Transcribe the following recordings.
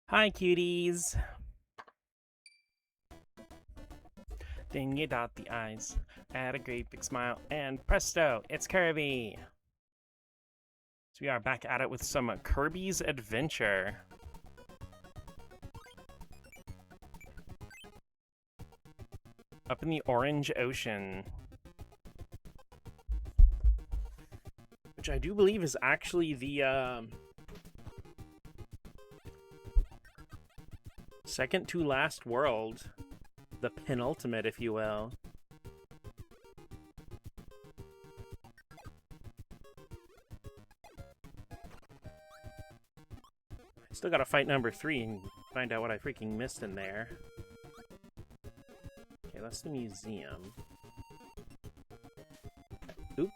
Hi, cuties. Then you dot the I's, add a great big smile, and presto, it's Kirby! So we are back at it with some Kirby's Adventure. Up in the Orange Ocean. Which I do believe is actually the, second to last world. The penultimate, if you will. Still gotta fight number 3 and find out what I freaking missed in there. Okay, that's the museum. Oop.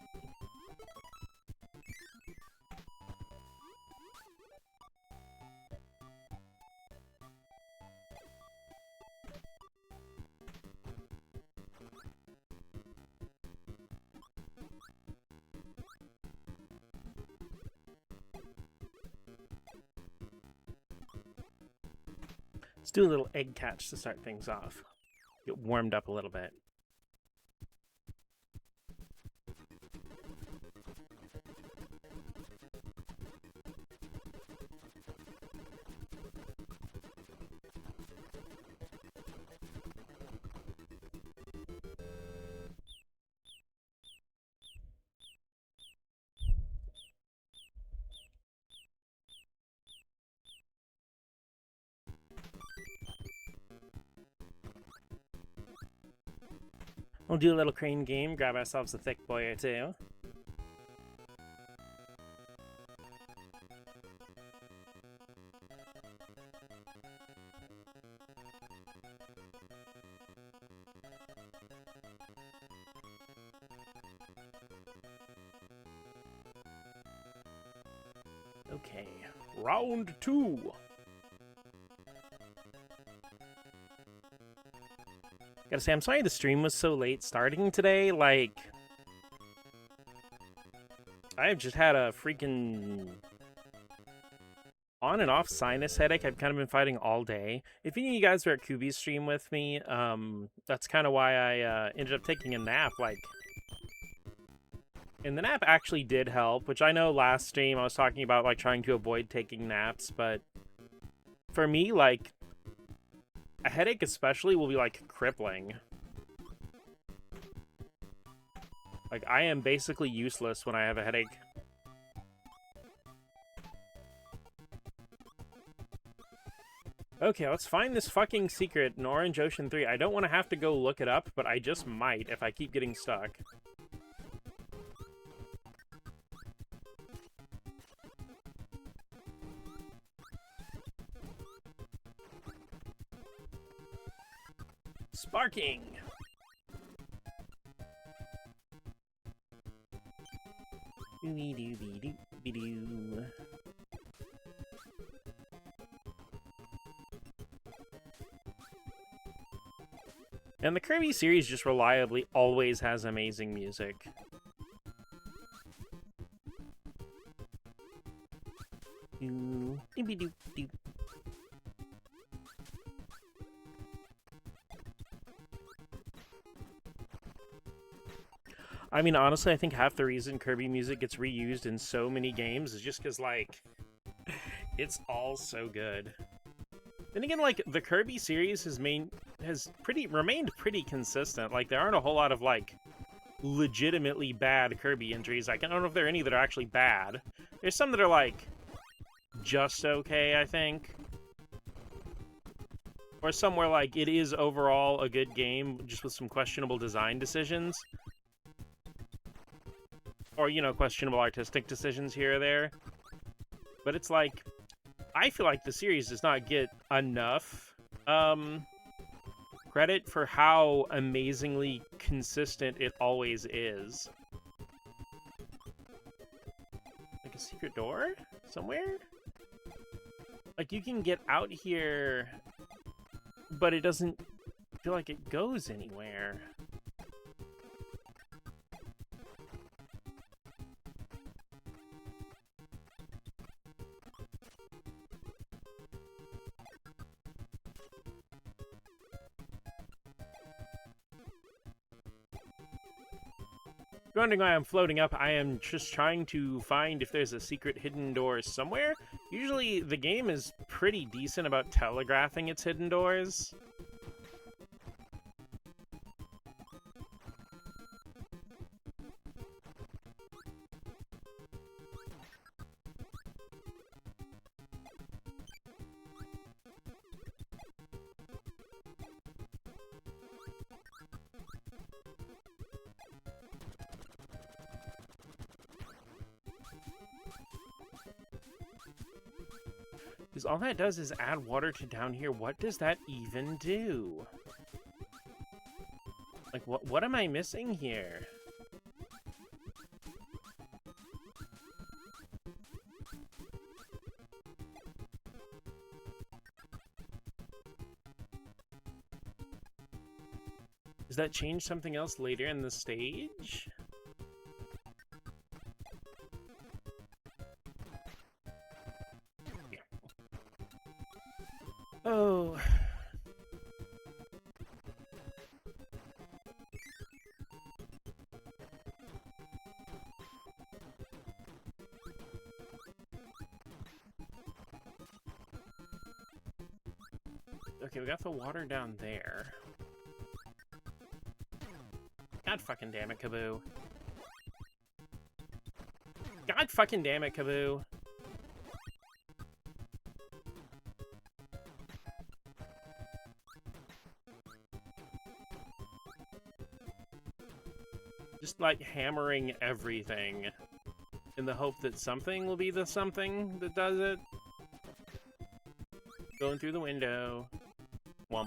Let's do a little egg catch to start things off. Get warmed up a little bit. We'll do a little crane game, grab ourselves a thick boy or two. Okay, round 2. Gotta say, I'm sorry the stream was so late starting today. Like, I've just had a freaking on and off sinus headache I've kind of been fighting all day. If any of you guys were at KIRBY'S stream with me, that's kind of why I ended up taking a nap. Like, and the nap actually did help, which I know last stream I was talking about, like, trying to avoid taking naps, but for me, like, a headache especially will be, like, crippling. Like, I am basically useless when I have a headache. Okay, let's find this fucking secret in Orange Ocean 3. I don't want to have to go look it up, but I just might if I keep getting stuck. Sparking! Doo-doo-doo-doo-doo. And the Kirby series just reliably always has amazing music. Doo-doo-doo-doo. I mean, honestly, I think half the reason Kirby music gets reused in so many games is just because, like, it's all so good. Then again, like, the Kirby series has remained pretty consistent. Like, there aren't a whole lot of, like, legitimately bad Kirby entries. Like, I don't know if there are any that are actually bad. There's some that are, like, just okay, I think. Or somewhere, like, it is overall a good game, just with some questionable design decisions. Or, you know, questionable artistic decisions here or there. But it's like, I feel like the series does not get enough credit for how amazingly consistent it always is. Like a secret door? Somewhere? Like, you can get out here, but it doesn't feel like it goes anywhere. you're wondering why I'm floating up, I am just trying to find if there's a secret hidden door somewhere. Usually, the game is pretty decent about telegraphing its hidden doors. Because all that does is add water to down here. What does that even do? Like, what am I missing here? Does that change something else later in the stage? Oh. Okay, we got the water down there. God fucking damn it, Kaboo. God fucking damn it, Kaboo. Just like hammering everything in the hope that something will be the something that does it. Going through the window. Womp.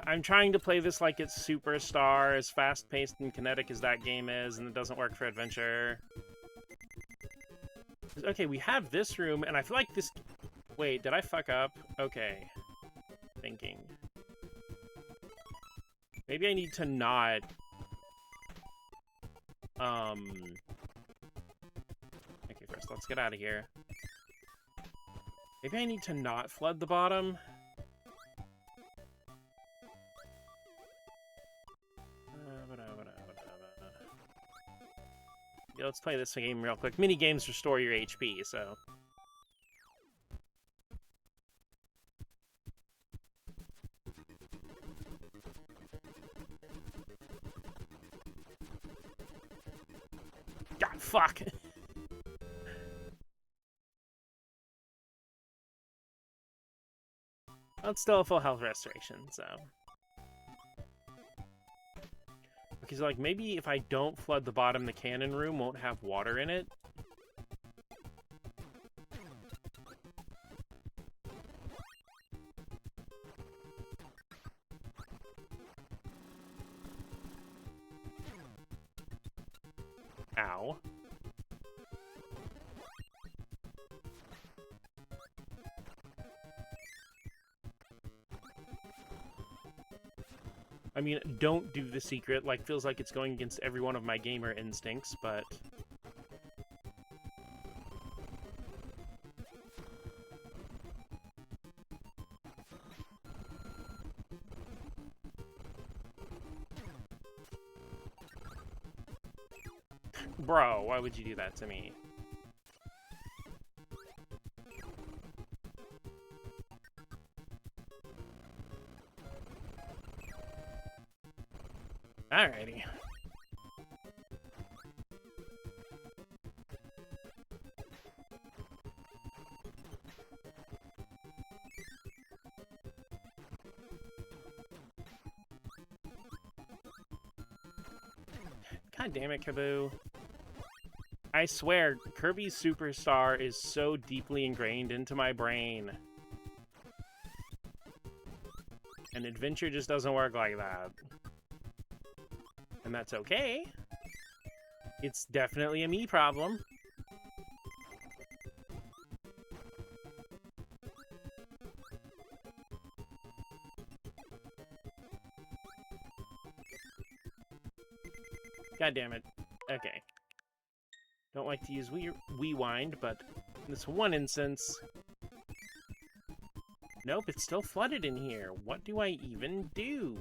I'm trying to play this like it's Superstar, as fast-paced and kinetic as that game is, and it doesn't work for Adventure. Okay, we have this room, and I feel like this... Wait, did I fuck up? Okay. Thinking. Maybe I need to not... Okay, first, let's get out of here. Maybe I need to not flood the bottom. Yeah, let's play this game real quick. Mini games restore your HP, so... God, fuck! That's still a full health restoration, so... Because, like, maybe if I don't flood the bottom, the cannon room won't have water in it. Ow. I mean, don't do the secret. Like, feels like it's going against every one of my gamer instincts, but... Bro, why would you do that to me? Alrighty. God damn it, Kaboo. I swear, Kirby's Superstar is so deeply ingrained into my brain. And Adventure just doesn't work like that. And that's okay. It's definitely a me problem. God damn it. Okay. Don't like to use rewind, but in this one instance... Nope, it's still flooded in here. What do I even do?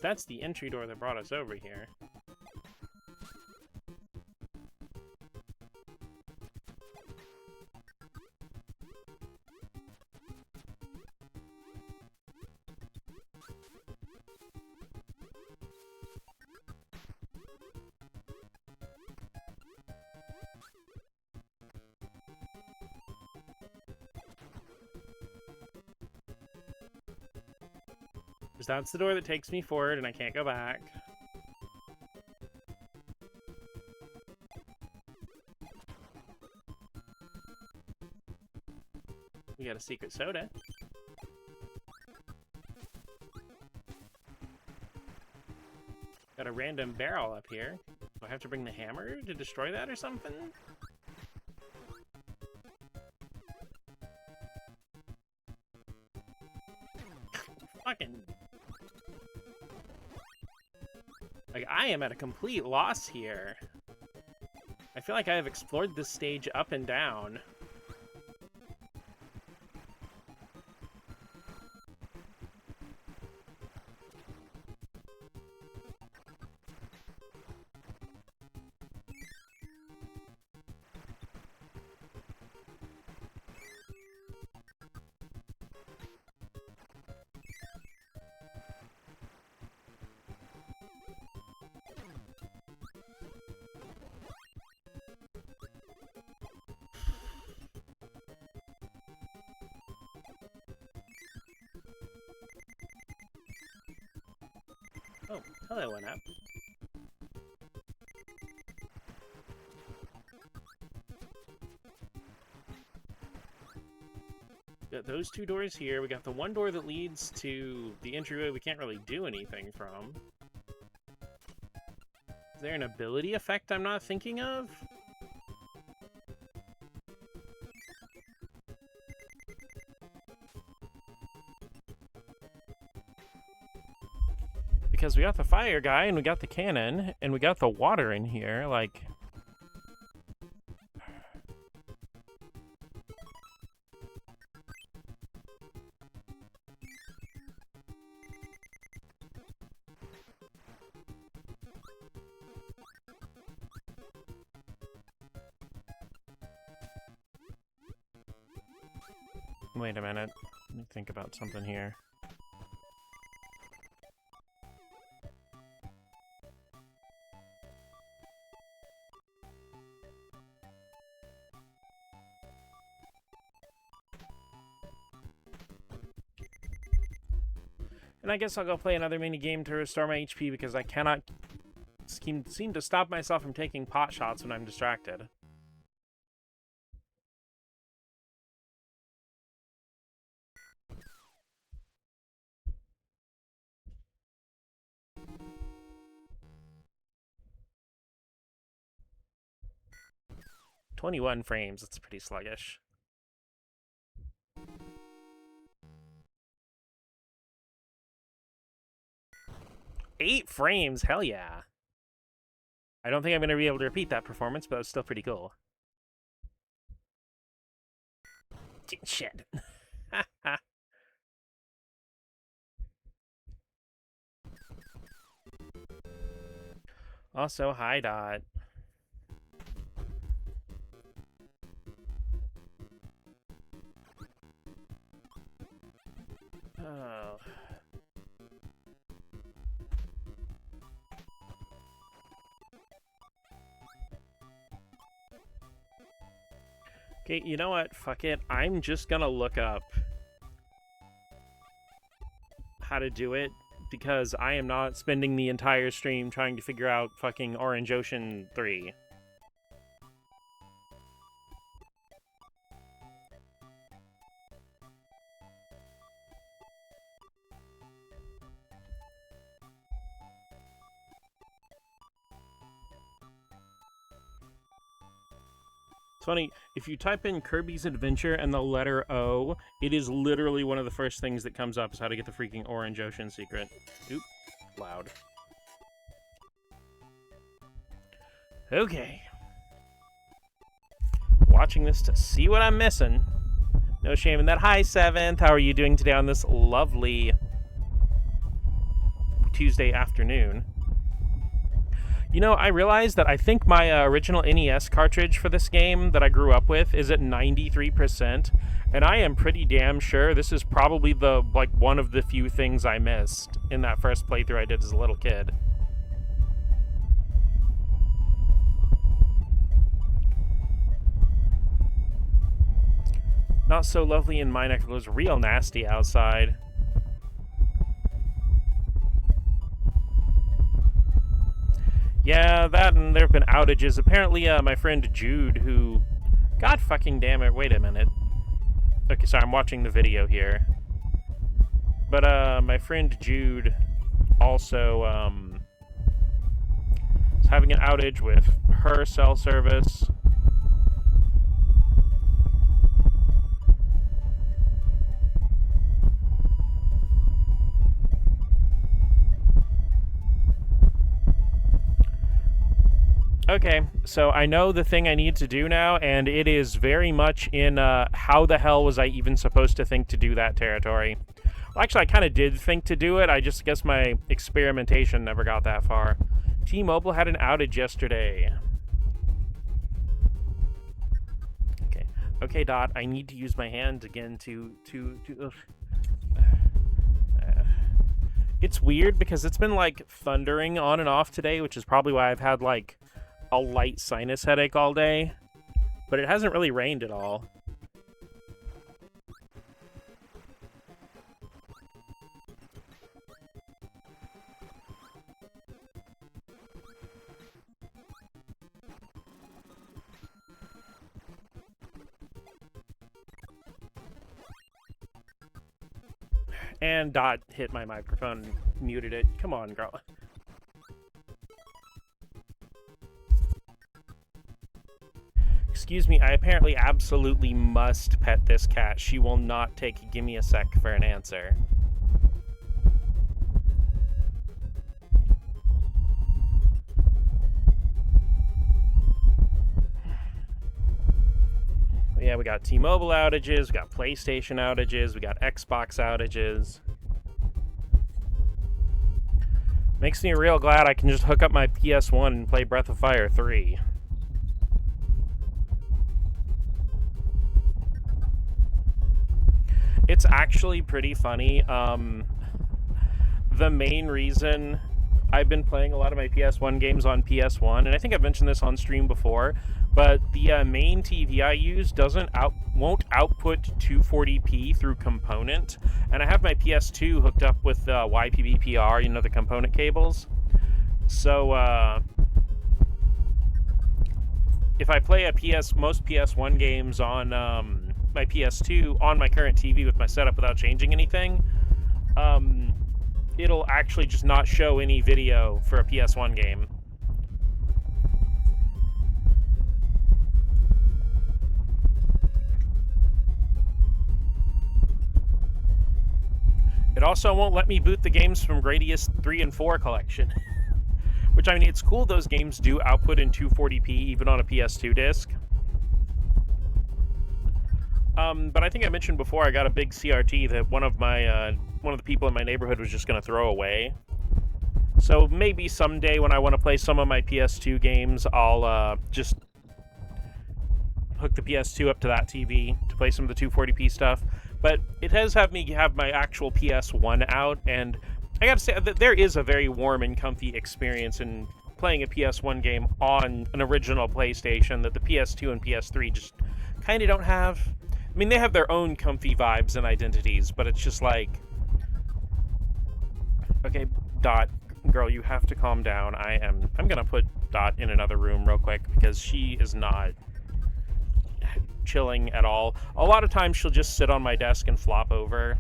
That's the entry door that brought us over here. That's the door that takes me forward, and I can't go back. We got a secret soda. Got a random barrel up here. Do I have to bring the hammer to destroy that or something? Fucking... Like, I am at a complete loss here. I feel like I have explored this stage up and down. Oh, hello, one up. Got those two doors here. We got the one door that leads to the entryway we can't really do anything from. Is there an ability effect I'm not thinking of? Because we got the fire guy, and we got the cannon, and we got the water in here, like... Wait a minute. Let me think about something here. And I guess I'll go play another mini game to restore my HP because I cannot seem to stop myself from taking pot shots when I'm distracted. "21 frames, that's pretty sluggish. "8 frames, hell yeah. I don't think I'm going to be able to repeat that performance, but it's still pretty cool. Shit. Also, hi, Dot. Oh. Okay, you know what? Fuck it. I'm just gonna look up how to do it because I am not spending the entire stream trying to figure out fucking Orange Ocean 3. It's funny, if you type in Kirby's Adventure and the letter O, it is literally one of the first things that comes up is how to get the freaking Orange Ocean secret. Oop, loud. Okay. Watching this to see what I'm missing. No shame in that. Hi, 7th. How are you doing today on this lovely Tuesday afternoon? You know, I realized that I think my original NES cartridge for this game that I grew up with is at 93%, and I am pretty damn sure this is probably one of the few things I missed in that first playthrough I did as a little kid. Not so lovely in my neck. It was real nasty outside. Yeah, that, and there have been outages. Apparently, my friend Jude, who... God fucking damn it, wait a minute. Okay, sorry, I'm watching the video here. But, my friend Jude also, is having an outage with her cell service. Okay, so I know the thing I need to do now, and it is very much in how the hell was I even supposed to think to do that territory. Well, actually, I kind of did think to do it, I just guess my experimentation never got that far. T-Mobile had an outage yesterday. Okay, okay, Dot, I need to use my hand again to It's weird because it's been, like, thundering on and off today, which is probably why I've had, like, a light sinus headache all day, but it hasn't really rained at all. And Dot hit my microphone and muted it. Come on, girl. Excuse me, I apparently absolutely must pet this cat. She will not take "give me a sec" for an answer. Yeah, we got T-Mobile outages, we got PlayStation outages, we got Xbox outages. Makes me real glad I can just hook up my PS1 and play Breath of Fire 3. It's actually pretty funny. The main reason I've been playing a lot of my PS1 games on PS1, and I think I've mentioned this on stream before, but the main TV I use won't output 240p through component, and I have my PS2 hooked up with YPBPR, you know, the component cables. So if I play most PS1 games on my PS2 on my current TV with my setup without changing anything, it'll actually just not show any video for a PS1 game. It also won't let me boot the games from Gradius 3 and 4 collection. Which, I mean, it's cool those games do output in 240p even on a PS2 disc. But I think I mentioned before I got a big CRT that one of the people in my neighborhood was just going to throw away. So maybe someday when I want to play some of my PS2 games, I'll just hook the PS2 up to that TV to play some of the 240p stuff. But it has had me have my actual PS1 out, and I gotta say that there is a very warm and comfy experience in playing a PS1 game on an original PlayStation that the PS2 and PS3 just kind of don't have. I mean, they have their own comfy vibes and identities, but it's just like... Okay, Dot, girl, you have to calm down. I'm gonna put Dot in another room real quick because she is not chilling at all. A lot of times she'll just sit on my desk and flop over,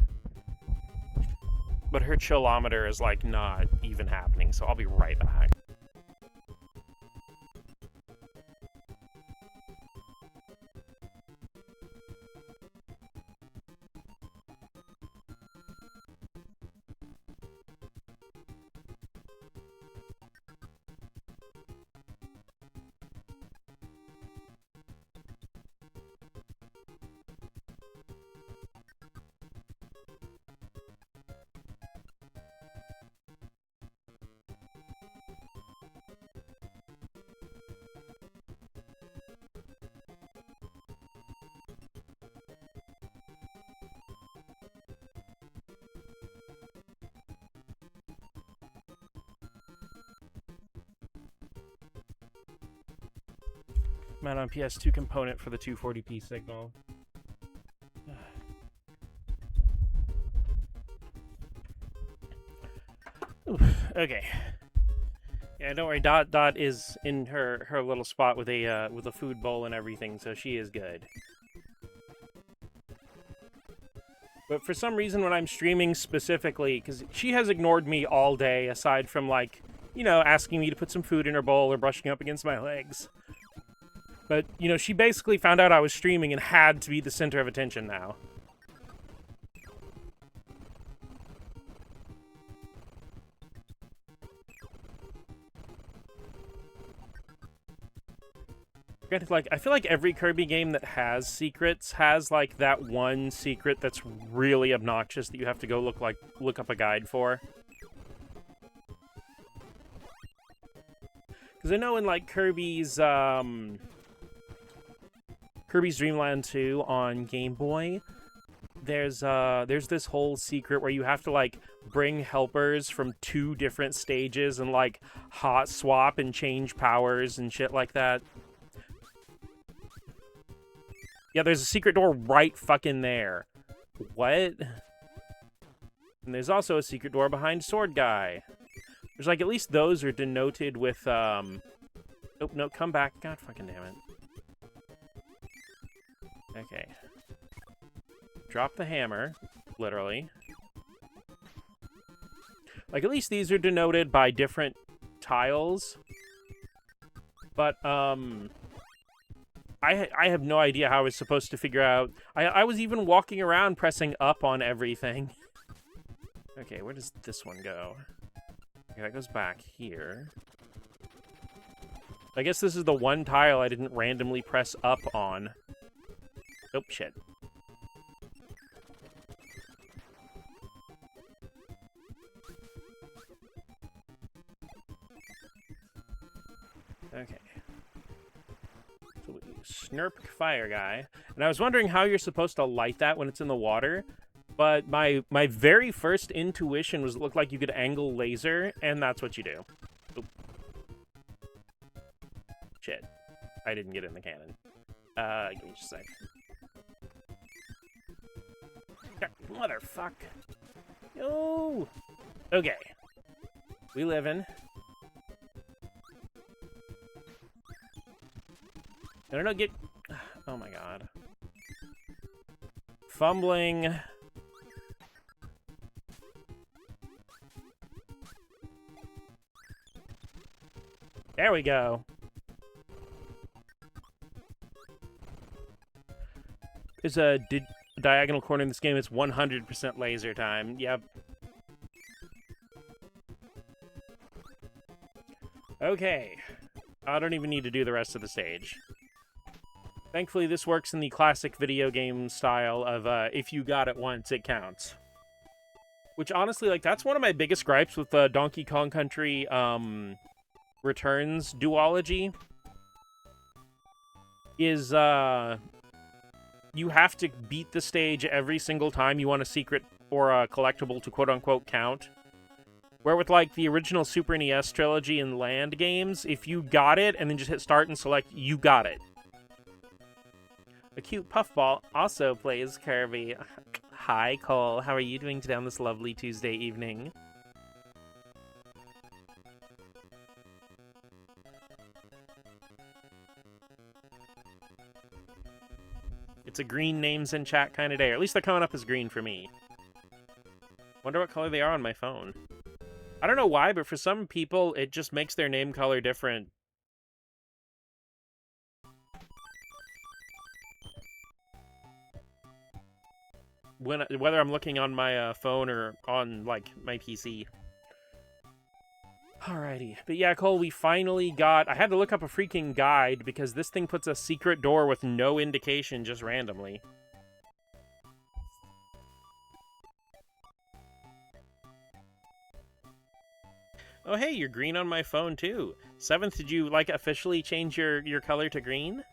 but her chillometer is like not even happening, so I'll be right back. Mount on PS2 component for the 240p signal. Oof, okay. Yeah, don't worry. Dot is in her little spot with a food bowl and everything, so she is good. But for some reason, when I'm streaming specifically, because she has ignored me all day, aside from, like, you know, asking me to put some food in her bowl or brushing up against my legs. But, you know, she basically found out I was streaming and had to be the center of attention now. Like, I feel like every Kirby game that has secrets has, like, that one secret that's really obnoxious that you have to go look up a guide for. Because I know in, like, Kirby's Dream Land 2 on Game Boy, there's this whole secret where you have to, like, bring helpers from 2 different stages and, like, hot swap and change powers and shit like that. Yeah, there's a secret door right fucking there. What? And there's also a secret door behind Sword Guy. There's, like, at least those are denoted with, Oh, no, come back. God fucking damn it. Okay. Drop the hammer, literally. Like, at least these are denoted by different tiles. But, I have no idea how I was supposed to figure out... I was even walking around pressing up on everything. Okay, where does this one go? Okay, that goes back here. I guess this is the one tile I didn't randomly press up on. Oh, shit. Okay. So Snurp Fire Guy. And I was wondering how you're supposed to light that when it's in the water. But my very first intuition was it looked like you could angle laser, and that's what you do. Oop. Shit. I didn't get in the cannon. Give me just a sec. Motherfuck. No! Okay. We livin'. No, get... Oh my god. Fumbling. There we go. There's a diagonal corner in this game. It's 100% laser time. Yep. Okay. I don't even need to do the rest of the stage. Thankfully, this works in the classic video game style of, if you got it once, it counts. Which, honestly, like, that's one of my biggest gripes with the Donkey Kong Country, Returns duology. Is, you have to beat the stage every single time you want a secret or a collectible to quote-unquote count. Where with, like, the original Super NES trilogy and Land games, if you got it and then just hit start and select, you got it. A cute puffball also plays Kirby. Hi, Cole. How are you doing today on this lovely Tuesday evening? It's a green names in chat kind of day, or at least they're coming up as green for me. Wonder what color they are on my phone. I don't know why, but for some people, it just makes their name color different. Whether I'm looking on my phone or on, like, my PC. Alrighty. But yeah, Cole, we finally got... I had to look up a freaking guide because this thing puts a secret door with no indication just randomly. Oh, hey, you're green on my phone, too. 7th, did you, like, officially change your color to green?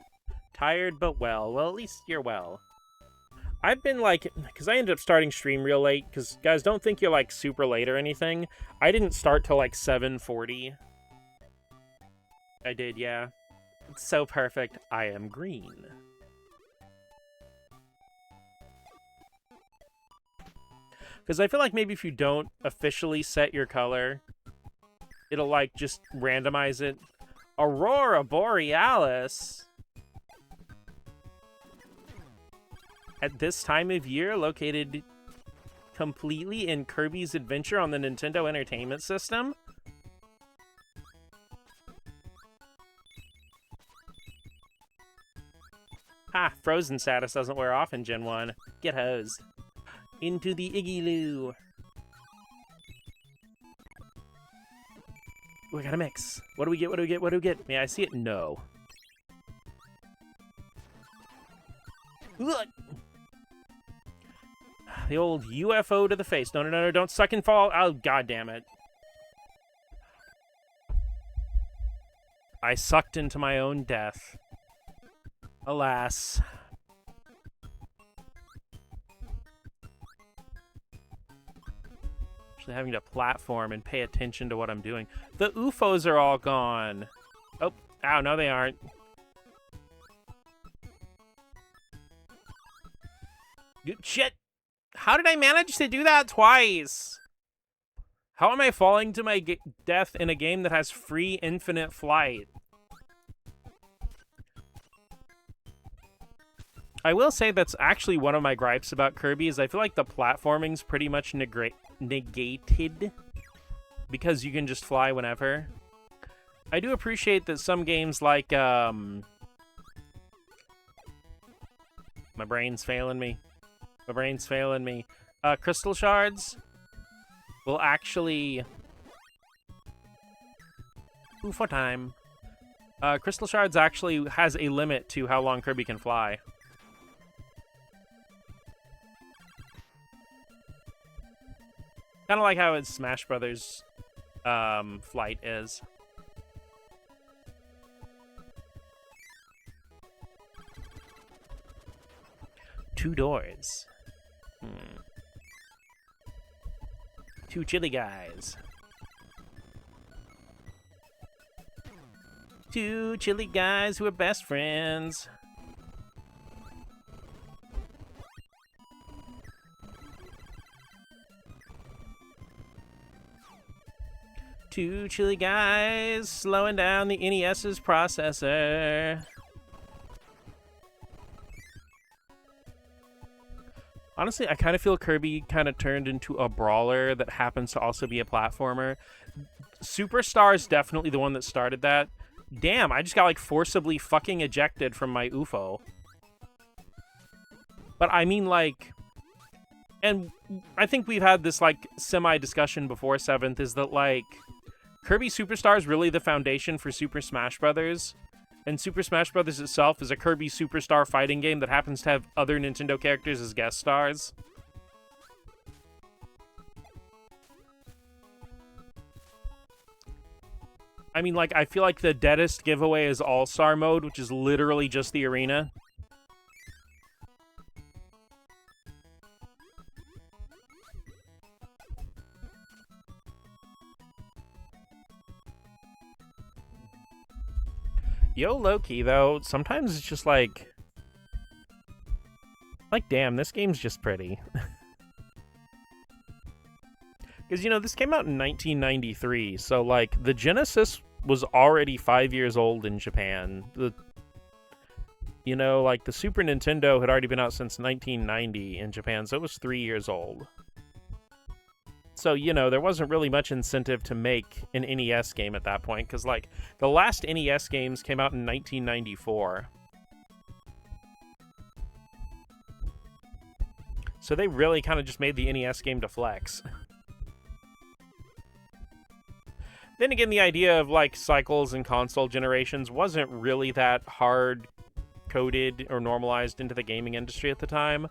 Tired, but well. Well, at least you're well. I've been, like, because I ended up starting stream real late, because, guys, don't think you're, like, super late or anything. I didn't start till, like, 7:40. I did, yeah. so perfect, I am green. Because I feel like maybe if you don't officially set your color, it'll, like, just randomize it. Aurora Borealis! At this time of year, located completely in Kirby's Adventure on the Nintendo Entertainment System? Ha! Frozen status doesn't wear off in Gen 1. Get hosed. Into the Igloo. We got a mix. What do we get? What do we get? What do we get? May I see it? No. Ugh. The old UFO to the face. No, no, no, no, don't suck and fall. Oh, god damn it. I sucked into my own death. Alas. Actually having to platform and pay attention to what I'm doing. The UFOs are all gone. Oh, ow, no they aren't. Shit! How did I manage to do that twice? How am I falling to my death in a game that has free infinite flight? I will say that's actually one of my gripes about Kirby is I feel like the platforming's pretty much negated because you can just fly whenever. I do appreciate that some games like, my brain's failing me. My brain's failing me. Crystal Shards will actually... Ooh, for time. Crystal Shards actually has a limit to how long Kirby can fly. Kind of like how its Smash Brothers flight is. Two doors. Two chilly guys. Two chilly guys who are best friends. Two chilly guys slowing down the NES's processor. Honestly, I kind of feel Kirby kind of turned into a brawler that happens to also be a platformer. Superstar is definitely the one that started that. Damn, I just got, like, forcibly fucking ejected from my UFO. But I mean, like... And I think we've had this, like, semi-discussion before, 7th, is that, like... Kirby Superstar is really the foundation for Super Smash Brothers. And Super Smash Bros. Itself is a Kirby Superstar fighting game that happens to have other Nintendo characters as guest stars. I mean, like, I feel like the deadest giveaway is All-Star Mode, which is literally just the arena. Yo, low-key, though, sometimes it's just like... Like, damn, this game's just pretty. Because, you know, this came out in 1993, so, like, the Genesis was already 5 years old in Japan. You know, like, the Super Nintendo had already been out since 1990 in Japan, so it was 3 years old. So, you know, there wasn't really much incentive to make an NES game at that point, because, like, the last NES games came out in 1994. So they really kind of just made the NES game to flex. Then again, the idea of, like, cycles and console generations wasn't really that hard-coded or normalized into the gaming industry at the time.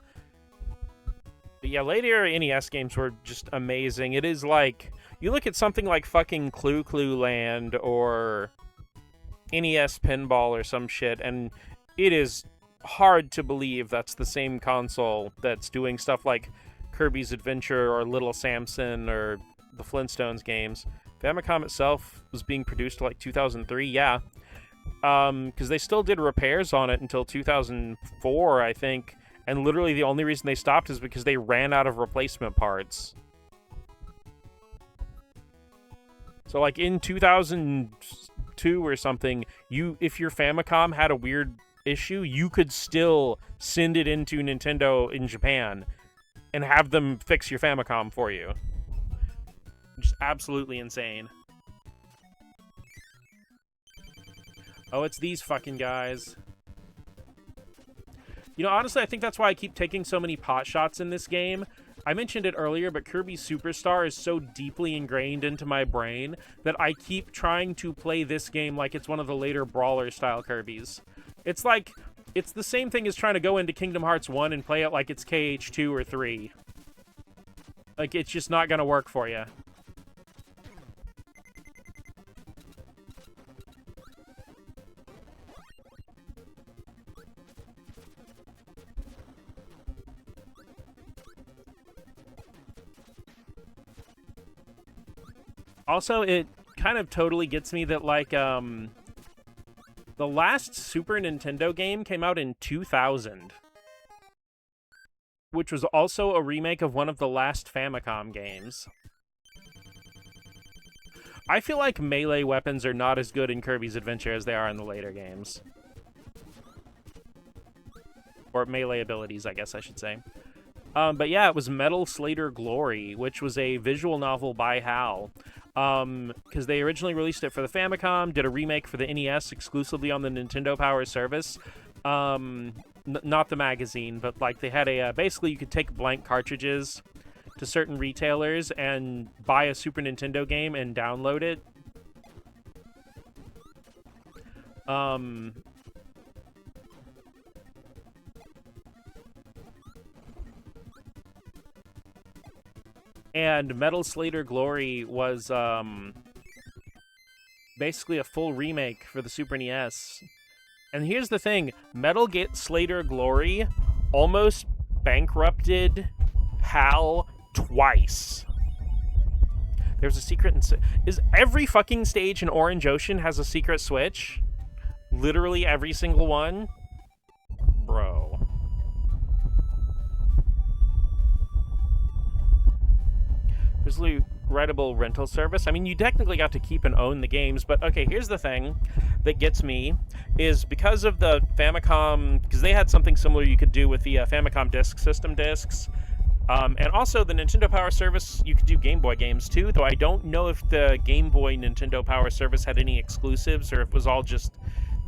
But yeah, later NES games were just amazing. It is like, you look at something like fucking Clue Clue Land or NES Pinball or some shit, and it is hard to believe that's the same console that's doing stuff like Kirby's Adventure or Little Samson or the Flintstones games. Famicom itself was being produced like 2003, yeah. because they still did repairs on it until 2004, I think, and literally the only reason they stopped is because they ran out of replacement parts. So, like, in 2002 or something, if your Famicom had a weird issue, you could still send it into Nintendo in Japan and have them fix your Famicom for you. Just absolutely insane. Oh, it's these fucking guys. You know, honestly, I think that's why I keep taking so many pot shots in this game. I mentioned it earlier, but Kirby Superstar is so deeply ingrained into my brain that I keep trying to play this game like it's one of the later brawler-style Kirby's. It's like, it's the same thing as trying to go into Kingdom Hearts 1 and play it like it's KH2 or 3. Like, it's just not gonna work for you. Also, it kind of totally gets me that, like, the last Super Nintendo game came out in 2000. Which was also a remake of one of the last Famicom games. I feel like melee weapons are not as good in Kirby's Adventure as they are in the later games. Or melee abilities, I guess I should say. But yeah, it was Metal Slater Glory, which was a visual novel by HAL. Because they originally released it for the Famicom, did a remake for the NES exclusively on the Nintendo Power Service. Not the magazine, but like they had a, basically you could take blank cartridges to certain retailers and buy a Super Nintendo game and download it. And Metal Slater Glory was basically a full remake for the Super NES. And here's the thing, Metal Slater Glory almost bankrupted HAL twice. There's a secret is every fucking stage in Orange Ocean has a secret switch? Literally every single one? Bro. There's a writable rental service. I mean, you technically got to keep and own the games, but okay, here's the thing that gets me, is because of the Famicom, because they had something similar you could do with the Famicom Disk System discs, and also the Nintendo Power Service, you could do Game Boy games too, though I don't know if the Game Boy Nintendo Power Service had any exclusives, or if it was all just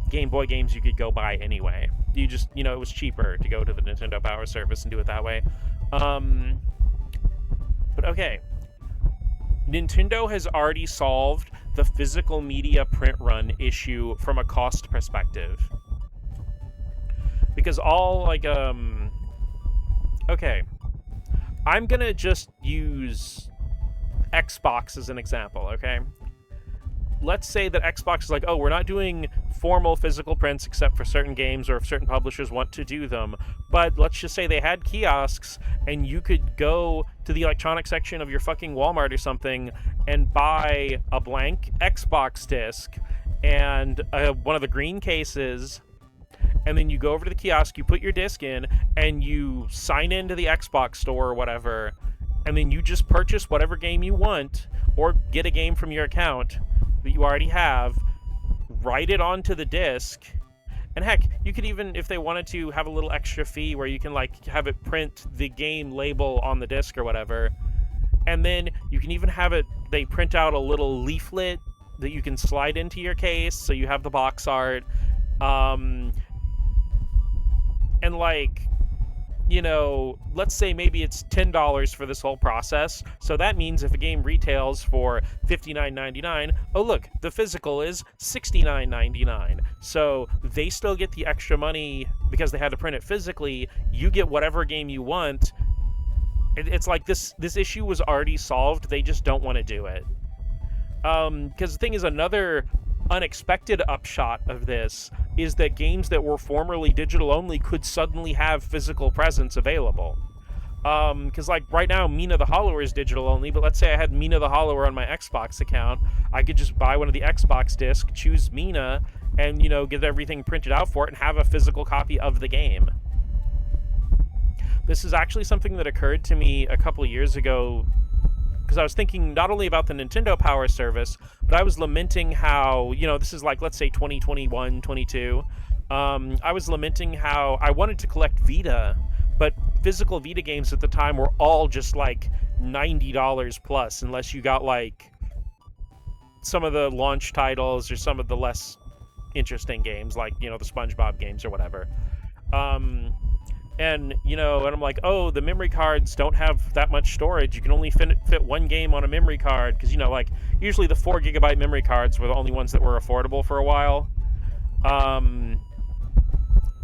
Game Boy games you could go buy anyway. You just, you know, it was cheaper to go to the Nintendo Power Service and do it that way. But okay. Nintendo has already solved the physical media print run issue from a cost perspective. Because all, like, okay. I'm gonna just use Xbox as an example, okay? Let's say that Xbox is like, oh, we're not doing formal physical prints except for certain games or if certain publishers want to do them. But let's just say they had kiosks and you could go to the electronics section of your fucking Walmart or something and buy a blank Xbox disc and one of the green cases, and then you go over to the kiosk, you put your disc in, and you sign into the Xbox store or whatever, and then you just purchase whatever game you want or get a game from your account that you already have, write it onto the disc, and heck, you could even, if they wanted to, have a little extra fee where you can, like, have it print the game label on the disc or whatever, and then you can even have it, they print out a little leaflet that you can slide into your case, so you have the box art, and, like, you know, let's say maybe it's $10 for this whole process. So that means if a game retails for $59.99, oh look, the physical is $69.99. So they still get the extra money because they had to print it physically. You get whatever game you want. It's like this issue was already solved. They just don't want to do it. Because the thing is, another unexpected upshot of this is that games that were formerly digital only could suddenly have physical presence available. Because, like, right now, Mina the Hollower is digital only, but let's say I had Mina the Hollower on my Xbox account, I could just buy one of the Xbox discs, choose Mina, and, you know, get everything printed out for it and have a physical copy of the game. This is actually something that occurred to me a couple of years ago, because I was thinking not only about the Nintendo Power Service, but I was lamenting how, you know, this is like, let's say 2021, 22. I was lamenting how I wanted to collect Vita, but physical Vita games at the time were all just like $90 plus, unless you got like some of the launch titles or some of the less interesting games, like, you know, the SpongeBob games or whatever. And, you know, and I'm like, oh, the memory cards don't have that much storage. You can only fit one game on a memory card. Because, you know, like, usually the 4 GB memory cards were the only ones that were affordable for a while.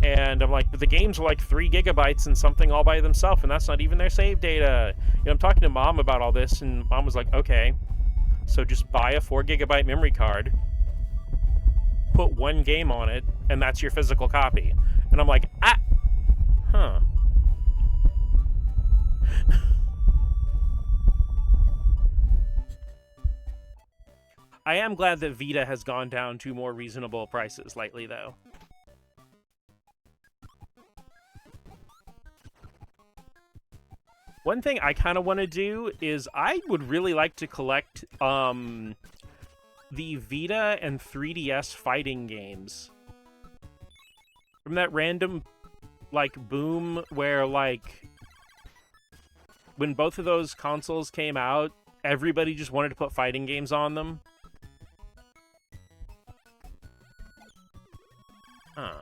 And I'm like, but the games are like 3 GB and something all by themselves, and that's not even their save data. You know, I'm talking to Mom about all this, and Mom was like, okay, so just buy a 4 GB memory card, put 1 game on it, and that's your physical copy. And I'm like, huh. I am glad that Vita has gone down to more reasonable prices lately, though. One thing I kind of want to do is I would really like to collect the Vita and 3DS fighting games. From that random, like, boom where, like, when both of those consoles came out, everybody just wanted to put fighting games on them. Huh.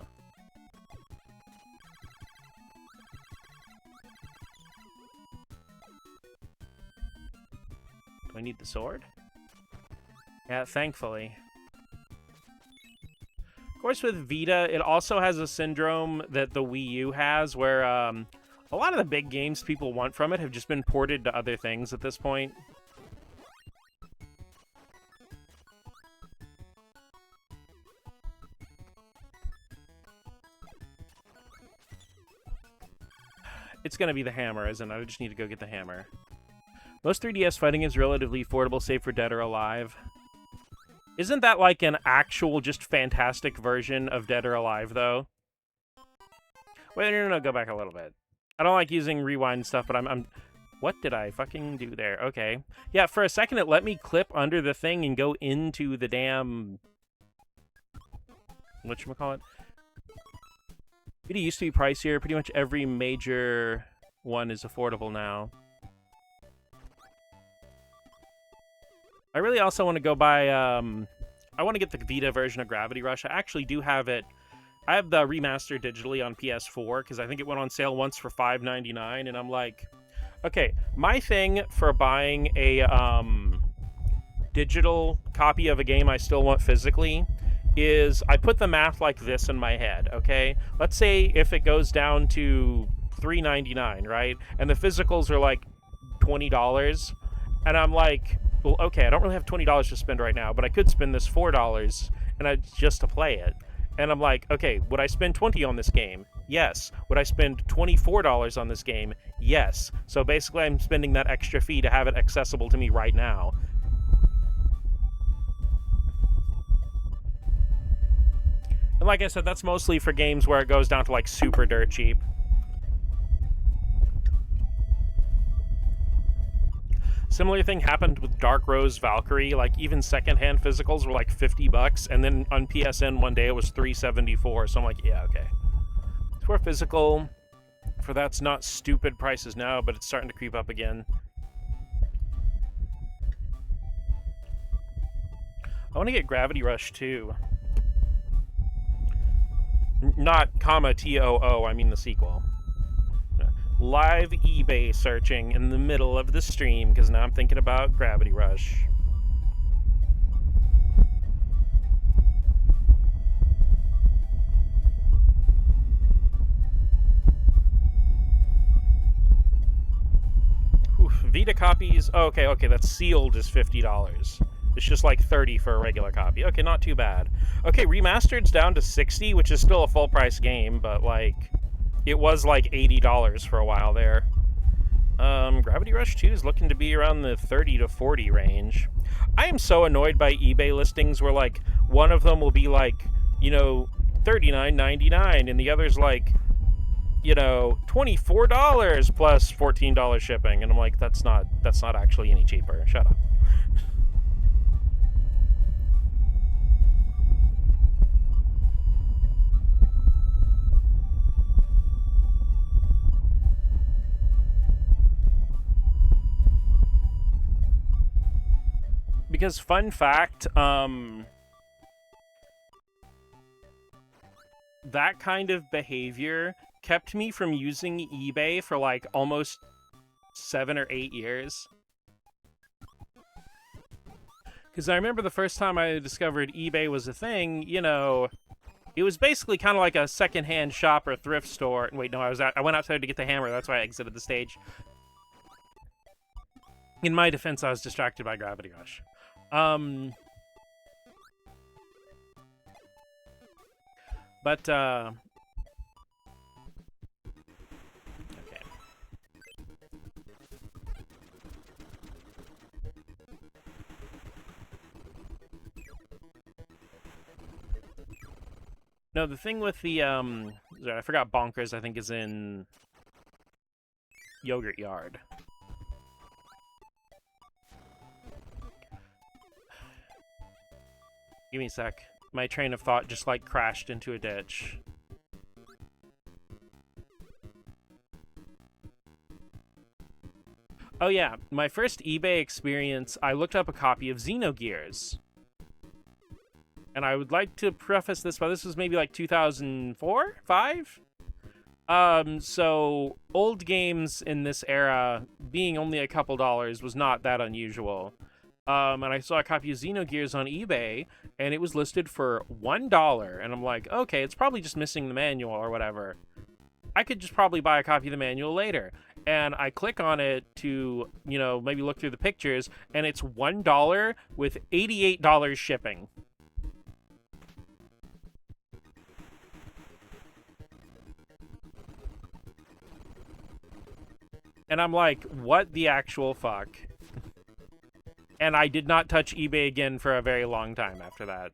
Do I need the sword? Yeah, thankfully. Of course, with Vita, it also has a syndrome that the Wii U has, where a lot of the big games people want from it have just been ported to other things at this point. It's gonna be the hammer, isn't it? I just need to go get the hammer. Most 3DS fighting is relatively affordable, save for Dead or Alive. Isn't that like an actual, just fantastic version of Dead or Alive, though? Wait, no, go back a little bit. I don't like using rewind stuff, but I'm... What did I fucking do there? Okay. Yeah, for a second it let me clip under the thing and go into the damn... whatchamacallit? Vita used to be pricier. Pretty much every major one is affordable now. I really also want to go buy, I want to get the Vita version of Gravity Rush. I actually do have it. I have the remaster digitally on PS4, because I think it went on sale once for $5.99, and I'm like, okay, my thing for buying a digital copy of a game I still want physically is I put the math like this in my head, okay? Let's say if it goes down to $3.99, right? And the physicals are like $20, and I'm like, well, okay, I don't really have $20 to spend right now, but I could spend this $4 just to play it. And I'm like, okay, would I spend $20 on this game? Yes. Would I spend $24 on this game? Yes. So basically I'm spending that extra fee to have it accessible to me right now. And like I said, that's mostly for games where it goes down to like super dirt cheap. Similar thing happened with Dark Rose Valkyrie. Like, even secondhand physicals were like $50, and then on PSN one day it was $3.74. So I'm like, yeah, okay. For physical, for that's not stupid prices now, but it's starting to creep up again. I want to get Gravity Rush too. Not comma TOO, I mean the sequel. Live eBay searching in the middle of the stream, because now I'm thinking about Gravity Rush. Oof, Vita copies, oh, okay, that's sealed is $50. It's just like $30 for a regular copy. Okay, not too bad. Okay, Remastered's down to $60, which is still a full price game, but like... it was like $80 for a while there. Gravity Rush 2 is looking to be around the $30 to $40 range. I am so annoyed by eBay listings where, like, one of them will be, like, you know, $39.99, and the other's like, you know, $24 plus $14 shipping, and I'm like, that's not actually any cheaper. Shut up. Because fun fact, that kind of behavior kept me from using eBay for like almost 7 or 8 years. Because I remember the first time I discovered eBay was a thing, you know, it was basically kind of like a secondhand shop or thrift store. Wait, no, I went outside to get the hammer. That's why I exited the stage. In my defense, I was distracted by Gravity Rush. But, okay. No, the thing with the, I forgot Bonkers, I think, is in Yogurt Yard. Give me a sec. My train of thought just, like, crashed into a ditch. Oh yeah, my first eBay experience, I looked up a copy of Xenogears. And I would like to preface this by, this was maybe like 2004? 5? So old games in this era, being only a couple dollars, was not that unusual. And I saw a copy of Xenogears on eBay, and it was listed for $1. And I'm like, okay, it's probably just missing the manual or whatever. I could just probably buy a copy of the manual later. And I click on it to, you know, maybe look through the pictures, and it's $1 with $88 shipping. And I'm like, what the actual fuck? And I did not touch eBay again for a very long time after that.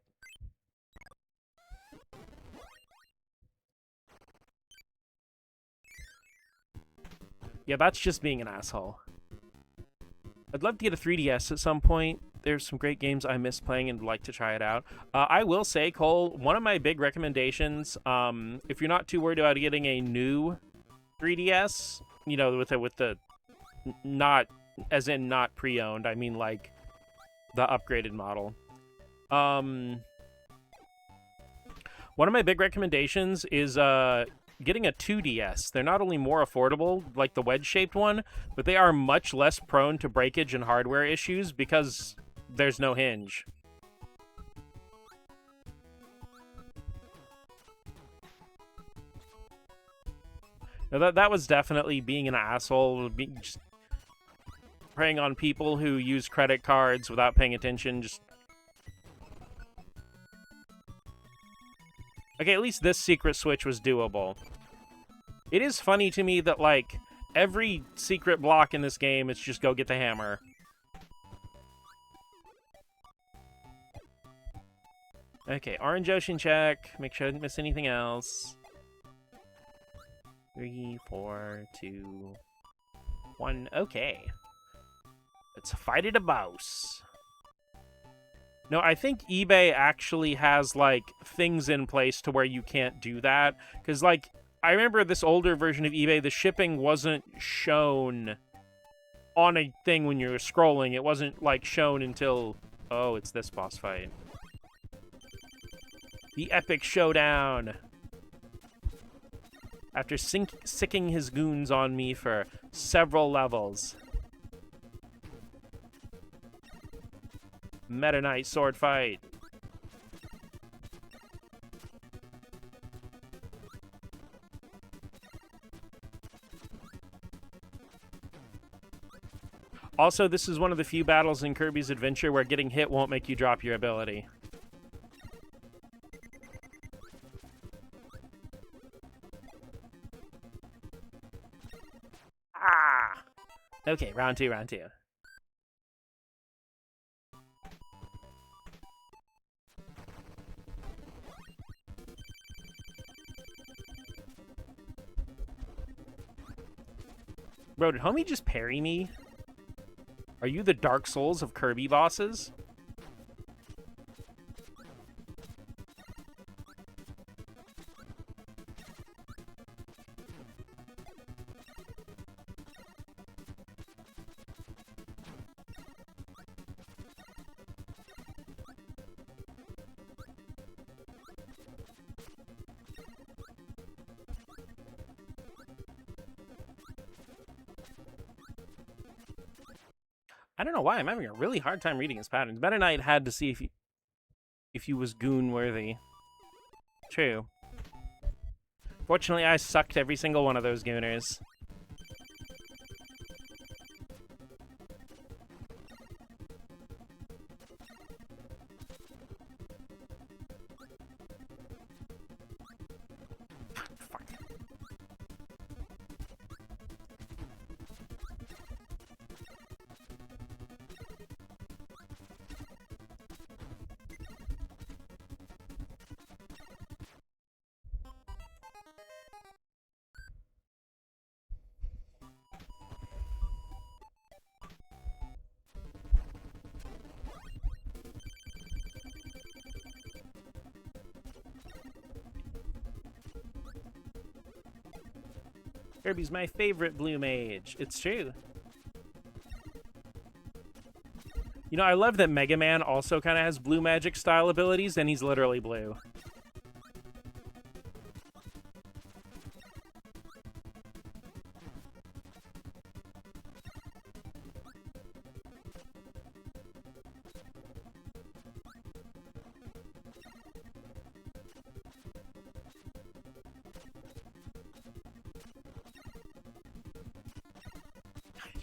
Yeah, that's just being an asshole. I'd love to get a 3DS at some point. There's some great games I miss playing and would like to try it out. I will say, Cole, one of my big recommendations, if you're not too worried about getting a new 3DS, you know, with the not, as in not pre-owned, I mean like the upgraded model. One of my big recommendations is getting a 2DS. They're not only more affordable, like the wedge-shaped one, but they are much less prone to breakage and hardware issues because there's no hinge. Now that was definitely being an asshole, just preying on people who use credit cards without paying attention. Just okay, at least this secret switch was doable. It is funny to me that, like, every secret block in this game is just go get the hammer. Okay, Orange Ocean check. Make sure I didn't miss anything else. 3, 4, 2, 1. Okay. Let's fight it a boss. No, I think eBay actually has, like, things in place to where you can't do that. Because, like, I remember this older version of eBay, the shipping wasn't shown on a thing when you were scrolling. It wasn't, like, shown until... Oh, it's this boss fight. The epic showdown. After sicking his goons on me for several levels. Meta Knight sword fight. Also, this is one of the few battles in Kirby's Adventure where getting hit won't make you drop your ability. Ah! Okay, round two. Bro, did homie just parry me? Are you the Dark Souls of Kirby bosses? I don't know why. I'm having a really hard time reading his patterns. Meta Knight had to see if he was goon worthy. True. Fortunately, I sucked every single one of those gooners. Fuck. Kirby's my favorite blue mage. It's true. You know, I love that Mega Man also kind of has blue magic style abilities, and he's literally blue.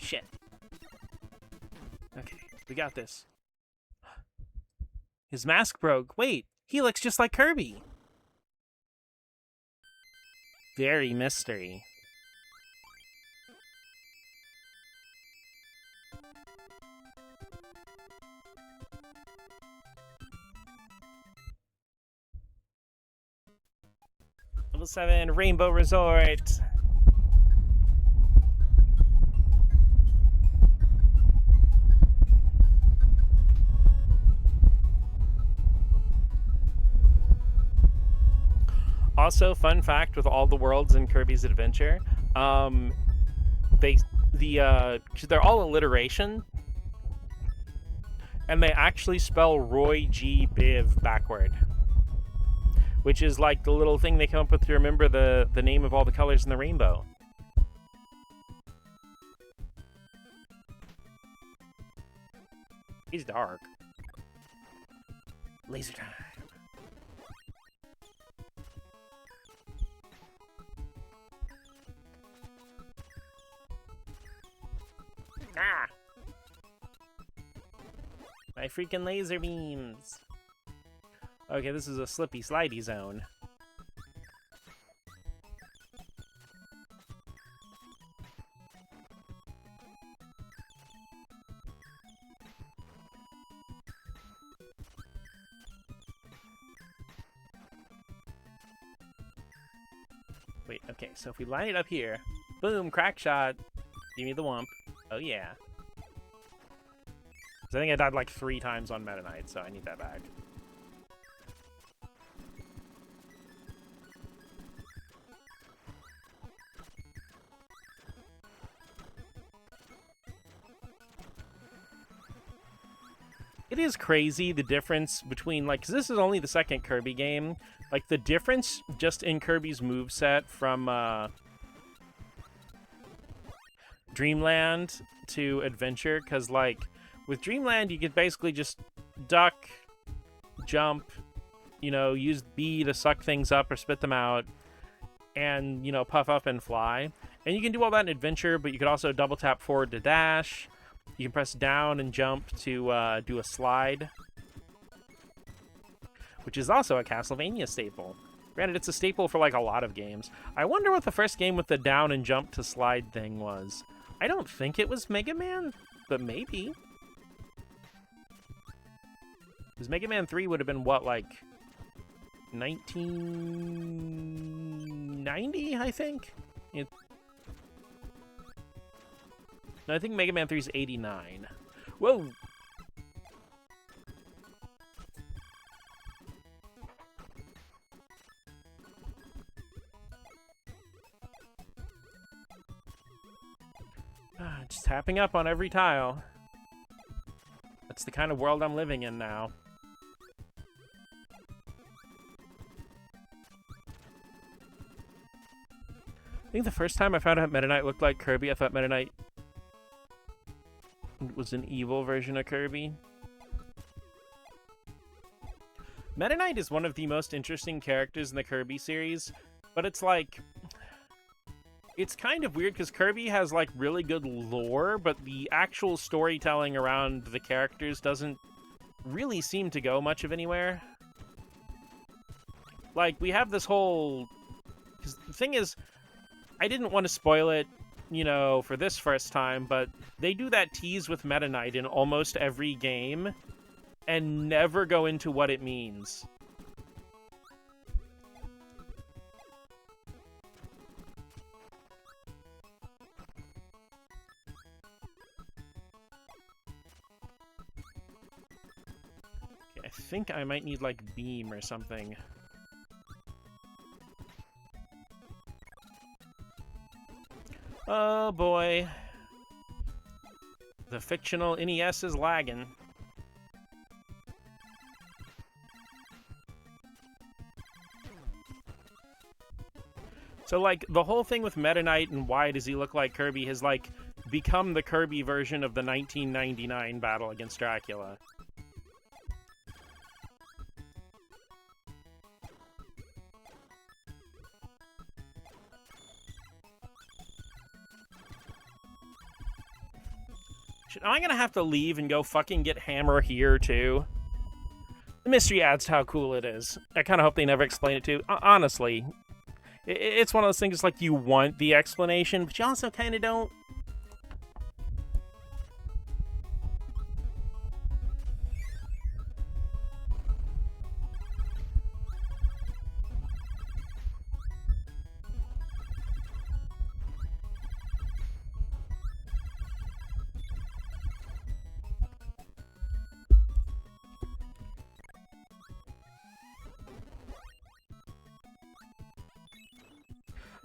Shit. Okay, we got this. His mask broke. Wait, he looks just like Kirby. Very mystery. Level 7, Rainbow Resort. Also, fun fact with all the worlds in Kirby's Adventure, they're all alliteration, and they actually spell Roy G. Biv backward, which is like the little thing they come up with to remember the name of all the colors in the rainbow. He's dark. Laser time. Ah! My freaking laser beams! Okay, this is a slippy slidey zone. Wait, okay, so if we line it up here, boom, crack shot, give me the wump. Oh yeah. I think I died like 3 times on Meta Knight, so I need that back. It is crazy the difference between, like, 'cause this is only the second Kirby game, like, the difference just in Kirby's moveset from, Dreamland to Adventure, because, like, with Dreamland, you could basically just duck, jump, you know, use B to suck things up or spit them out, and, you know, puff up and fly. And you can do all that in Adventure, but you could also double tap forward to dash. You can press down and jump to do a slide, which is also a Castlevania staple. Granted, it's a staple for, like, a lot of games. I wonder what the first game with the down and jump to slide thing was. I don't think it was Mega Man, but maybe. Because Mega Man 3 would have been, what, like, 1990, I think? No, I think Mega Man 3 is 89. Whoa! Just tapping up on every tile. That's the kind of world I'm living in now. I think the first time I found out Meta Knight looked like Kirby, I thought Meta Knight was an evil version of Kirby. Meta Knight is one of the most interesting characters in the Kirby series, but it's like... It's kind of weird because Kirby has like really good lore, but the actual storytelling around the characters doesn't really seem to go much of anywhere. Like, we have this whole... Because the thing is, I didn't want to spoil it, you know, for this first time, but they do that tease with Meta Knight in almost every game and never go into what it means. I think I might need, like, beam or something. Oh, boy. The fictional NES is lagging. So, like, the whole thing with Meta Knight and why does he look like Kirby has, like, become the Kirby version of the 1999 battle against Dracula. Am I gonna have to leave and go fucking get Hammer here, too? The mystery adds to how cool it is. I kind of hope they never explain it, too. Honestly, it's one of those things like you want the explanation, but you also kind of don't.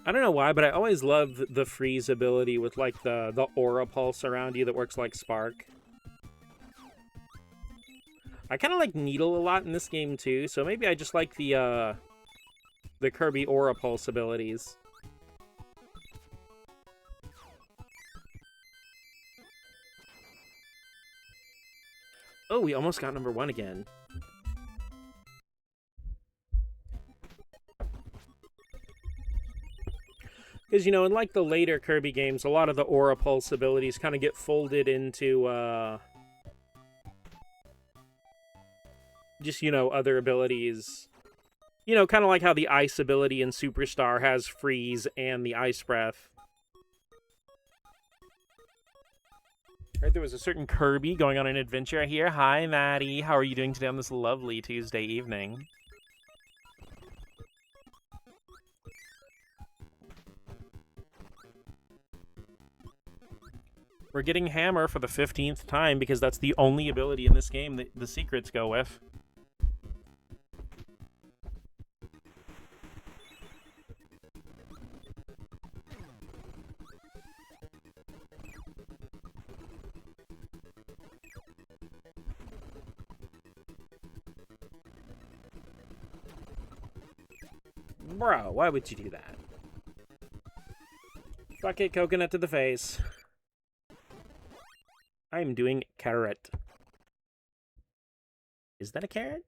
I don't know why, but I always love the freeze ability with, like, the aura pulse around you that works like spark. I kind of like Needle a lot in this game, too, so maybe I just like the Kirby aura pulse abilities. Oh, we almost got number 1 again. Because, you know, in, like, the later Kirby games, a lot of the Aura Pulse abilities kind of get folded into, just, you know, other abilities. You know, kind of like how the Ice ability in Superstar has Freeze and the Ice Breath. Right, there was a certain Kirby going on an adventure here. Hi, Maddie. How are you doing today on this lovely Tuesday evening? We're getting Hammer for the 15th time because that's the only ability in this game that the secrets go with. Bro, why would you do that? Fuck it, coconut to the face. I'm doing carrot. Is that a carrot?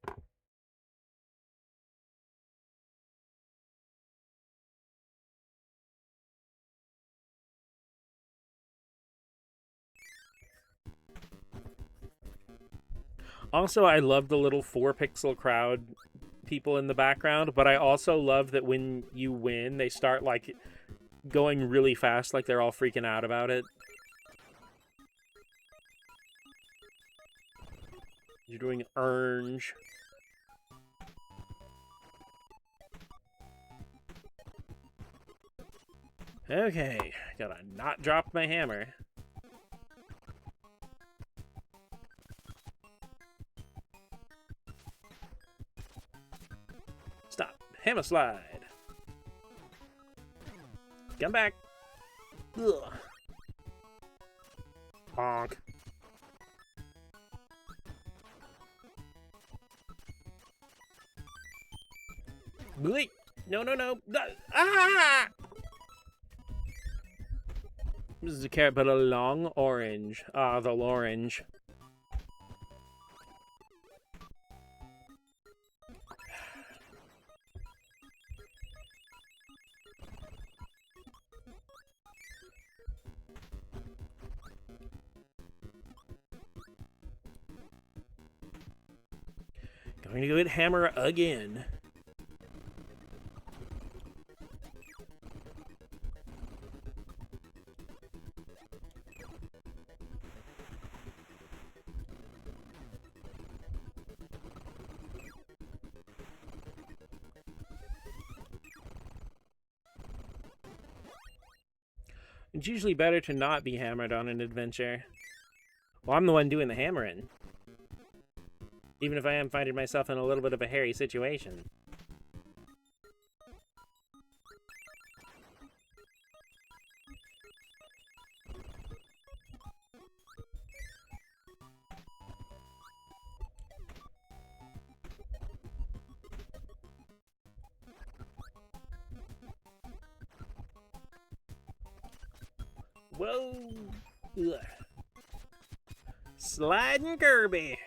Also, I love the little 4-pixel crowd people in the background, but I also love that when you win, they start, like, going really fast, like they're all freaking out about it. You're doing orange. Okay, gotta not drop my hammer. Gamma slide. Come back. Ugh. Honk. Bleep. No, no, no. Ah! This is a carrot, but a long orange. Ah, the orange. Going to go hit hammer again. It's usually better to not be hammered on an adventure. Well, I'm the one doing the hammering. Even if I am finding myself in a little bit of a hairy situation. Whoa! Ugh. Sliding Kirby!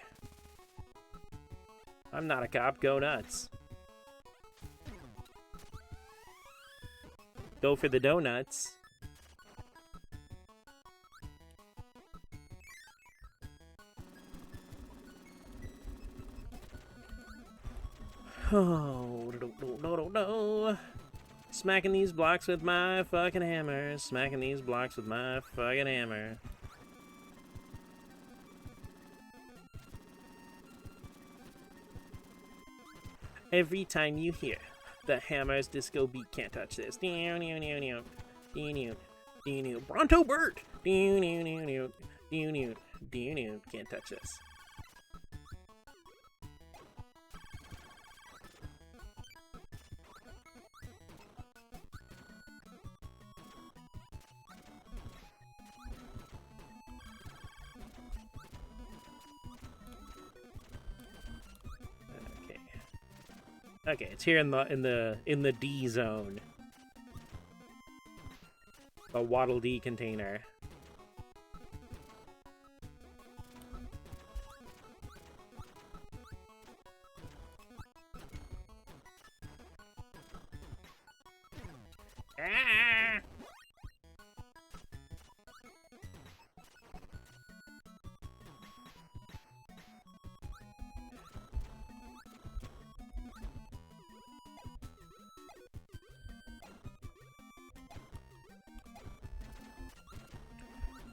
I'm not a cop, go nuts. Go for the donuts. Oh, no. Smacking these blocks with my fucking hammer. Smacking these blocks with my fucking hammer. Every time you hear the hammer's disco beat, can't touch this. Bronto Burt! Can't touch this. Okay, it's here in the D zone. A Waddle Dee container. Ah!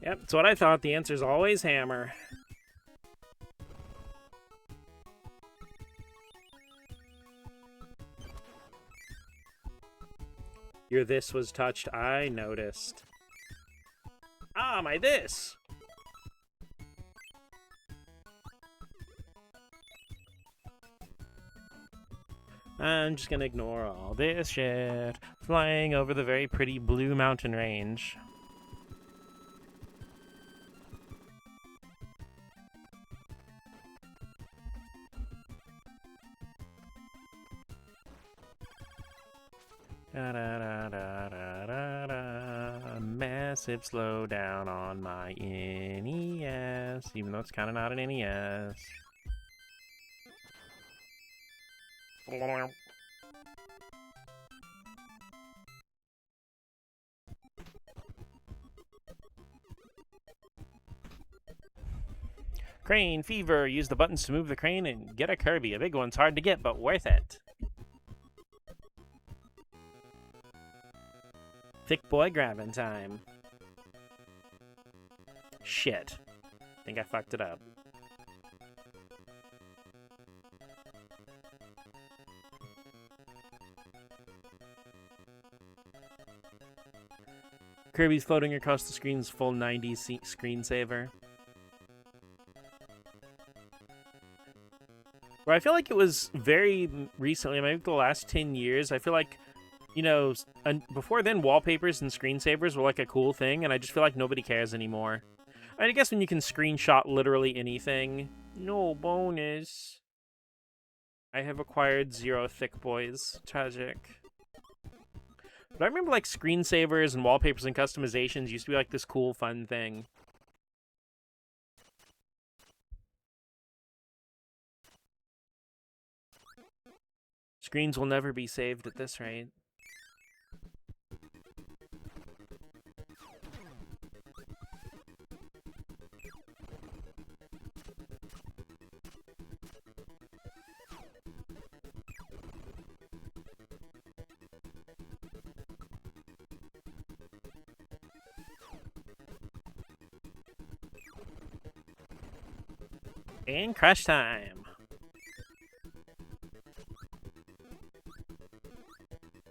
Yep, that's what I thought. The answer's always hammer. Your this was touched, I noticed. Ah, my this! I'm just gonna ignore all this shit. Flying over the very pretty blue mountain range. Massive slowdown on my NES, even though it's kind of not an NES. Crane fever. Use the buttons to move the crane and get a Kirby. A big one's hard to get, but worth it. Thick boy grabbing time. Shit. Think I fucked it up. Kirby's floating across the screen's full 90s screensaver. Where I feel like it was very recently, maybe the last 10 years, I feel like, you know, before then, wallpapers and screensavers were like a cool thing, and I just feel like nobody cares anymore. I guess when you can screenshot literally anything, no bonus. I have acquired 0 thick boys. Tragic. But I remember like screensavers and wallpapers and customizations used to be like this cool, fun thing. Screens will never be saved at this rate. And crash time.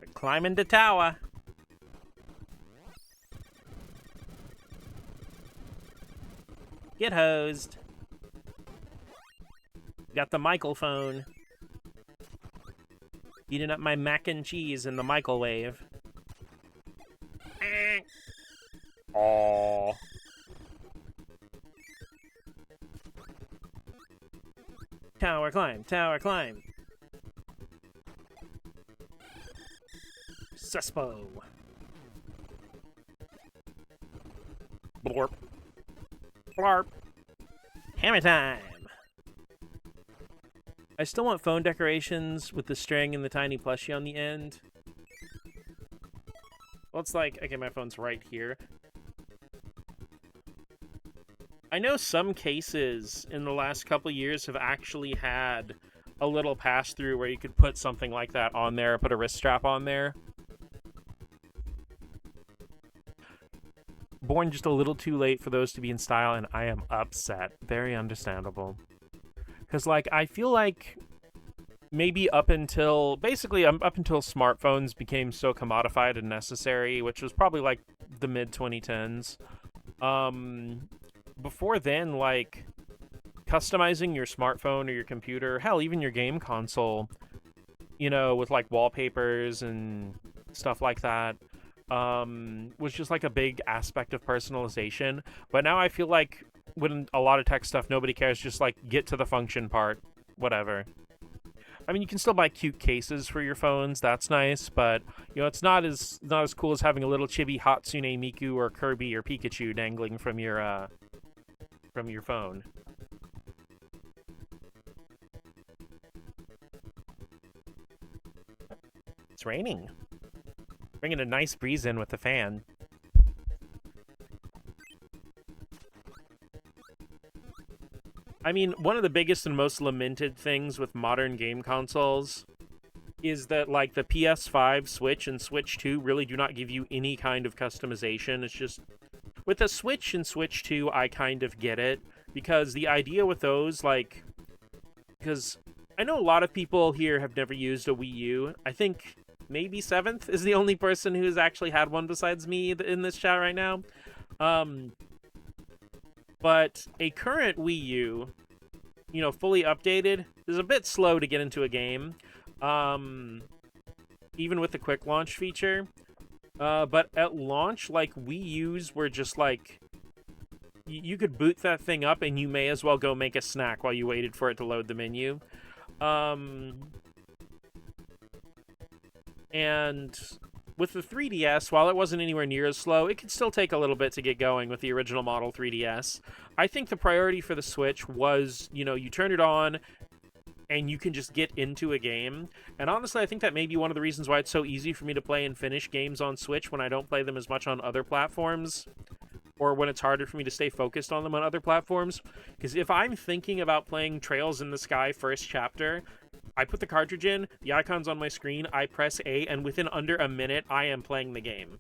We're climbing the tower. Get hosed. Got the microphone. Eating up my mac and cheese in the microwave. Aww. Tower climb, tower climb. Suspo. Blorp. Blarp. Hammer time. I still want phone decorations with the string and the tiny plushie on the end. Well, it's like, okay, my phone's right here. I know some cases in the last couple years have actually had a little pass-through where you could put something like that on there, put a wrist strap on there. Born just a little too late for those to be in style, and I am upset. Very understandable. Because, like, I feel like maybe up until smartphones became so commodified and necessary, which was probably, like, the mid-2010s, before then, like, customizing your smartphone or your computer, hell, even your game console, you know, with, like, wallpapers and stuff like that, was just, like, a big aspect of personalization. But now I feel like with a lot of tech stuff, nobody cares, just, like, get to the function part, whatever. I mean, you can still buy cute cases for your phones, that's nice, but, you know, it's not as cool as having a little chibi Hatsune Miku or Kirby or Pikachu dangling from your phone. It's raining. Bringing a nice breeze in with the fan. I mean, one of the biggest and most lamented things with modern game consoles is that, like, the PS5, Switch, and Switch 2 really do not give you any kind of customization. It's just, with the Switch and Switch 2, I kind of get it, because the idea with those, like, because I know a lot of people here have never used a Wii U. I think maybe Seventh is the only person who's actually had one besides me in this chat right now. But a current Wii U, you know, fully updated, is a bit slow to get into a game, even with the quick launch feature. But at launch, like, Wii U's were just, like, you could boot that thing up and you may as well go make a snack while you waited for it to load the menu. And with the 3DS, while it wasn't anywhere near as slow, it could still take a little bit to get going with the original model 3DS. I think the priority for the Switch was, you know, you turn it on and you can just get into a game. And honestly, I think that may be one of the reasons why it's so easy for me to play and finish games on Switch when I don't play them as much on other platforms, or when it's harder for me to stay focused on them on other platforms. Because if I'm thinking about playing Trails in the Sky first chapter, I put the cartridge in, the icon's on my screen, I press A, and within under a minute, I am playing the game.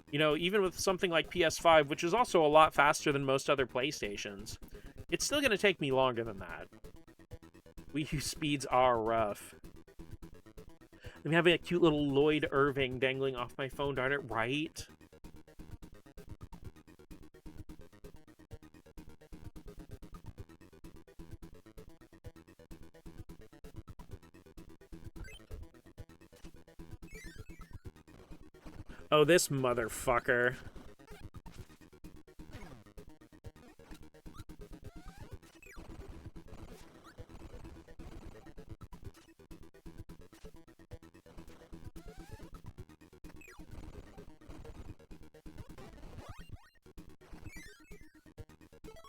You know, even with something like PS5, which is also a lot faster than most other PlayStations, it's still going to take me longer than that. Wii U speeds are rough. I'm having a cute little Lloyd Irving dangling off my phone, darn it, right? Oh, this motherfucker.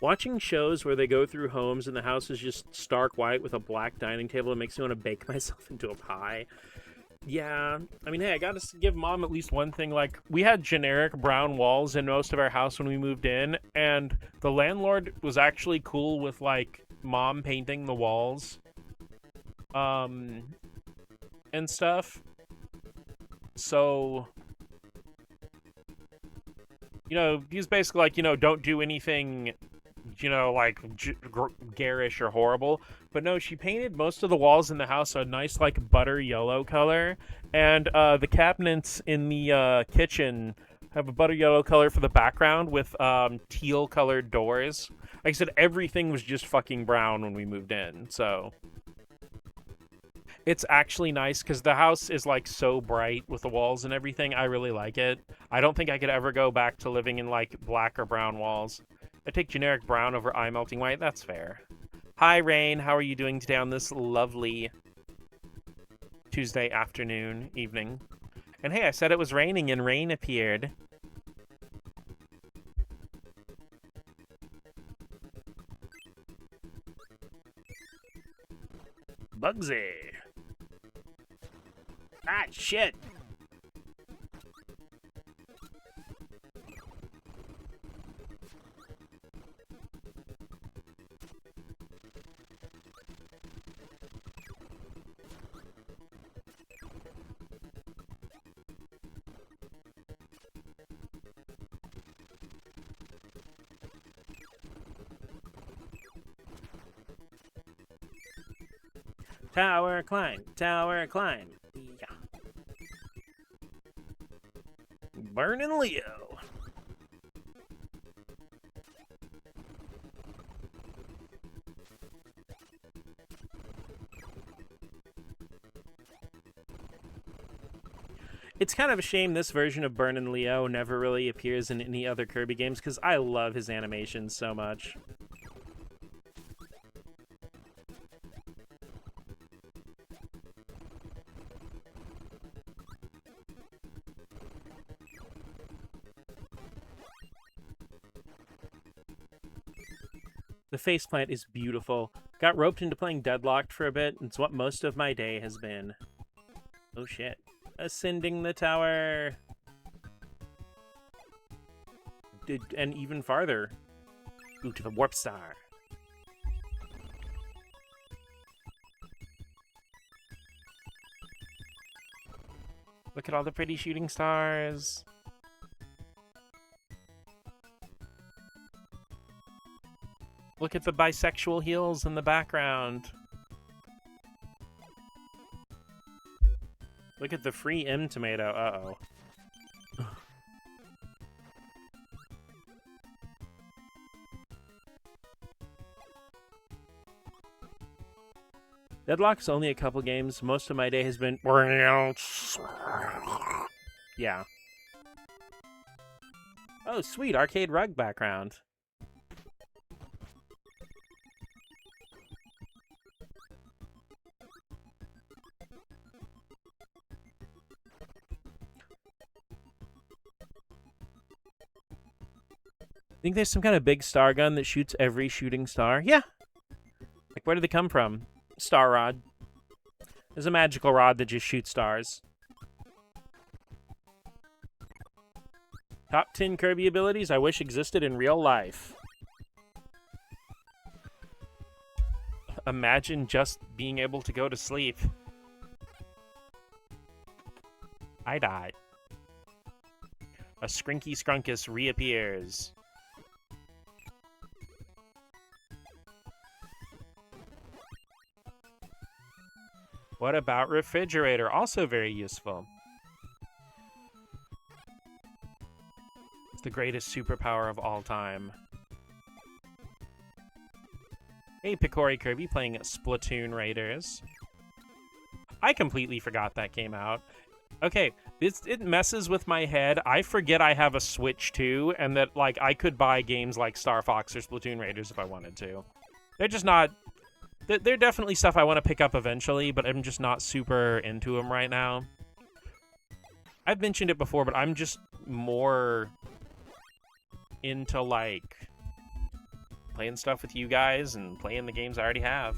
Watching shows where they go through homes and the house is just stark white with a black dining table, it makes me want to bake myself into a pie. Yeah, I mean, hey, I gotta give Mom at least one thing. Like, we had generic brown walls in most of our house when we moved in, and the landlord was actually cool with, like, Mom painting the walls, and stuff. So, you know, he's basically like, you know, don't do anything, you know, like garish or horrible. But no, she painted most of the walls in the house a nice, like, butter yellow color. And the cabinets in the kitchen have a butter yellow color for the background with teal colored doors. Like I said, everything was just fucking brown when we moved in. So it's actually nice because the house is, like, so bright with the walls and everything. I really like it. I don't think I could ever go back to living in, like, black or brown walls. I take generic brown over eye melting white. That's fair. Hi, Rain. How are you doing today on this lovely Tuesday afternoon, evening? And hey, I said it was raining and rain appeared. Bugsy. Ah, shit. Tower climb, tower climb. Yeah. Burnin' Leo. It's kind of a shame this version of Burnin' Leo never really appears in any other Kirby games, because I love his animations so much. The faceplant is beautiful. Got roped into playing Deadlocked for a bit. It's what most of my day has been. Oh shit. Ascending the tower. And even farther. Ooh, to the Warp Star. Look at all the pretty shooting stars. Look at the bisexual heels in the background. Look at the free M tomato. Uh-oh. Deadlock's only a couple games. Most of my day has been... Yeah. Oh, sweet. Arcade rug background. Think there's some kind of big star gun that shoots every shooting star? Yeah. Like, where did they come from? Star rod. There's a magical rod that just shoots stars. Top 10 Kirby abilities I wish existed in real life. Imagine just being able to go to sleep. I died. A Skrinky Skrunkus reappears. What about refrigerator? Also very useful. It's the greatest superpower of all time. Hey, Picori Kirby playing Splatoon Raiders. I completely forgot that came out. Okay, It messes with my head. I forget I have a Switch too, and that like I could buy games like Star Fox or Splatoon Raiders if I wanted to. They're just not. They're definitely stuff I want to pick up eventually, but I'm just not super into them right now. I've mentioned it before, but I'm just more into like playing stuff with you guys and playing the games I already have.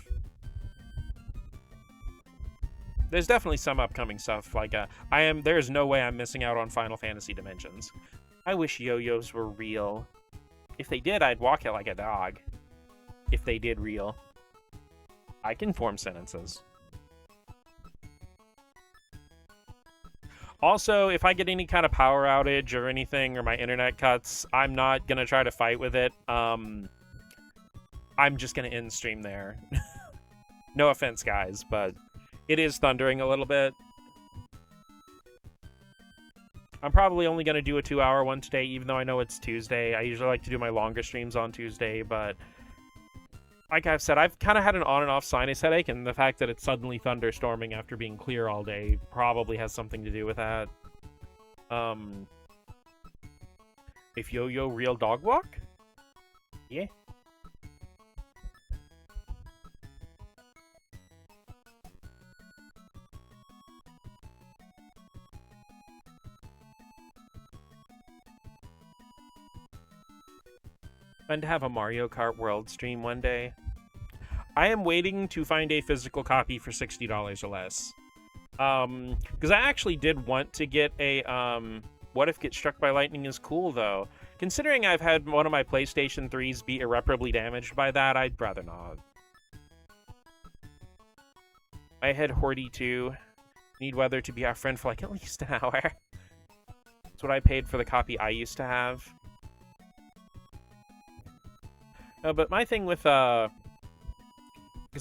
There's definitely some upcoming stuff. Like, there's no way I'm missing out on Final Fantasy Dimensions. I wish yo-yos were real. If they did, I'd walk it like a dog. If they did real. I can form sentences. Also, if I get any kind of power outage or anything, or my internet cuts, I'm not gonna try to fight with it. I'm just gonna end stream there. No offense, guys, but it is thundering a little bit. I'm probably only going to do a 2-hour one today, even though I know it's Tuesday. I usually like to do my longer streams on Tuesday, but like I've said, I've kind of had an on and off sinus headache, and the fact that it's suddenly thunderstorming after being clear all day probably has something to do with that. If yo-yo real dog walk? Yeah. Fun to have a Mario Kart World stream one day. I am waiting to find a physical copy for $60 or less. Because I actually did want to get a, What If Get Struck by Lightning is cool, though. Considering I've had one of my PlayStation 3s be irreparably damaged by that, I'd rather not. I had Horty too. Need weather to be our friend for like at least an hour. That's what I paid for the copy I used to have. But my thing with, because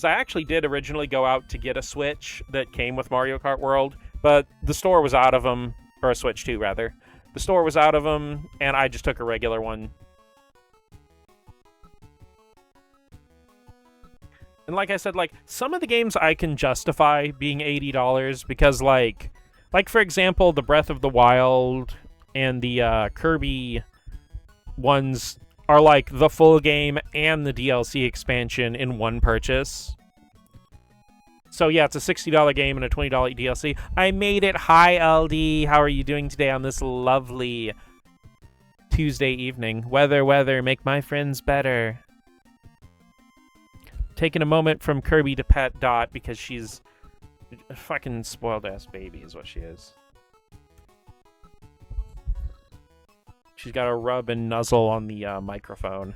I actually did originally go out to get a Switch that came with Mario Kart World, but the store was out of them, or a Switch 2, rather. The store was out of them, and I just took a regular one. And like I said, like, some of the games I can justify being $80, because, like, for example, the Breath of the Wild and the Kirby ones are like the full game and the DLC expansion in one purchase. So yeah, it's a $60 game and a $20 DLC. I made it. Hi, LD. How are you doing today on this lovely Tuesday evening? Weather, make my friends better. Taking a moment from Kirby to pet Dot because she's a fucking spoiled-ass baby is what she is. She's got to rub and nuzzle on the microphone.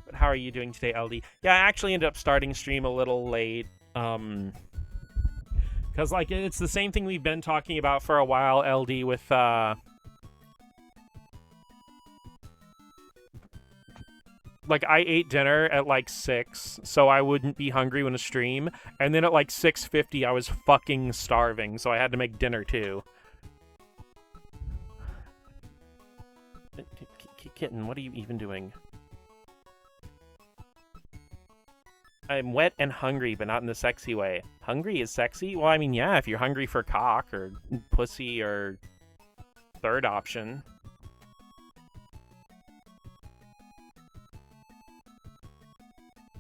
But how are you doing today, LD? Yeah, I actually ended up starting stream a little late. Because, like, it's the same thing we've been talking about for a while, LD, with, like, I ate dinner at, like, 6, so I wouldn't be hungry when I stream. And then at, like, 6:50, I was fucking starving, so I had to make dinner, too. Kitten, what are you even doing? I'm wet and hungry, but not in the sexy way. Hungry is sexy? Well, I mean, yeah, if you're hungry for cock or pussy or third option.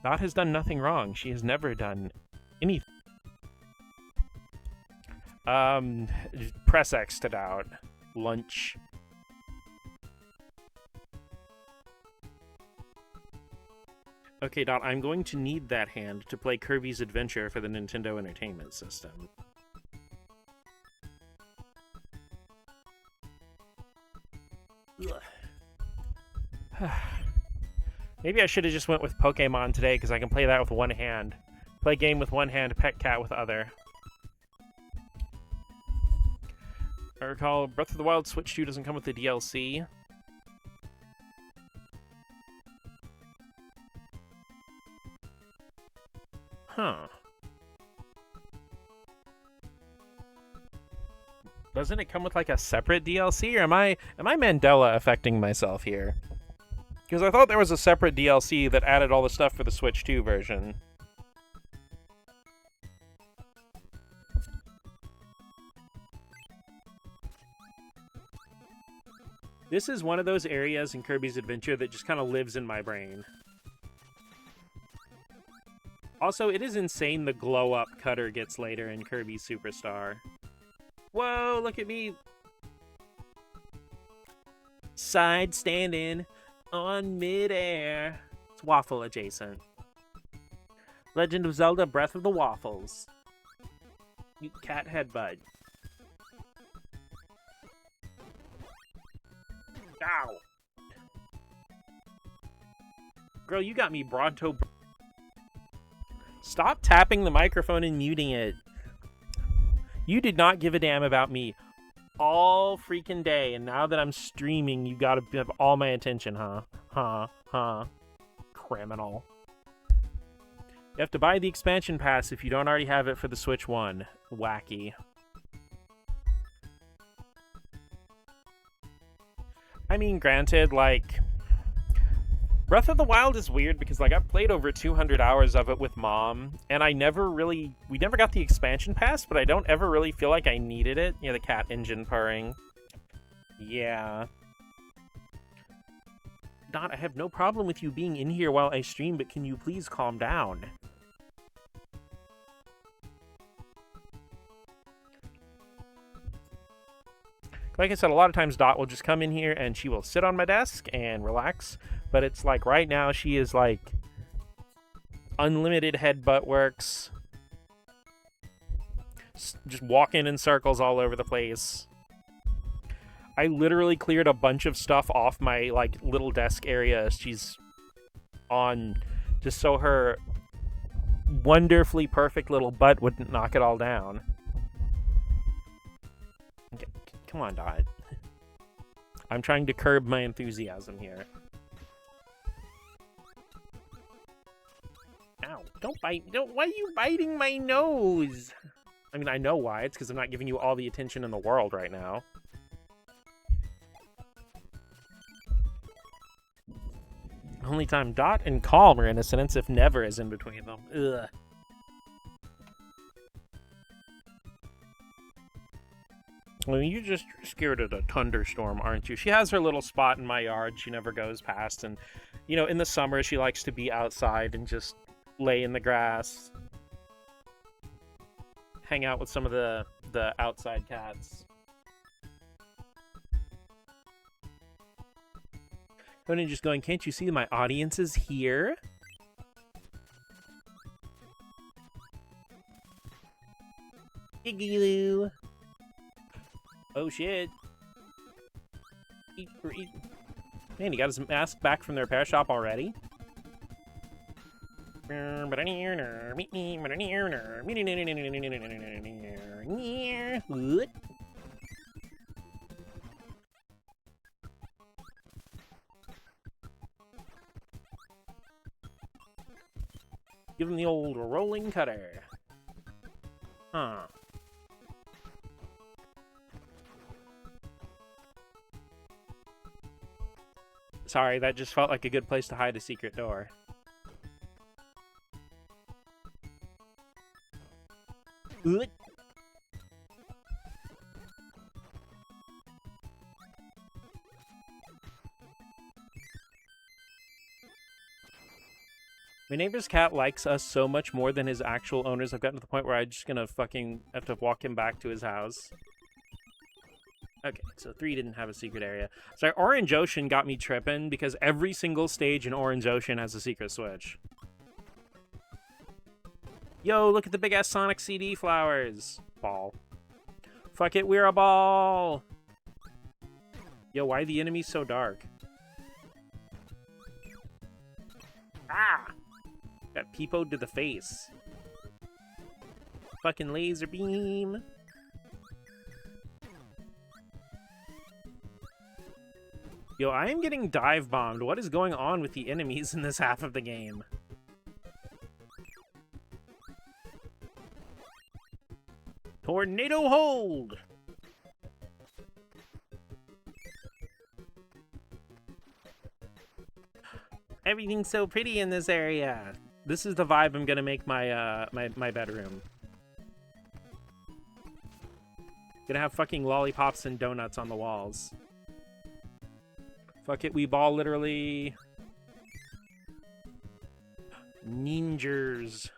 Dot has done nothing wrong. She has never done anything. Press X to Dot. Lunch. Okay, Dot, I'm going to need that hand to play Kirby's Adventure for the Nintendo Entertainment System. Maybe I should have just went with Pokemon today, because I can play that with one hand. Play game with one hand, pet cat with other. I recall Breath of the Wild Switch 2 doesn't come with the DLC. Huh. Doesn't it come with like a separate DLC, or am I Mandela affecting myself here? Because I thought there was a separate DLC that added all the stuff for the Switch 2 version. This is one of those areas in Kirby's Adventure that just kind of lives in my brain. Also, it is insane the glow-up Cutter gets later in Kirby Superstar. Whoa, look at me! Side standing on midair. It's waffle adjacent. Legend of Zelda Breath of the Waffles. You cat headbutt. Ow! Girl, you got me Bronto. Stop tapping the microphone and muting it. You did not give a damn about me all freaking day, and now that I'm streaming, you gotta have all my attention, huh? Huh? Criminal. You have to buy the expansion pass if you don't already have it for the Switch 1. Wacky. I mean, granted, like, Breath of the Wild is weird because, like, I've played over 200 hours of it with Mom, and we never got the expansion pass, but I don't ever really feel like I needed it. Yeah, the cat engine purring. Yeah. Dot, I have no problem with you being in here while I stream, but can you please calm down? Like I said, a lot of times Dot will just come in here and she will sit on my desk and relax. But it's like right now she is like unlimited headbutt works. Just walking in circles all over the place. I literally cleared a bunch of stuff off my like little desk area she's on just so her wonderfully perfect little butt wouldn't knock it all down. Okay, come on, Dot. I'm trying to curb my enthusiasm here. Ow, don't bite. Why are you biting my nose? I mean, I know why. It's because I'm not giving you all the attention in the world right now. Only time Dot and Calm are in a sentence if Never is in between them. Ugh. Well, you're just scared of a thunderstorm, aren't you? She has her little spot in my yard she never goes past. And, you know, in the summer, she likes to be outside and just lay in the grass. Hang out with some of the outside cats. Conan just going, can't you see my audience is here? Igloo. Oh shit. Eat. Man, he got his mask back from the repair shop already? Give him the old rolling cutter. Huh. Sorry, that just felt like a good place to hide a secret door. Oot. My neighbor's cat likes us so much more than his actual owners. I've gotten to the point where I'm just gonna fucking have to walk him back to his house. Okay, so 3 didn't have a secret area. Sorry, Orange Ocean got me tripping because every single stage in Orange Ocean has a secret switch. Yo, look at the big-ass Sonic CD flowers. Ball. Fuck it, we're a ball! Yo, why are the enemies so dark? Ah! Got peepoed to the face. Fucking laser beam. Yo, I am getting dive bombed. What is going on with the enemies in this half of the game? Tornado hold! Everything's so pretty in this area. This is the vibe I'm gonna make my my bedroom. Gonna have fucking lollipops and donuts on the walls. Fuck it, we ball literally. Ninjas.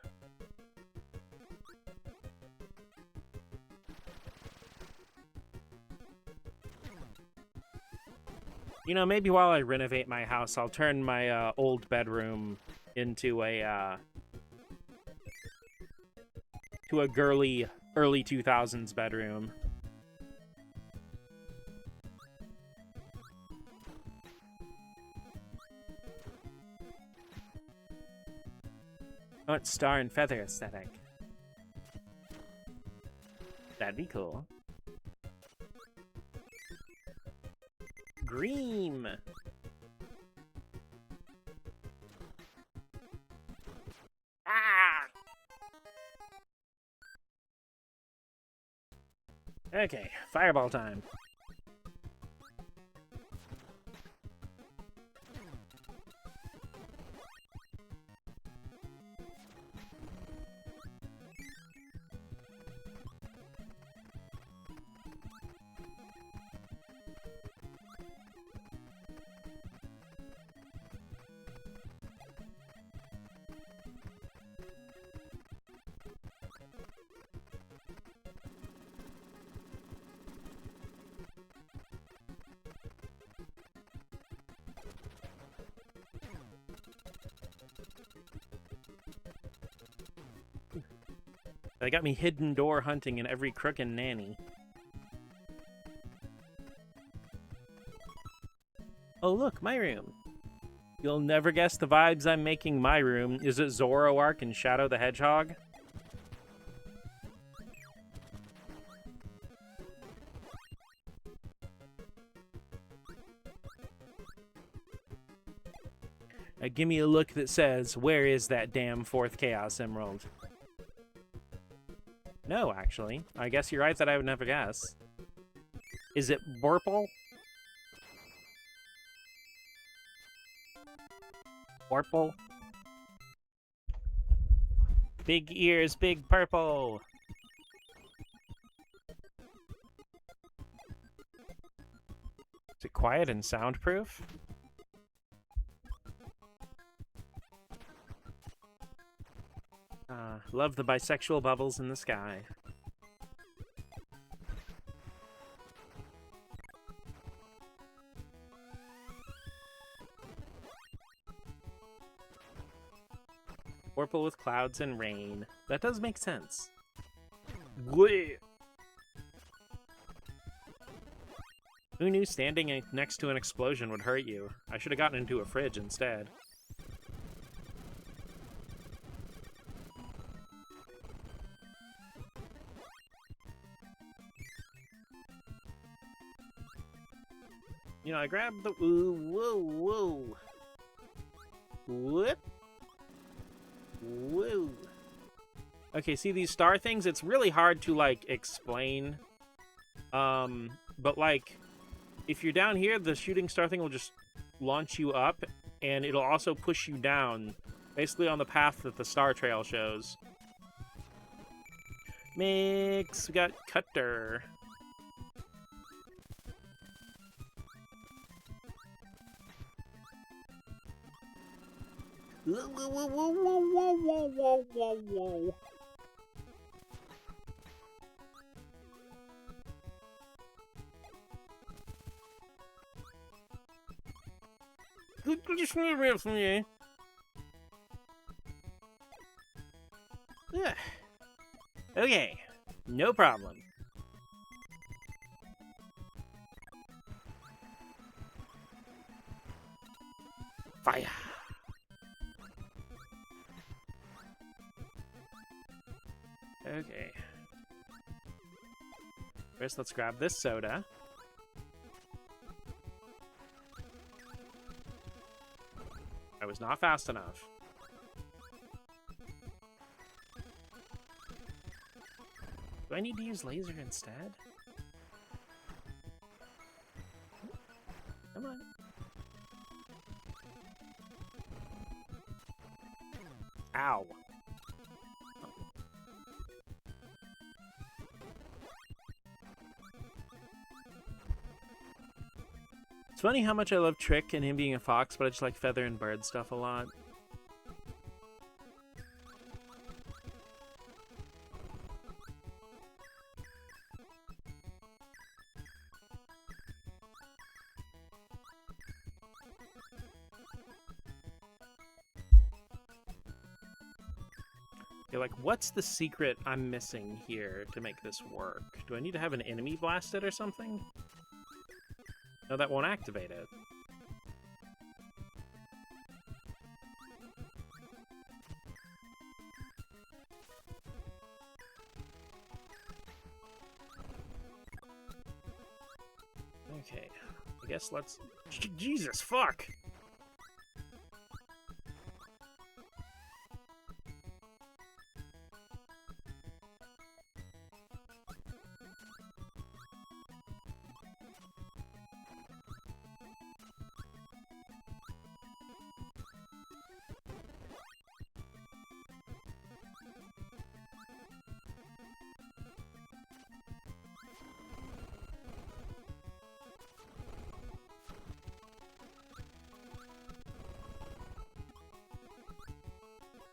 You know, maybe while I renovate my house, I'll turn my old bedroom into a girly early 2000s bedroom. Oh, it's star and feather aesthetic. That'd be cool. Green. Ah! Okay, fireball time. They got me hidden door hunting in every crook and nanny. Oh look, my room. You'll never guess the vibes I'm making my room. Is it Zoroark and Shadow the Hedgehog? Give me a look that says, where is that damn fourth Chaos Emerald? No, actually. I guess you're right that I would never guess. Is it Borple? Borple? Big ears, big purple! Is it quiet and soundproof? Love the bisexual bubbles in the sky. Purple with clouds and rain. That does make sense. Blech. Who knew standing next to an explosion would hurt you? I should have gotten into a fridge instead. You know, I grabbed the... Ooh, whoa, whoa. Whoop. Whoa. Okay, see these star things? It's really hard to, like, explain. But, like, if you're down here, the shooting star thing will just launch you up, and it'll also push you down, basically on the path that the star trail shows. Mix, we got Cutter. Whoa, whoa, whoa, whoa, whoa, whoa, whoa, whoa, whoa. Just move away from you. Yeah. Okay, no problem. Fire. Okay. First, let's grab this soda. I was not fast enough. Do I need to use laser instead? Come on. Ow. funny how much I love Trick and him being a fox, but I just like feather and bird stuff a lot. You're like, what's the secret I'm missing here to make this work? Do I need to have an enemy blasted or something? No, that won't activate it. Okay, I guess let's... Jesus, fuck!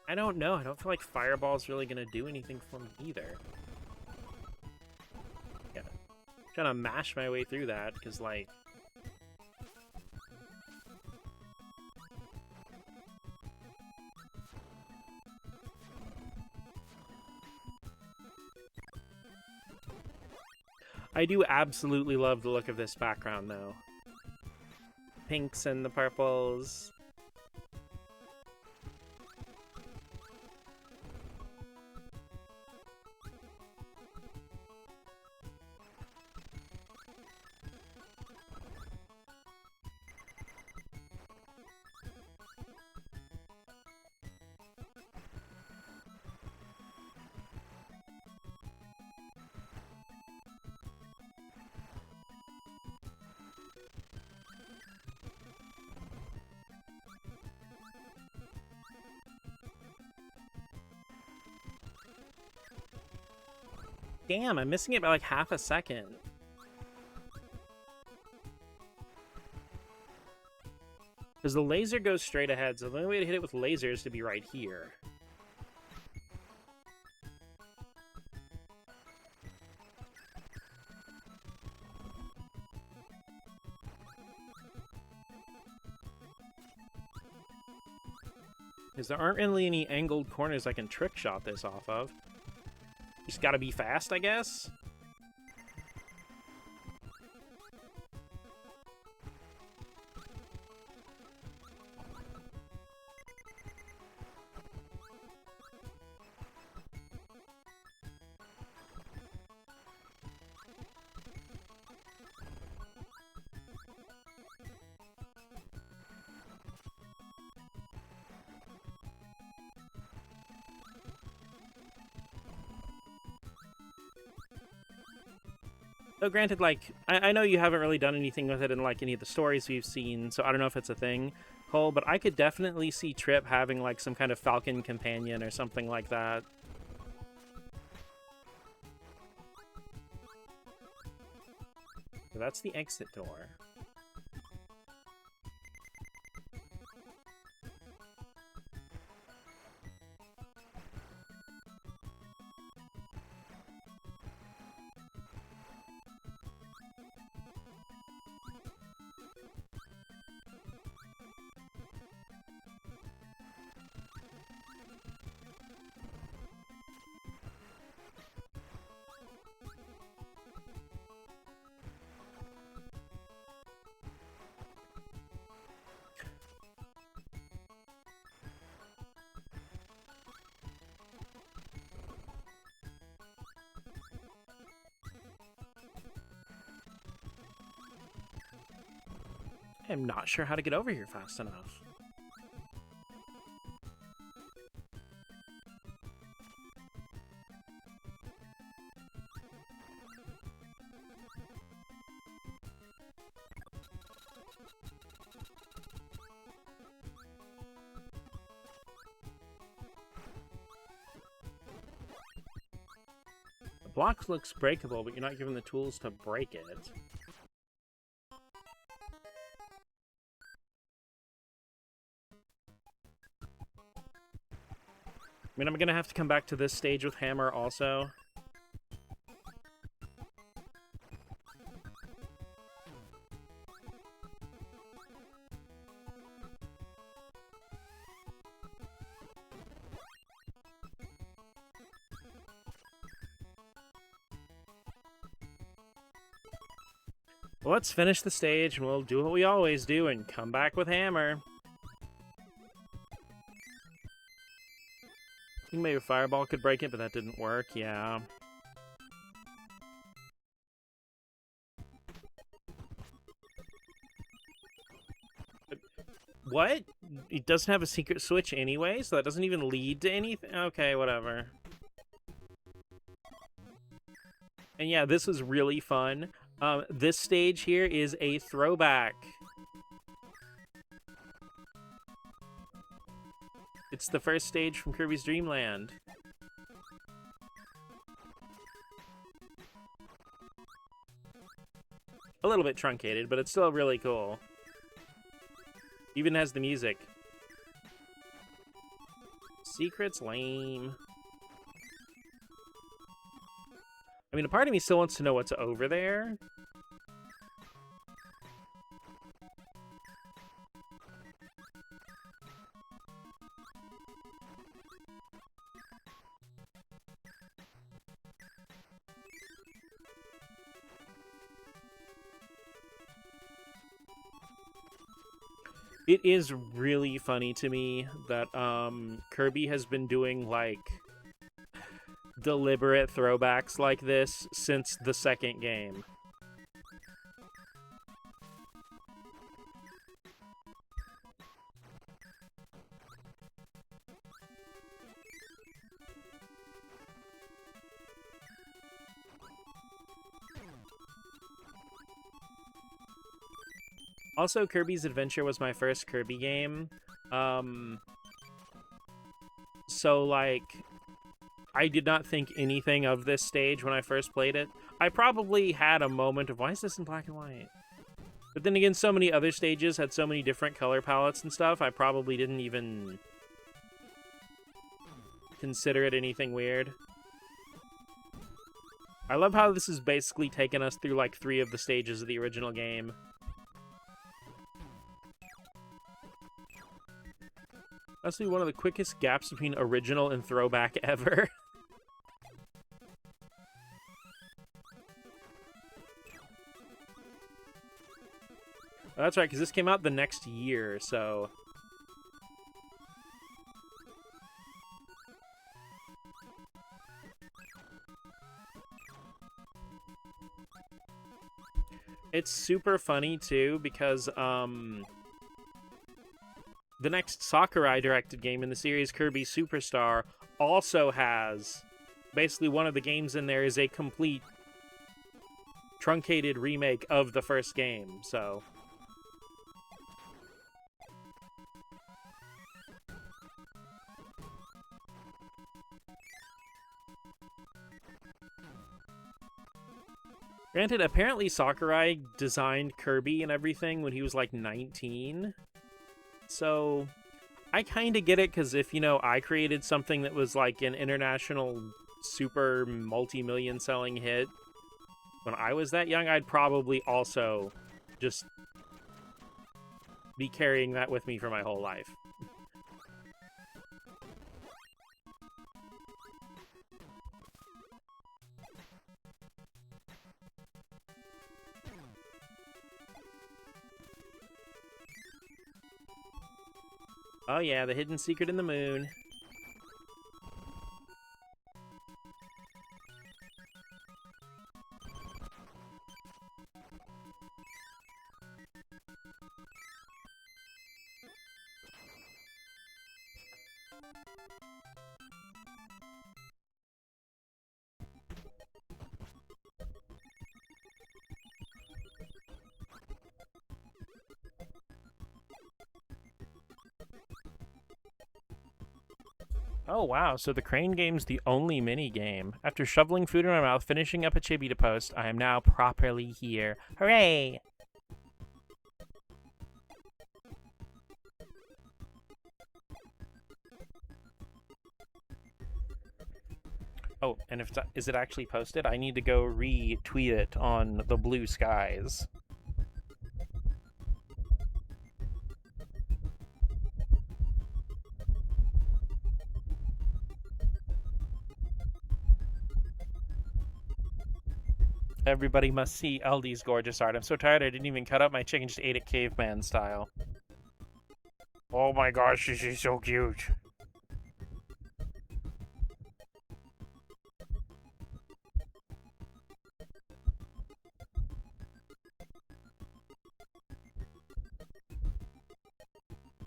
I don't know. I don't feel like Fireball's really gonna do anything for me either. Yeah. I'm trying to mash my way through that, because, like... I do absolutely love the look of this background, though. Pinks and the purples... Damn, I'm missing it by like half a second. Because the laser goes straight ahead, so the only way to hit it with laser is to be right here. Because there aren't really any angled corners I can trick shot this off of. Just gotta be fast, I guess? Though granted, like, I know you haven't really done anything with it in, like, any of the stories we've seen, so I don't know if it's a thing, Cole, but I could definitely see Trip having, like, some kind of falcon companion or something like that. So that's the exit door. I'm not sure how to get over here fast enough. The block looks breakable, but you're not given the tools to break it. mean, I'm gonna have to come back to this stage with Hammer also. Well, let's finish the stage, and we'll do what we always do and come back with Hammer. I think maybe Fireball could break it, but that didn't work, yeah. What? It doesn't have a secret switch anyway, so that doesn't even lead to anything? Okay, whatever. And yeah, this was really fun. This stage here is a throwback. It's the first stage from Kirby's Dream Land. A little bit truncated, but it's still really cool. Even has the music. Secret's lame. I mean, a part of me still wants to know what's over there. It is really funny to me that Kirby has been doing, like, deliberate throwbacks like this since the second game. Also, Kirby's Adventure was my first Kirby game. So, like, I did not think anything of this stage when I first played it. I probably had a moment of, why is this in black and white? But then again, so many other stages had so many different color palettes and stuff, I probably didn't even consider it anything weird. I love how this has basically taken us through, like, 3 of the stages of the original game. That's one of the quickest gaps between original and throwback ever. Oh, that's right, because this came out the next year, so... It's super funny, too, because, the next Sakurai-directed game in the series, Kirby Superstar, also has... Basically, one of the games in there is a complete truncated remake of the first game, so... Granted, apparently Sakurai designed Kirby and everything when he was, like, 19. So, I kind of get it, because if, you know, I created something that was, like, an international super multi-million selling hit when I was that young, I'd probably also just be carrying that with me for my whole life. Oh yeah, the hidden secret in the moon. Oh wow, so the crane game's the only mini-game. After shoveling food in my mouth, finishing up a chibi to post, I am now properly here. Hooray! Oh, and if is it actually posted? I need to go retweet it on the Blue Skies. Everybody must see LD's gorgeous art. I'm so tired I didn't even cut up my chicken, just ate it caveman style. Oh my gosh, she's so cute.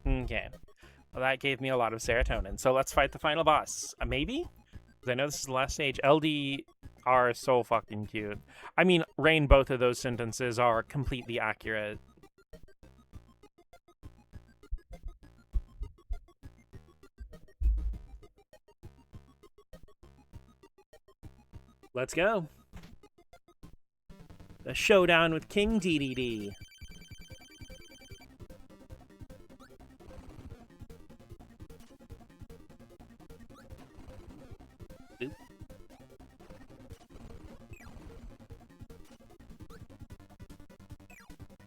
Okay. Well, that gave me a lot of serotonin. So let's fight the final boss. Maybe? Because I know this is the last stage. LD are so fucking cute. I mean, Rain, both of those sentences are completely accurate. Let's go. The showdown with King DDD. Oop.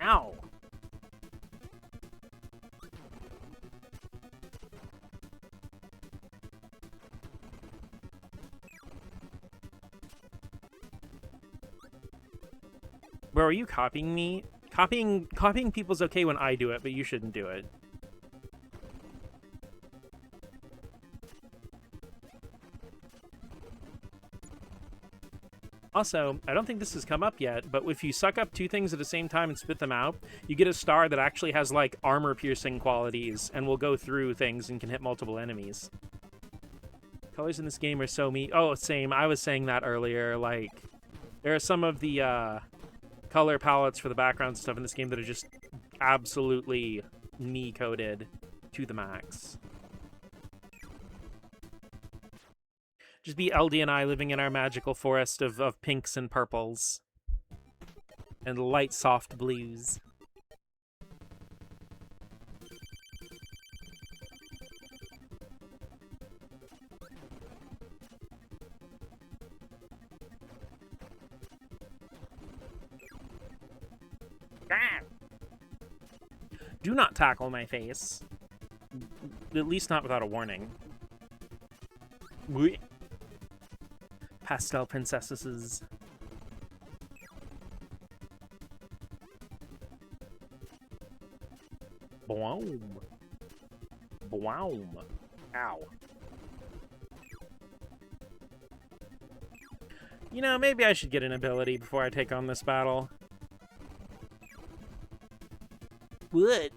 Ow. Bro, are you copying me? Copying people's okay when I do it, but you shouldn't do it. Also, I don't think this has come up yet, but if you suck up two things at the same time and spit them out, you get a star that actually has, like, armor-piercing qualities and will go through things and can hit multiple enemies. Colors in this game are so mean. Oh, same. I was saying that earlier. Like, there are some of the color palettes for the background stuff in this game that are just absolutely me-coded to the max. Just be LD and I living in our magical forest of pinks and purples. And light, soft blues. Ah! Do not tackle my face. At least not without a warning. Pastel princesses. Boom. Boom. Ow. You know, maybe I should get an ability before I take on this battle. What?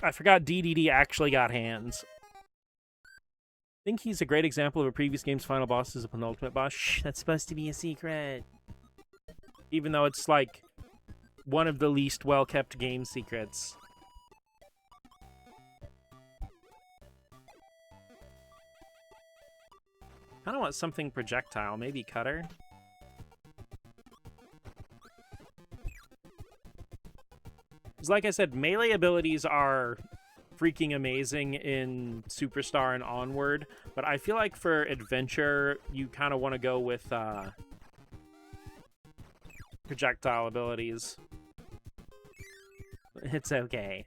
I forgot DDD actually got hands. I think he's a great example of a previous game's final boss as a penultimate boss. Shh, that's supposed to be a secret. Even though it's, like, one of the least well-kept game secrets. I don't want something projectile. Maybe cutter? Because, like I said, melee abilities are freaking amazing in Superstar and onward, but I feel like for adventure, you kind of want to go with projectile abilities. It's okay.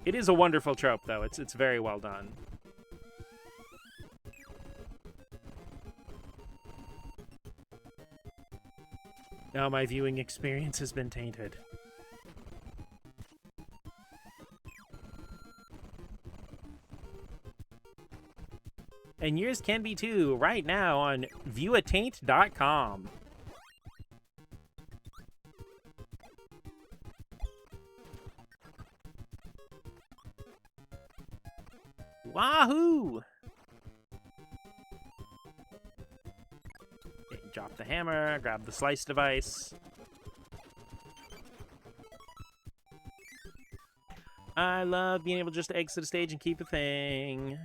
It is a wonderful trope, though. It's very well done. Now my viewing experience has been tainted. And yours can be too, right now on viewataint.com. Wahoo! Okay, drop the hammer, grab the slice device. I love being able just to exit a stage and keep a thing.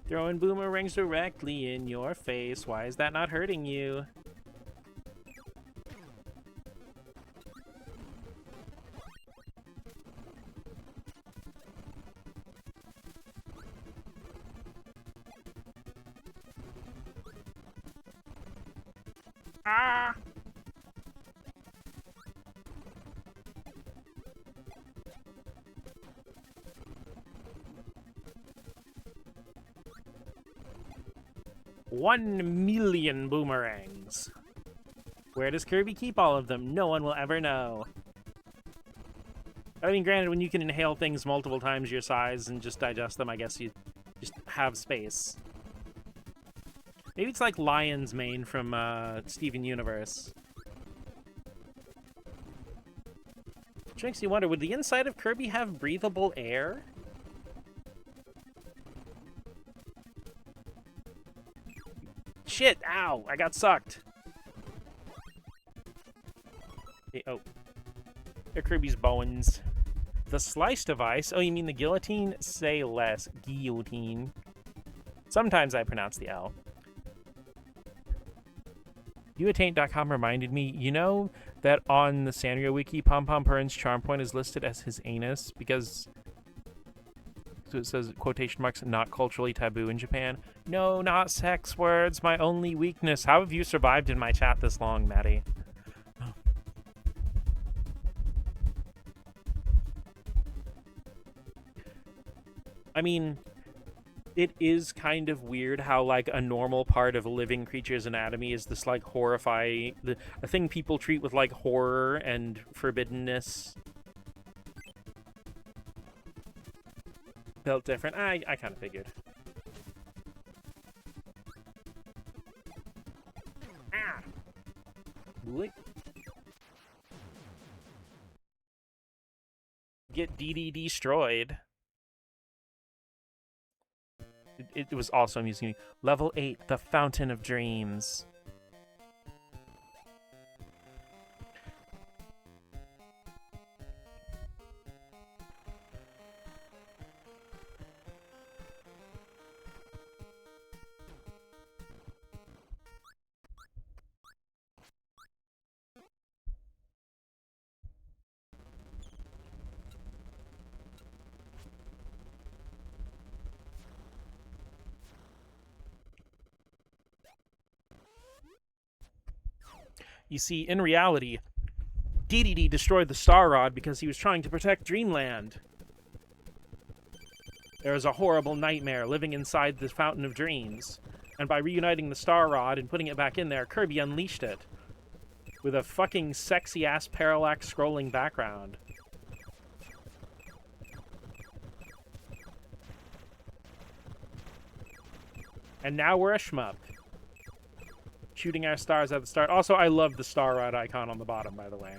Throwing boomerangs directly in your face. Why is that not hurting you? Ah! $1,000,000 boomerangs. Where does Kirby keep all of them? No one will ever know. I mean, granted, when you can inhale things multiple times your size and just digest them, I guess you just have space. Maybe it's like Lion's Mane from Steven Universe. Which makes you wonder, would the inside of Kirby have breathable air? Shit! Ow! I got sucked! Okay, oh. They're Kirby's bones. The slice device? Oh, you mean the guillotine? Say less. Guillotine. Sometimes I pronounce the L. Uataint.com reminded me, you know that on the Sanrio wiki, Pom Pom Purin's charm point is listed as his anus because so it says quotation marks not culturally taboo in Japan. No, not sex words, my only weakness. How have you survived in my chat this long, Maddie? I mean, it is kind of weird how, like, a normal part of a living creature's anatomy is this, like, horrifying... a thing people treat with, like, horror and forbiddenness. Felt different. I kind of figured. Ah! Lick. Get DD destroyed. It was also amusing me. Level 8, the Fountain of Dreams. You see, in reality, DDD destroyed the Star Rod because he was trying to protect Dreamland. There was a horrible nightmare living inside the Fountain of Dreams, and by reuniting the Star Rod and putting it back in there, Kirby unleashed it. With a fucking sexy-ass parallax scrolling background. And now we're a shmup. Shooting our stars at the start. Also, I love the Star Rod icon on the bottom, by the way.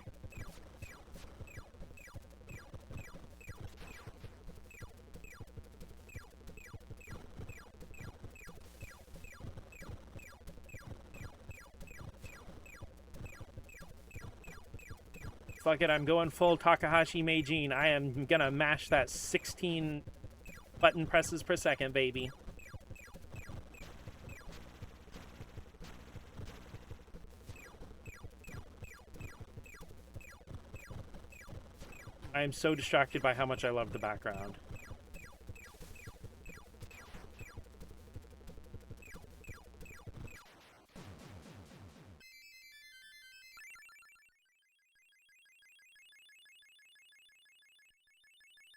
Fuck it, I'm going full Takahashi Meijin. I am gonna mash that 16 button presses per second, baby. I am so distracted by how much I love the background.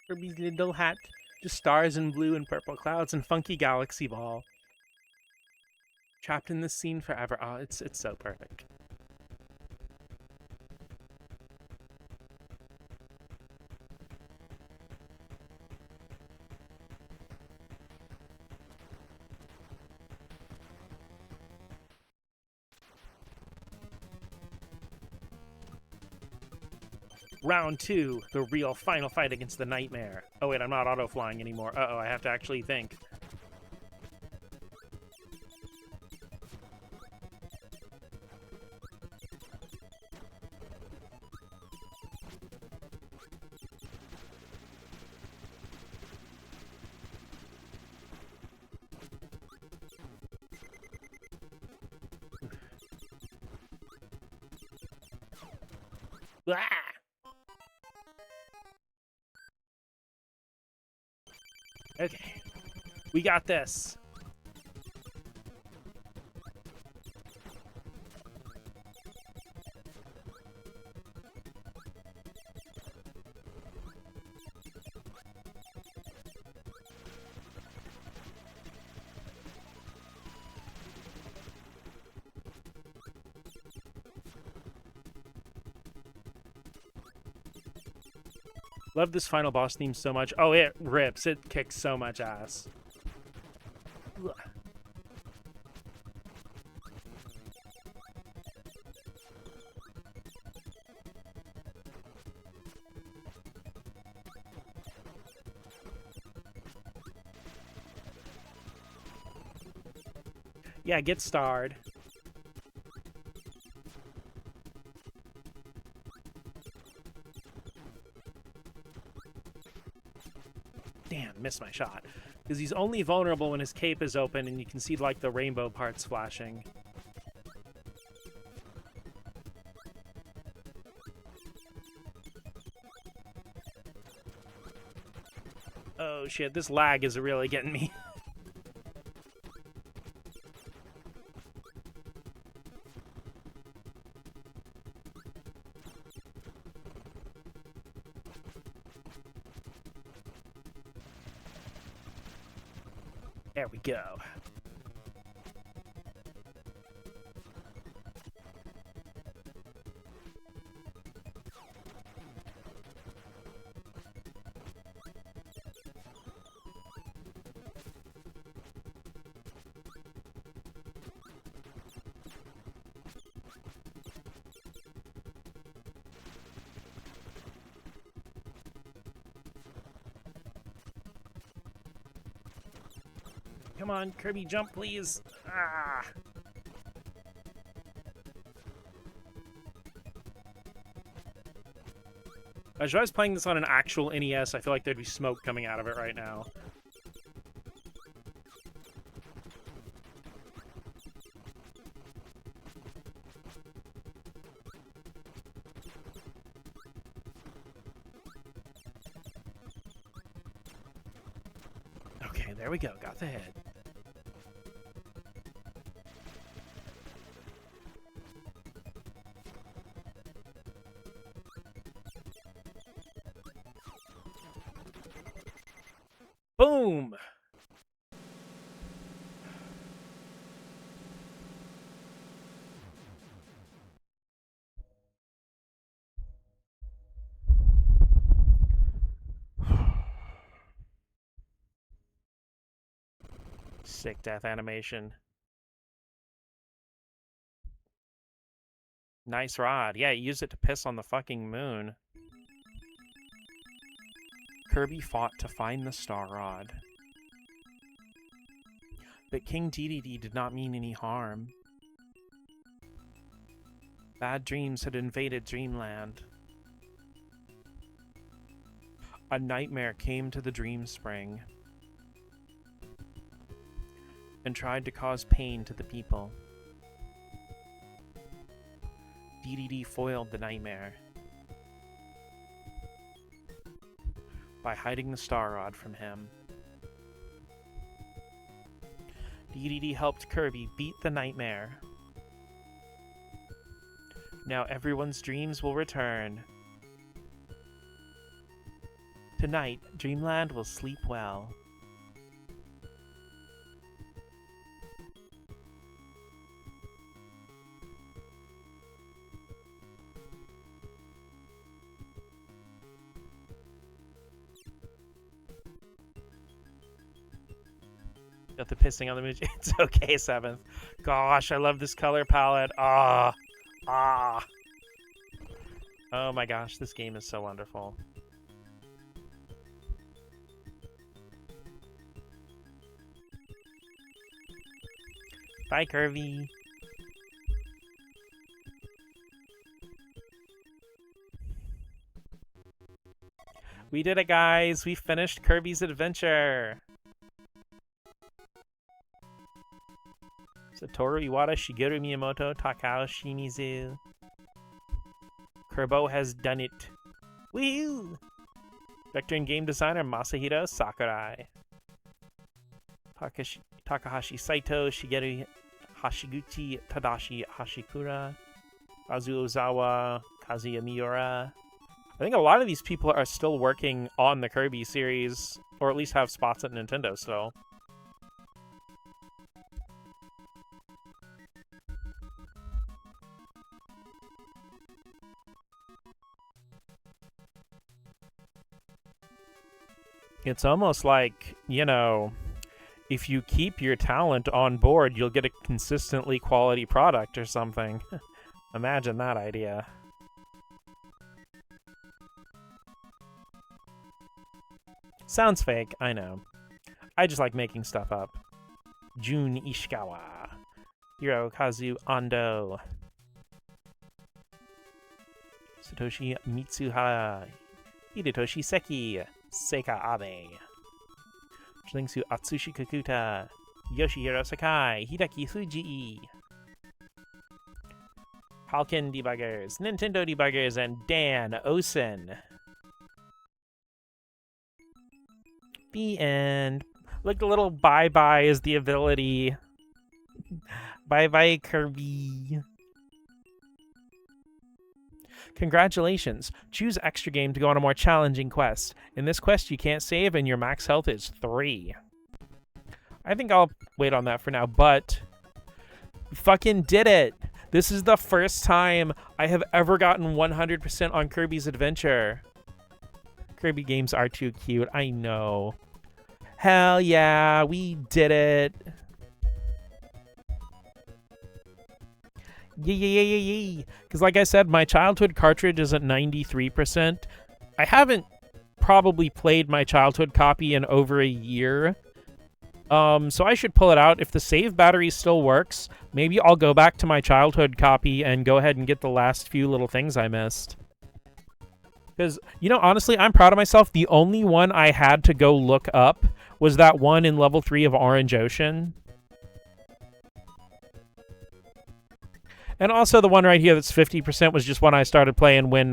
Kirby's little hat, just stars in blue and purple clouds and funky galaxy ball. Trapped in this scene forever. Oh, it's so perfect. Round 2, the real final fight against the Nightmare. Oh wait, I'm not auto-flying anymore. Uh-oh, I have to actually think. Ah! Okay. We got this. Love this final boss theme so much. Oh, it rips. It kicks so much ass. Ugh. Yeah, get starred. Damn, missed my shot. Because he's only vulnerable when his cape is open and you can see, like, the rainbow parts flashing. Oh, shit. This lag is really getting me. There we go. Come on, Kirby, jump, please. Ah. If I was playing this on an actual NES, I feel like there'd be smoke coming out of it right now. Okay, there we go. Got the head. Boom! Sick death animation. Nice rod. Yeah, you used it to piss on the fucking moon. Kirby fought to find the Star Rod. But King Dedede did not mean any harm. Bad dreams had invaded Dreamland. A nightmare came to the Dream Spring and tried to cause pain to the people. Dedede foiled the nightmare by hiding the Star Rod from him. Dedede helped Kirby beat the nightmare. Now everyone's dreams will return. Tonight, Dreamland will sleep well. Got the pissing on the moon. It's okay, 7th. Gosh, I love this color palette. Ah. Ah. Oh my gosh, this game is so wonderful. Bye, Kirby. We did it, guys. We finished Kirby's Adventure. Satoru Iwata, Shigeru Miyamoto, Takao Shimizu. Kirby has done it. Woohoo! Director and game designer Masahiro Sakurai. Takahashi Saito, Shigeru Hashiguchi, Tadashi Hashikura, Kazuo Ozawa, Kazuya Miura. I think a lot of these people are still working on the Kirby series, or at least have spots at Nintendo still. It's almost like, you know, if you keep your talent on board, you'll get a consistently quality product or something. Imagine that idea. Sounds fake, I know. I just like making stuff up. Jun Ishikawa. Hirokazu Ando. Satoshi Mitsuhara. Hidetoshi Seki. Seika Abe. Shingsu Atsushi Kakuta. Yoshihiro Sakai. Hideki Fuji. Halkin Debuggers. Nintendo Debuggers. And Dan Osen. The end. Look, the little bye-bye is the ability. Bye-bye, Kirby. Congratulations. Choose extra game to go on a more challenging quest. In this quest, you can't save, and your max health is 3. I think I'll wait on that for now, but... fucking did it! This is the first time I have ever gotten 100% on Kirby's Adventure. Kirby games are too cute, I know. Hell yeah, we did it. Yay. Because like I said, my childhood cartridge is at 93%. I haven't probably played my childhood copy in over a year. So I should pull it out. If the save battery still works, maybe I'll go back to my childhood copy and go ahead and get the last few little things I missed. Because, you know, honestly, I'm proud of myself. The only one I had to go look up was that one in level 3 of Orange Ocean. And also the one right here that's 50% was just one I started playing when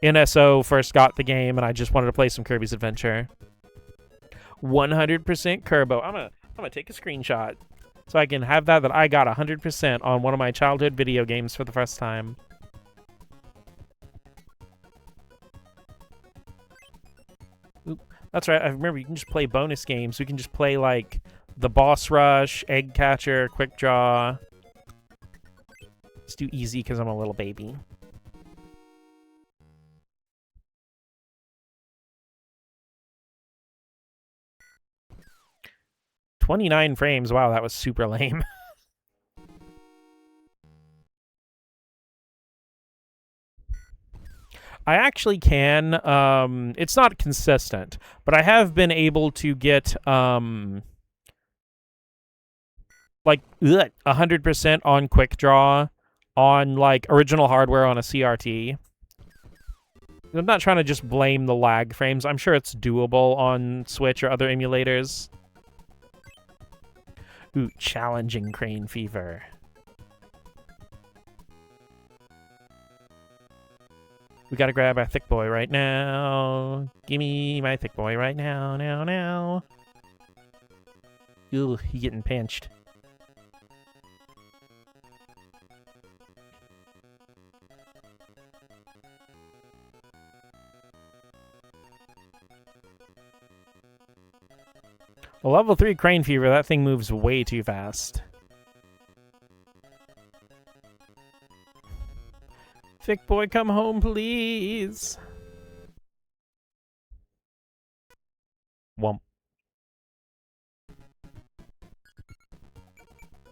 NSO first got the game, and I just wanted to play some Kirby's Adventure. 100% Kirby. I'm gonna take a screenshot so I can have that I got 100% on one of my childhood video games for the first time. Oop. That's right. I remember you can just play bonus games. We can just play like the Boss Rush, Egg Catcher, Quick Draw. Let's do easy because I'm a little baby. "29 frames. Wow, that was super lame. I actually can. It's not consistent, but I have been able to get like 100% on Quick Draw on like original hardware on a CRT. I'm not trying to just blame the lag frames. I'm sure it's doable on Switch or other emulators. Ooh, challenging Crane Fever. We gotta grab our thick boy right now. Gimme my thick boy right now, now. Ooh, he getting pinched. A level 3 Crane Fever, that thing moves way too fast. Thick boy, come home, please. Wump.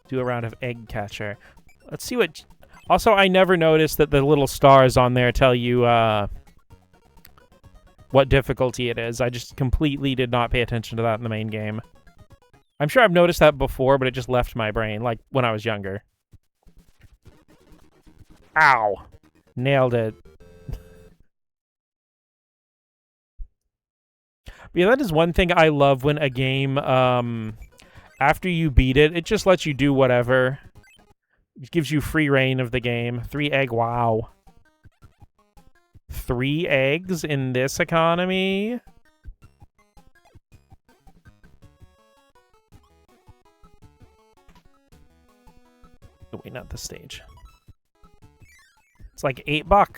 Do a round of Egg Catcher. Let's see what... Also, I never noticed that the little stars on there tell you, what difficulty it is. I just completely did not pay attention to that in the main game. I'm sure I've noticed that before, but it just left my brain, like when I was younger. Ow! Nailed it. Yeah, that is one thing I love when a game, after you beat it, it just lets you do whatever. It gives you free reign of the game. 3 egg, wow. 3 eggs in this economy? Oh, wait, not this stage. It's like $8.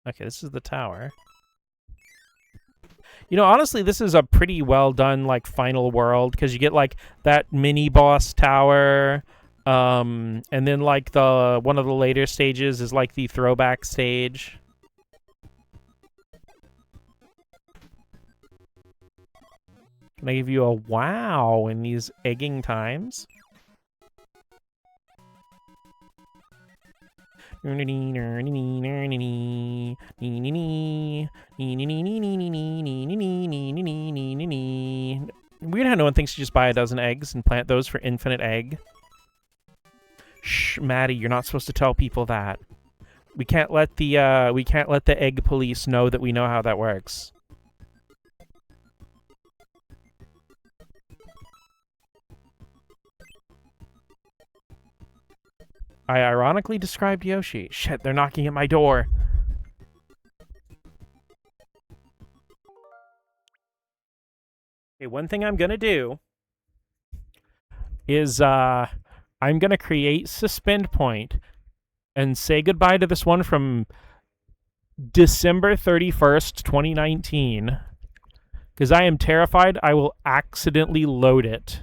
Okay, this is the tower. You know, honestly, this is a pretty well done, like, final world, because you get, like, that mini-boss tower, and then, like, one of the later stages is, like, the throwback stage. Can I give you a wow in these egging times? Weird how no one thinks you just buy a dozen eggs and plant those for infinite egg. Shh, Maddie, you're not supposed to tell people that. We can't let the egg police know that we know how that works. I ironically described Yoshi. Shit, they're knocking at my door. Okay, one thing I'm gonna do is I'm gonna create Suspend Point and say goodbye to this one from December 31st, 2019. Because I am terrified I will accidentally load it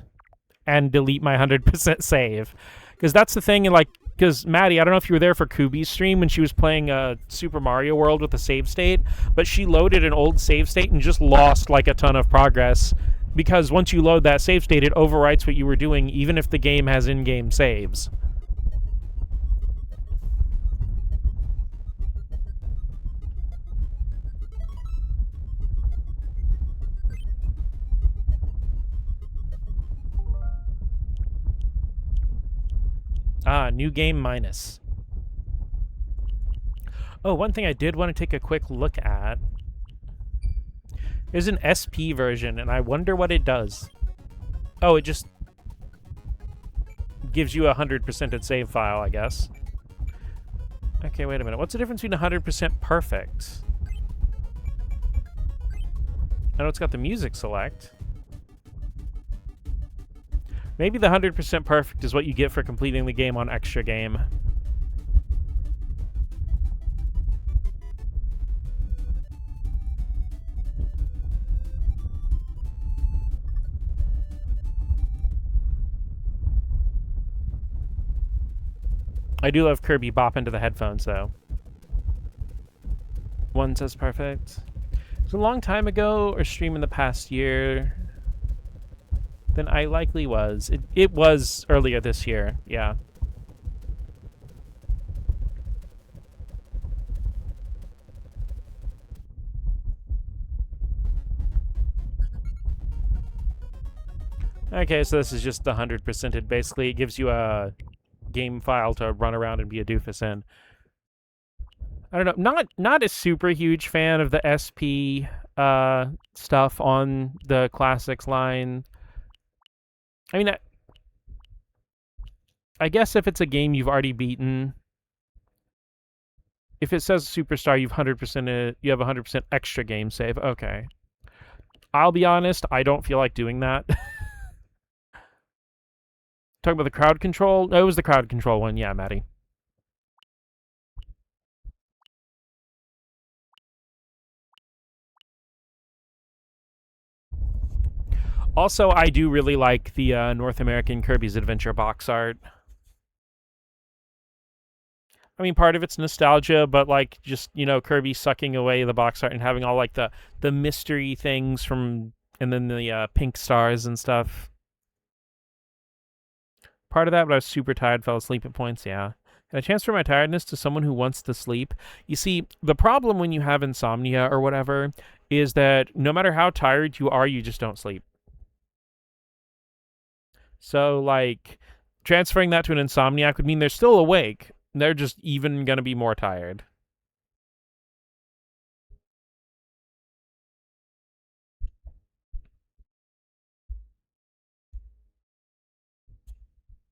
and delete my 100% save. Because that's the thing, like, because, Maddie, I don't know if you were there for KIRBY'S stream when she was playing Super Mario World with a save state, but she loaded an old save state and just lost, like, a ton of progress. Because once you load that save state, it overwrites what you were doing, even if the game has in-game saves. Ah, new game minus. Oh, one thing I did want to take a quick look at. There's an SP version, and I wonder what it does. Oh, it just gives you a 100%ed save file, I guess. Okay, wait a minute. What's the difference between 100% perfect? I know it's got the music select. Maybe the 100% perfect is what you get for completing the game on Extra Game. I do love Kirby bop into the headphones, though. One says perfect. It was a long time ago, or stream in the past year. Then I likely was. It was earlier this year, yeah. Okay, so this is just the 100%ed. Basically, it gives you a game file to run around and be a doofus in. I don't know. Not a super huge fan of the SP stuff on the classics line. I mean, I guess if it's a game you've already beaten, if it says Superstar, you have 100% extra game save. Okay. I'll be honest, I don't feel like doing that. Talking about the crowd control? No, it was the crowd control one. Yeah, Maddie. Also, I do really like the North American Kirby's Adventure box art. I mean, part of it's nostalgia, but, like, just, you know, Kirby sucking away the box art and having all, like, the mystery things from, and then the pink stars and stuff. Part of that, but I was super tired, fell asleep at points, yeah. Can I transfer my tiredness to someone who wants to sleep? You see, the problem when you have insomnia or whatever is that no matter how tired you are, you just don't sleep. So, like, transferring that to an insomniac would mean they're still awake. They're just even going to be more tired.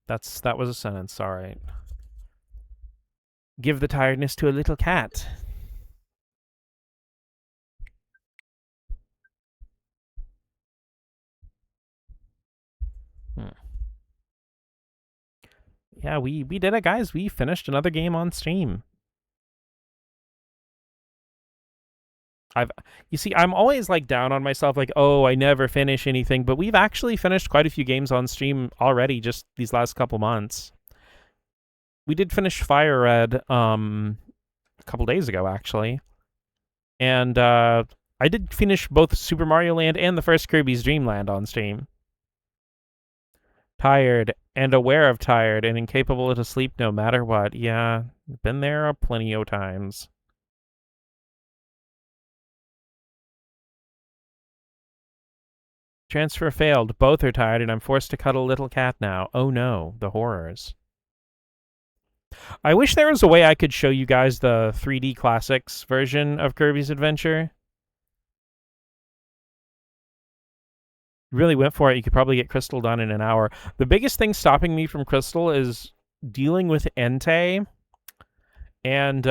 That was a sentence, all right. Give the tiredness to a little cat. Yeah, we did it, guys. We finished another game on stream. You see, I'm always like down on myself, like, oh, I never finish anything, but we've actually finished quite a few games on stream already just these last couple months. We did finish Fire Red a couple days ago, actually. And I did finish both Super Mario Land and the first Kirby's Dream Land on stream. Tired and aware of tired and incapable to sleep no matter what. Yeah, been there plenty of times. Transfer failed. Both are tired, and I'm forced to cuddle a little cat now. Oh no, the horrors. I wish there was a way I could show you guys the 3D Classics version of Kirby's Adventure. Really went for it. You could probably get Crystal done in an hour. The biggest thing stopping me from Crystal is dealing with Entei and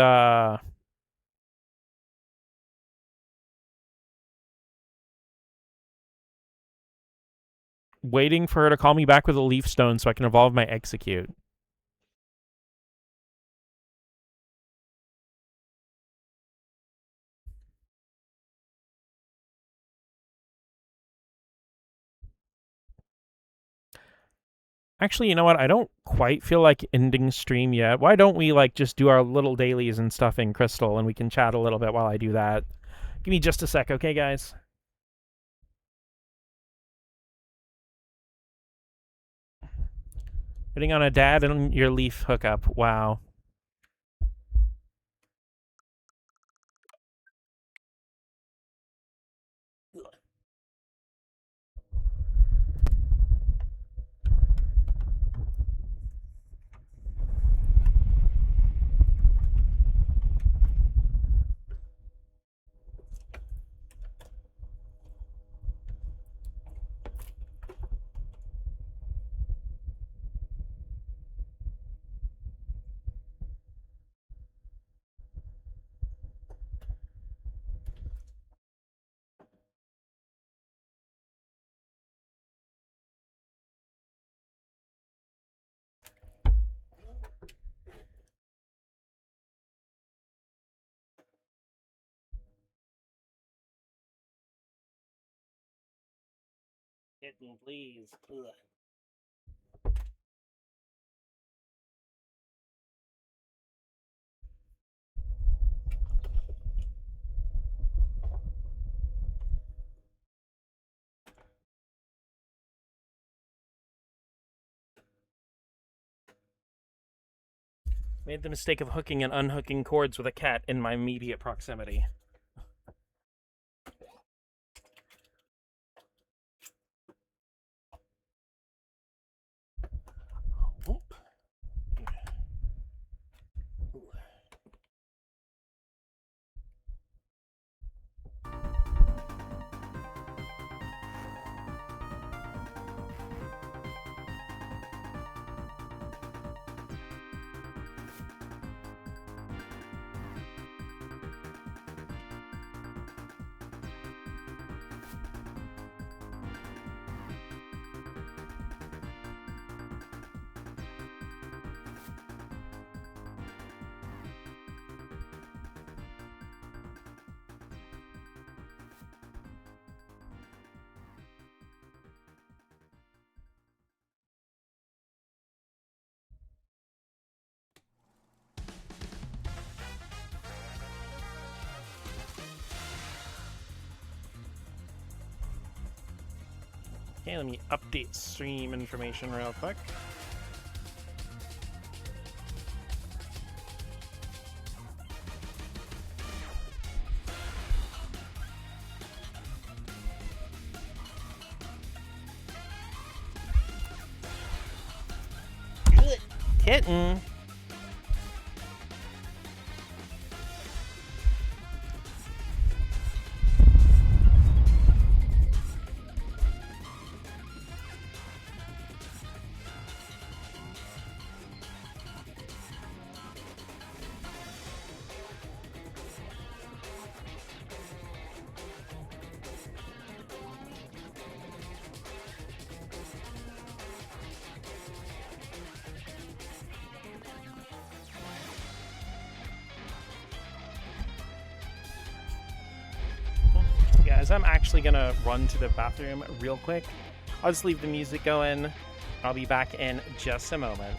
waiting for her to call me back with a leaf stone so I can evolve my Execute. Actually, you know what? I don't quite feel like ending stream yet. Why don't we like just do our little dailies and stuff in Crystal, and we can chat a little bit while I do that. Give me just a sec, okay, guys? Putting on a dad and your leaf hookup. Wow. Kitten, please. Ugh. Made the mistake of hooking and unhooking cords with a cat in my immediate proximity. Okay, let me update stream information real quick. Kitten. as I'm actually gonna run to the bathroom real quick, I'll just leave the music going. I'll be back in just a moment.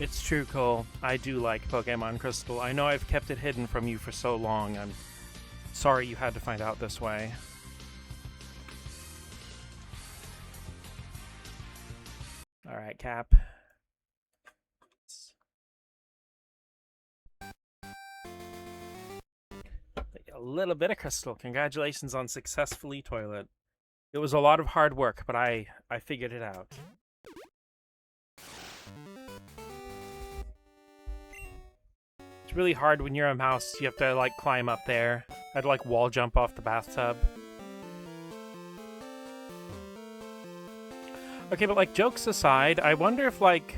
It's true, Cole. I do like Pokemon Crystal. I know I've kept it hidden from you for so long. I'm sorry you had to find out this way. Alright, Cap. A little bit of crystal. Congratulations on successfully toilet. It was a lot of hard work, but I figured it out. It's really hard when you're a mouse. You have to, like, climb up there. I had to, like, wall jump off the bathtub. Okay, but, like, jokes aside, I wonder if, like...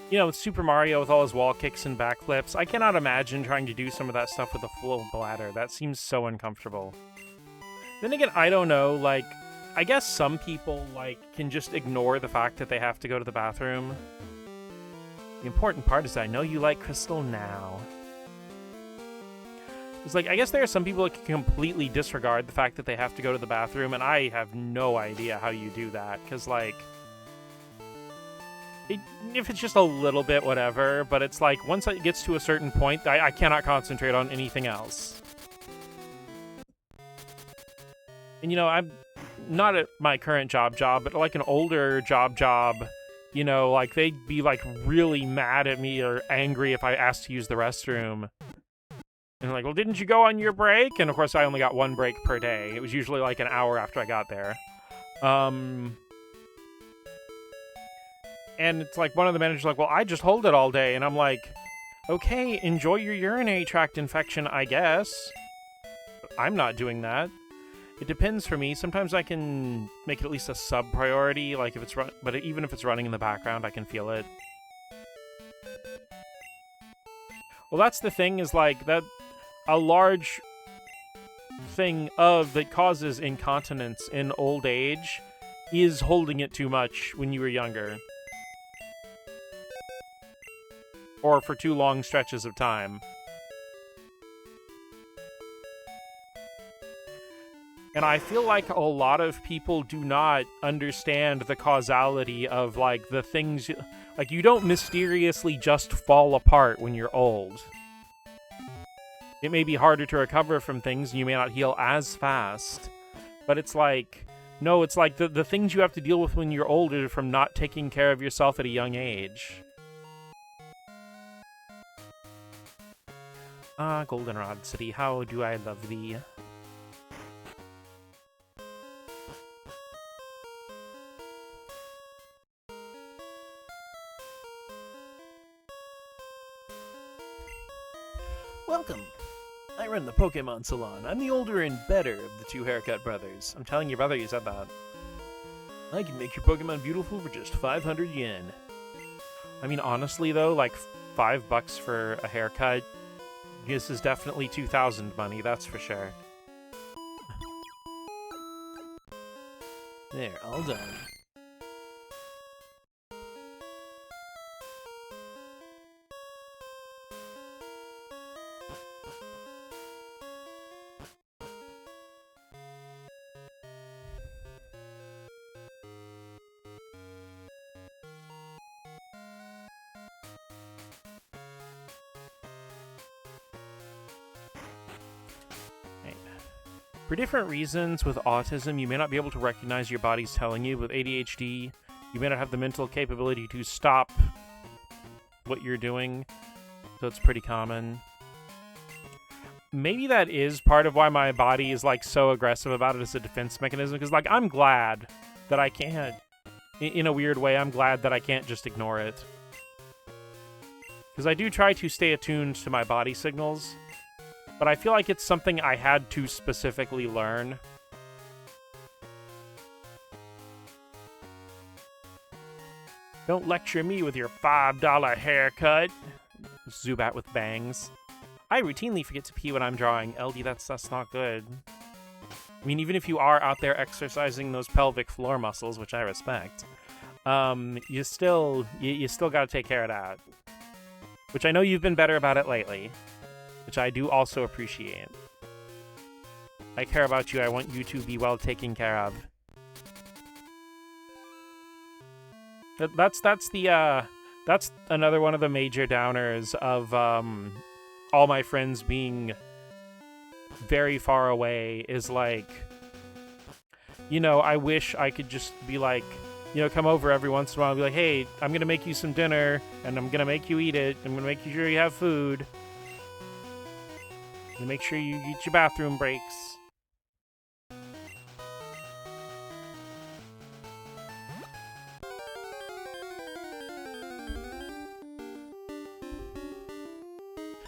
You know, with Super Mario with all his wall kicks and backflips, I cannot imagine trying to do some of that stuff with a full bladder. That seems so uncomfortable. Then again, I don't know, like, I guess some people, like, can just ignore the fact that they have to go to the bathroom. The important part is I know you like crystal now. It's like, I guess there are some people that can completely disregard the fact that they have to go to the bathroom, and I have no idea how you do that, because, like... if it's just a little bit, whatever, but it's like, once it gets to a certain point, I cannot concentrate on anything else. And, you know, I'm not at my current job, but like an older job, you know, like, they'd be, like, really mad at me or angry if I asked to use the restroom. And like, well, didn't you go on your break? And, of course, I only got one break per day. It was usually, like, an hour after I got there. And it's like, one of the managers like, well, I just hold it all day. And I'm like, okay, enjoy your urinary tract infection, I guess. I'm not doing that. It depends for me. Sometimes I can make it at least a sub-priority, like if it's but even if it's running in the background, I can feel it. Well, that's the thing, is like, that a large thing that causes incontinence in old age is holding it too much when you were younger. Or for too long stretches of time. And I feel like a lot of people do not understand the causality of, like, the things... Like, you don't mysteriously just fall apart when you're old. It may be harder to recover from things, and you may not heal as fast. But it's like... No, it's like the things you have to deal with when you're older from not taking care of yourself at a young age. Ah, Goldenrod City, how do I love thee? Welcome! I run the Pokemon Salon. I'm the older and better of the two haircut brothers. I'm telling your brother you said that. I can make your Pokemon beautiful for just 500 yen. I mean, honestly though, like, $5 for a haircut, this is definitely 2,000 money, that's for sure. There, all done. For different reasons, with autism, you may not be able to recognize your body's telling you. With ADHD, you may not have the mental capability to stop what you're doing, so it's pretty common. Maybe that is part of why my body is, like, so aggressive about it as a defense mechanism, because, like, I'm glad that I can't, in a weird way, I'm glad that I can't just ignore it. Because I do try to stay attuned to my body signals, but I feel like it's something I had to specifically learn. Don't lecture me with your $5 haircut. Zubat with bangs. I routinely forget to pee when I'm drawing. LD, that's not good. I mean, even if you are out there exercising those pelvic floor muscles, which I respect, you still gotta take care of that. Which I know you've been better about it lately. Which I do also appreciate. I care about you. I want you to be well taken care of. That's another one of the major downers of all my friends being very far away, is like, you know, I wish I could just be like, you know, come over every once in a while and be like, hey, I'm gonna make you some dinner and I'm gonna make you eat it. I'm gonna make sure you have food. And make sure you get your bathroom breaks.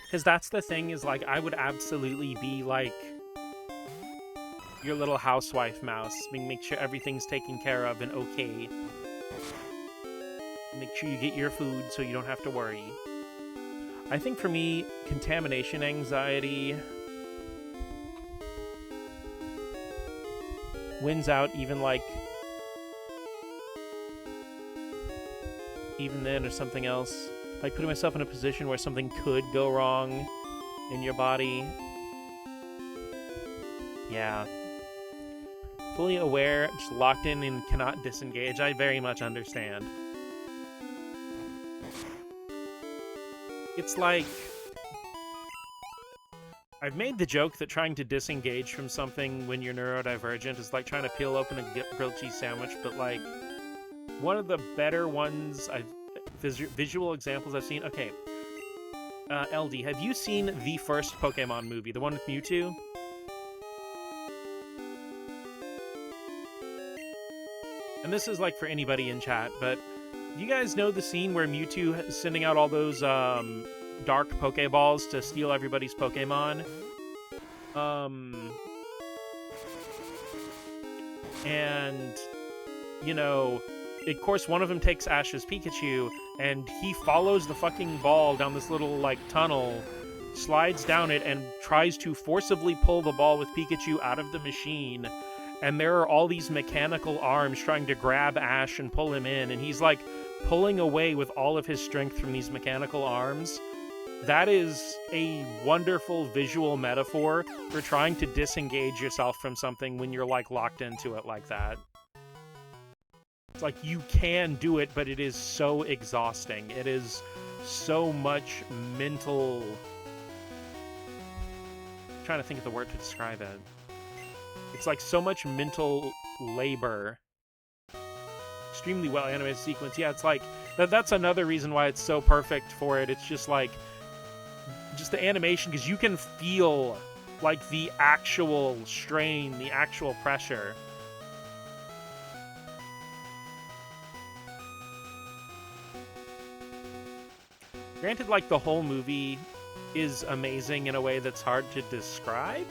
Because that's the thing, is like, I would absolutely be like your little housewife mouse. Make sure everything's taken care of and okay. Make sure you get your food so you don't have to worry. I think for me, contamination anxiety wins out, even then, or something else. Like putting myself in a position where something could go wrong in your body. Yeah. Fully aware, just locked in and cannot disengage. I very much understand. It's like, I've made the joke that trying to disengage from something when you're neurodivergent is like trying to peel open a grilled cheese sandwich, but like, one of the better ones visual examples I've seen. Okay, LD, have you seen the first Pokemon movie, the one with Mewtwo? And this is like for anybody in chat, but do you guys know the scene where Mewtwo is sending out all those dark Pokeballs to steal everybody's Pokemon? And, you know, of course, one of them takes Ash's Pikachu, and he follows the fucking ball down this little, like, tunnel, slides down it, and tries to forcibly pull the ball with Pikachu out of the machine. And there are all these mechanical arms trying to grab Ash and pull him in, and he's, like, pulling away with all of his strength from these mechanical arms. That is a wonderful visual metaphor for trying to disengage yourself from something when you're, like, locked into it like that. It's like, you can do it, but it is so exhausting. It is so much mental... I'm trying to think of the word to describe it. It's like so much mental labor. Extremely well animated sequence. Yeah, it's like, that's another reason why it's so perfect for it. It's just like, just the animation, because you can feel like the actual strain, the actual pressure. Granted, like, the whole movie is amazing in a way that's hard to describe.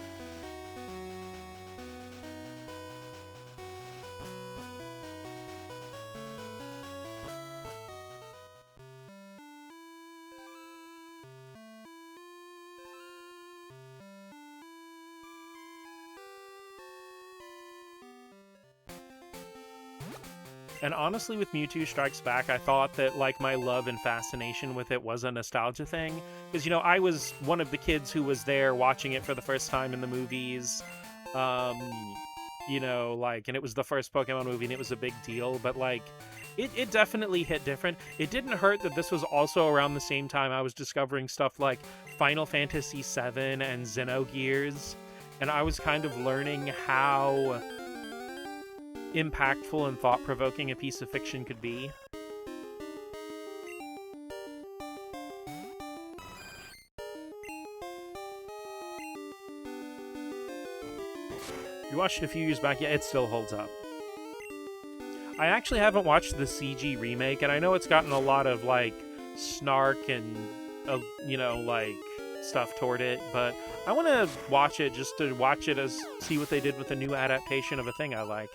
And honestly, with Mewtwo Strikes Back, I thought that, like, my love and fascination with it was a nostalgia thing. Because, you know, I was one of the kids who was there watching it for the first time in the movies. You know, like, and it was the first Pokemon movie, and it was a big deal. But, like, it definitely hit different. It didn't hurt that this was also around the same time I was discovering stuff like Final Fantasy VII and Xenogears. And I was kind of learning how impactful and thought-provoking a piece of fiction could be. You watched it a few years back, yeah, it still holds up. I actually haven't watched the CG remake, and I know it's gotten a lot of, like, snark and, you know, like, stuff toward it, but I want to watch it just to watch it as see what they did with a new adaptation of a thing I like.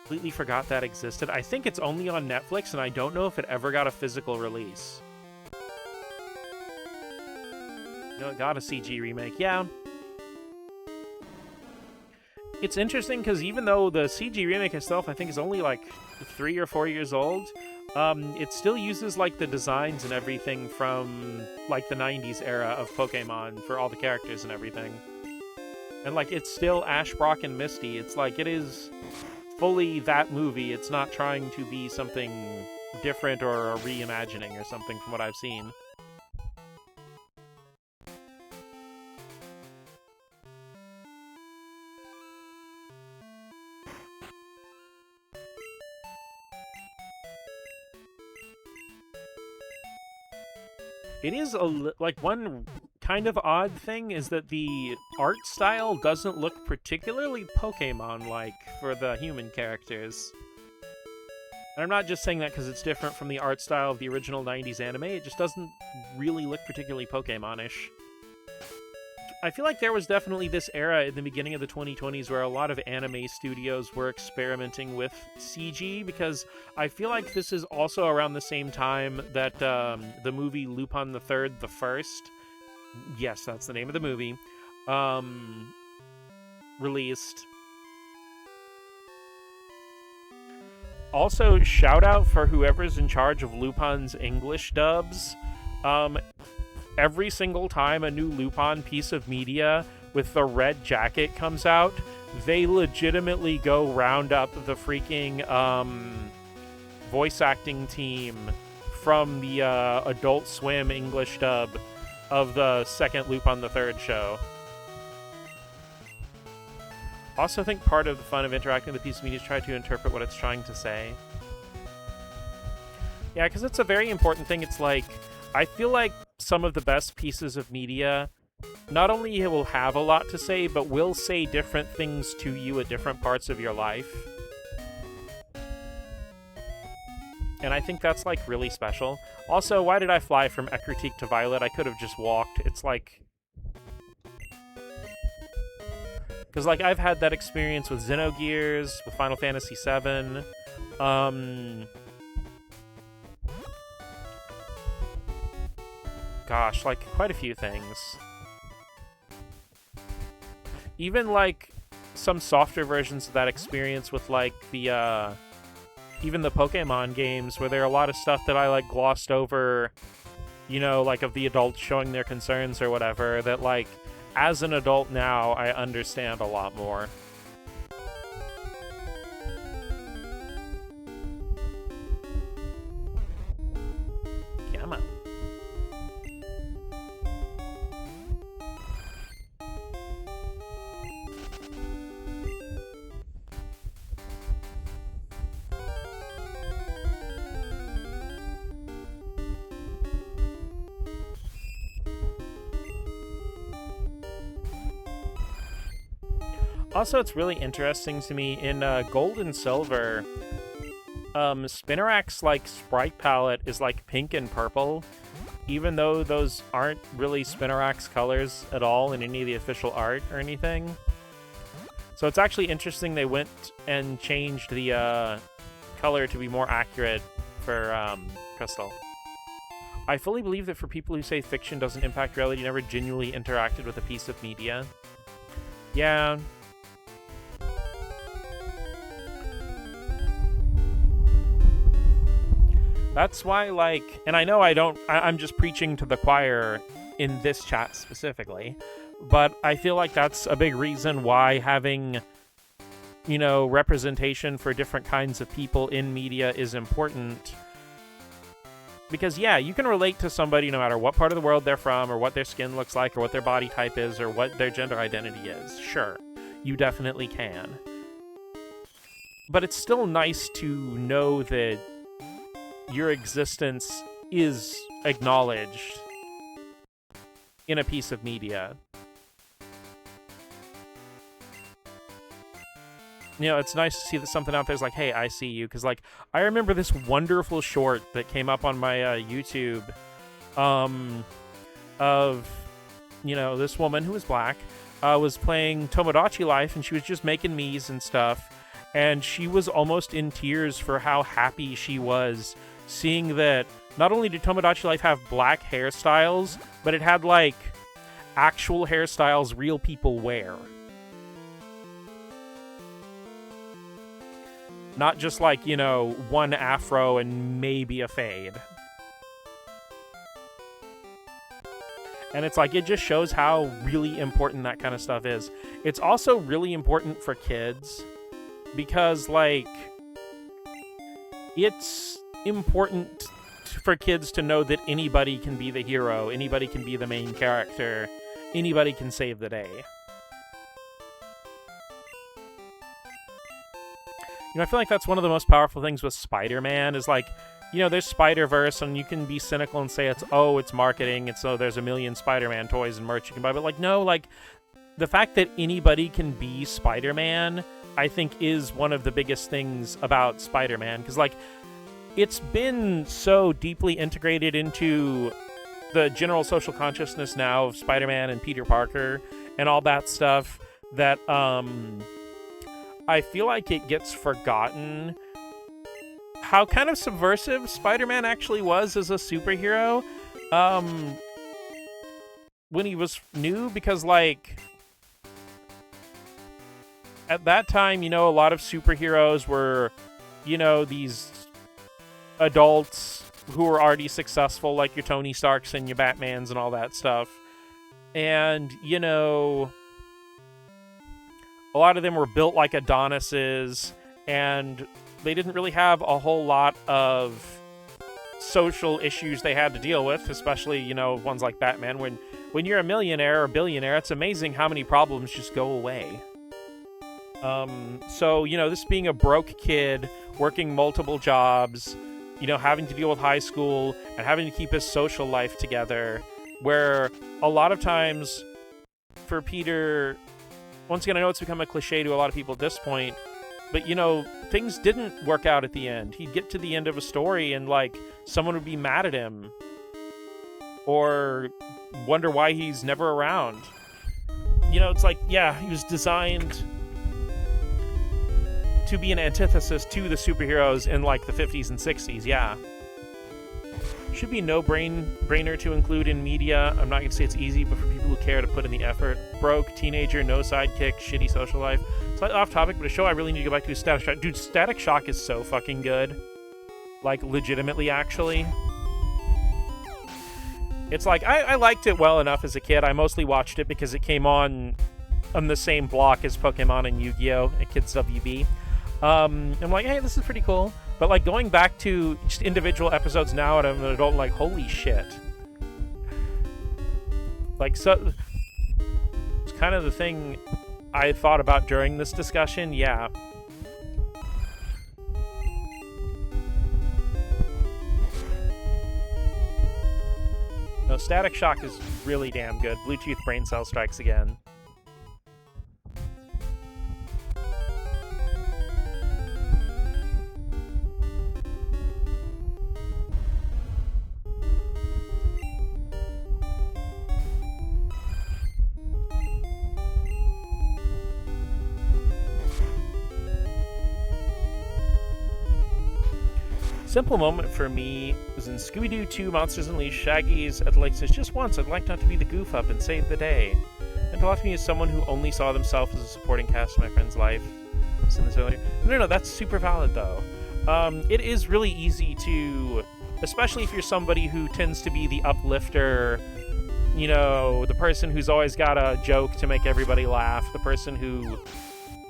Completely forgot that existed. I think it's only on Netflix, and I don't know if it ever got a physical release. No, it got a CG remake, yeah. It's interesting, because even though the CG remake itself, I think, is only, like, 3 or 4 years old, it still uses, like, the designs and everything from, like, the 90s era of Pokemon for all the characters and everything. And, like, it's still Ash, Brock, and Misty. It's like, it is fully that movie. It's not trying to be something different or a reimagining or something from what I've seen. It is like one kind of odd thing is that the art style doesn't look particularly Pokemon-like for the human characters. And I'm not just saying that because it's different from the art style of the original 90s anime, it just doesn't really look particularly Pokemon-ish. I feel like there was definitely this era in the beginning of the 2020s where a lot of anime studios were experimenting with CG, because I feel like this is also around the same time that the movie Lupin the Third, the First, yes, that's the name of the movie, released. Also, shout out for whoever's in charge of Lupin's English dubs. Every single time a new Lupin piece of media with the red jacket comes out, they legitimately go round up the freaking voice acting team from the Adult Swim English dub of the second Lupin the Third show. Also, I think part of the fun of interacting with the piece of media is try to interpret what it's trying to say. Yeah, because it's a very important thing. It's like, I feel like some of the best pieces of media not only will have a lot to say, but will say different things to you at different parts of your life. And I think that's, like, really special. Also, why did I fly from Ekritique to Violet? I could have just walked. It's like... Because, like, I've had that experience with Xenogears, with Final Fantasy VII, gosh, like, quite a few things. Even, like, some softer versions of that experience with, like, the, even the Pokemon games, where there are a lot of stuff that I, like, glossed over, you know, like, of the adults showing their concerns or whatever, that, like, as an adult now, I understand a lot more. Come on. Also, it's really interesting to me, in Gold and Silver, Spinarak's, like, sprite palette is, like, pink and purple, even though those aren't really Spinarak's colors at all in any of the official art or anything. So it's actually interesting they went and changed the color to be more accurate for Crystal. I fully believe that for people who say fiction doesn't impact reality, never genuinely interacted with a piece of media. Yeah. That's why, like, and I know I'm just preaching to the choir in this chat specifically, but I feel like that's a big reason why having, you know, representation for different kinds of people in media is important. Because, yeah, you can relate to somebody no matter what part of the world they're from, or what their skin looks like, or what their body type is, or what their gender identity is. Sure, you definitely can. But it's still nice to know that your existence is acknowledged in a piece of media. You know, it's nice to see that something out there's like, hey, I see you. Because, like, I remember this wonderful short that came up on my YouTube of, you know, this woman who was black was playing Tomodachi Life, and she was just making me's and stuff. And she was almost in tears for how happy she was seeing that not only did Tomodachi Life have black hairstyles, but it had, like, actual hairstyles real people wear. Not just, like, you know, one afro and maybe a fade. And it's like, it just shows how really important that kind of stuff is. It's also really important for kids because, like, it's important for kids to know that anybody can be the hero, anybody can be the main character, anybody can save the day. You know, I feel like that's one of the most powerful things with Spider-Man is, like, you know, there's Spider-Verse, and you can be cynical and say it's marketing, it's there's a million Spider-Man toys and merch you can buy, but like, no, like, the fact that anybody can be Spider-Man, I think, is one of the biggest things about Spider-Man, because, like, it's been so deeply integrated into the general social consciousness now of Spider-Man and Peter Parker and all that stuff that I feel like it gets forgotten how kind of subversive Spider-Man actually was as a superhero when he was new, because, like, at that time, you know, a lot of superheroes were, you know, these adults who were already successful, like your Tony Starks and your Batmans and all that stuff. And, you know, a lot of them were built like Adonises, and they didn't really have a whole lot of social issues they had to deal with, especially, you know, ones like Batman. When you're a millionaire or billionaire, it's amazing how many problems just go away. So, you know, this being a broke kid, working multiple jobs, you know, having to deal with high school, and having to keep his social life together, where a lot of times for Peter, once again, I know it's become a cliche to a lot of people at this point, but, you know, things didn't work out at the end. He'd get to the end of a story and, like, someone would be mad at him or wonder why he's never around. You know, it's like, yeah, he was designed to be an antithesis to the superheroes in, like, the 50s and 60s, yeah. Should be no-brainer to include in media. I'm not going to say it's easy, but for people who care to put in the effort. Broke, teenager, no sidekick, shitty social life. Slightly off topic, but a show I really need to go back to is Static Shock. Dude, Static Shock is so fucking good. Like, legitimately, actually. It's like, I liked it well enough as a kid. I mostly watched it because it came on the same block as Pokemon and Yu-Gi-Oh! At Kids WB. I'm like, hey, this is pretty cool. But, like, going back to just individual episodes now and I'm an adult, like, holy shit. Like, so... It's kind of the thing I thought about during this discussion, yeah. No, Static Shock is really damn good. Bluetooth brain cell strikes again. Simple moment for me was in Scooby-Doo 2 Monsters Unleashed. Shaggy's at the lake says, just once, I'd like not to be the goof up and save the day. And to me as someone who only saw themselves as a supporting cast of my friend's life. I said this earlier. No, that's super valid, though. It is really easy to, especially if you're somebody who tends to be the uplifter, you know, the person who's always got a joke to make everybody laugh, the person who,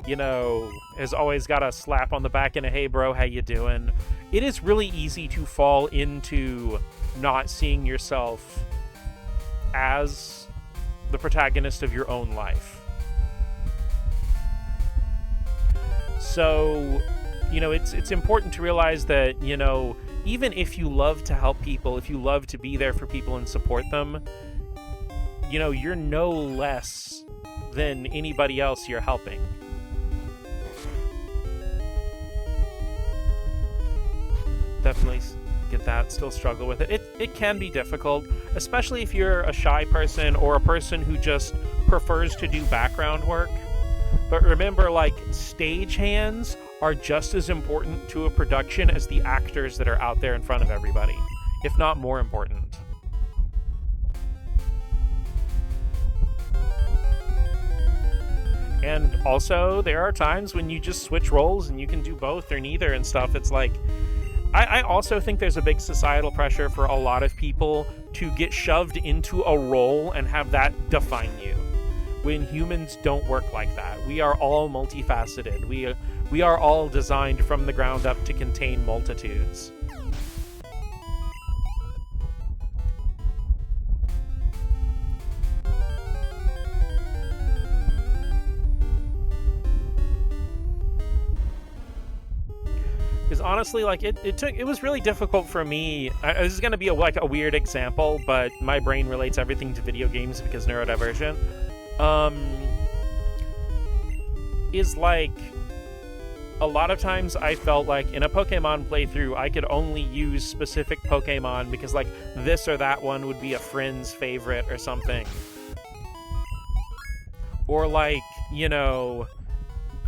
you know, has always got a slap on the back and a, hey, bro, how you doing? It is really easy to fall into not seeing yourself as the protagonist of your own life. So, you know, it's important to realize that, you know, even if you love to help people, if you love to be there for people and support them, you know, you're no less than anybody else you're helping. Definitely get that, still struggle with it. It can be difficult, especially if you're a shy person or a person who just prefers to do background work. But remember, like, stagehands are just as important to a production as the actors that are out there in front of everybody, if not more important. And also, there are times when you just switch roles and you can do both or neither and stuff. It's like, I also think there's a big societal pressure for a lot of people to get shoved into a role and have that define you, when humans don't work like that. We are all multifaceted. We are all designed from the ground up to contain multitudes. Is honestly, like, it was really difficult for me. This is gonna be like a weird example, but my brain relates everything to video games because neurodivergent. Is like, a lot of times I felt like in a Pokemon playthrough, I could only use specific Pokemon because, like, this or that one would be a friend's favorite or something. Or, like, you know,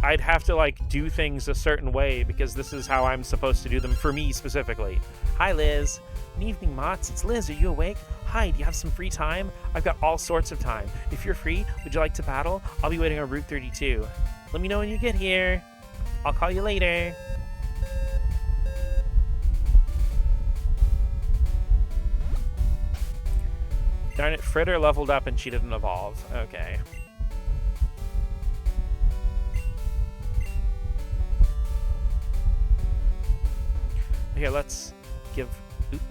I'd have to, like, do things a certain way because this is how I'm supposed to do them for me specifically. Hi, Liz. Good evening, Mots. It's Liz. Are you awake? Hi, do you have some free time? I've got all sorts of time. If you're free, would you like to battle? I'll be waiting on Route 32. Let me know when you get here. I'll call you later. Darn it, Fritter leveled up and she didn't evolve. Okay. Here, let's give... Oop.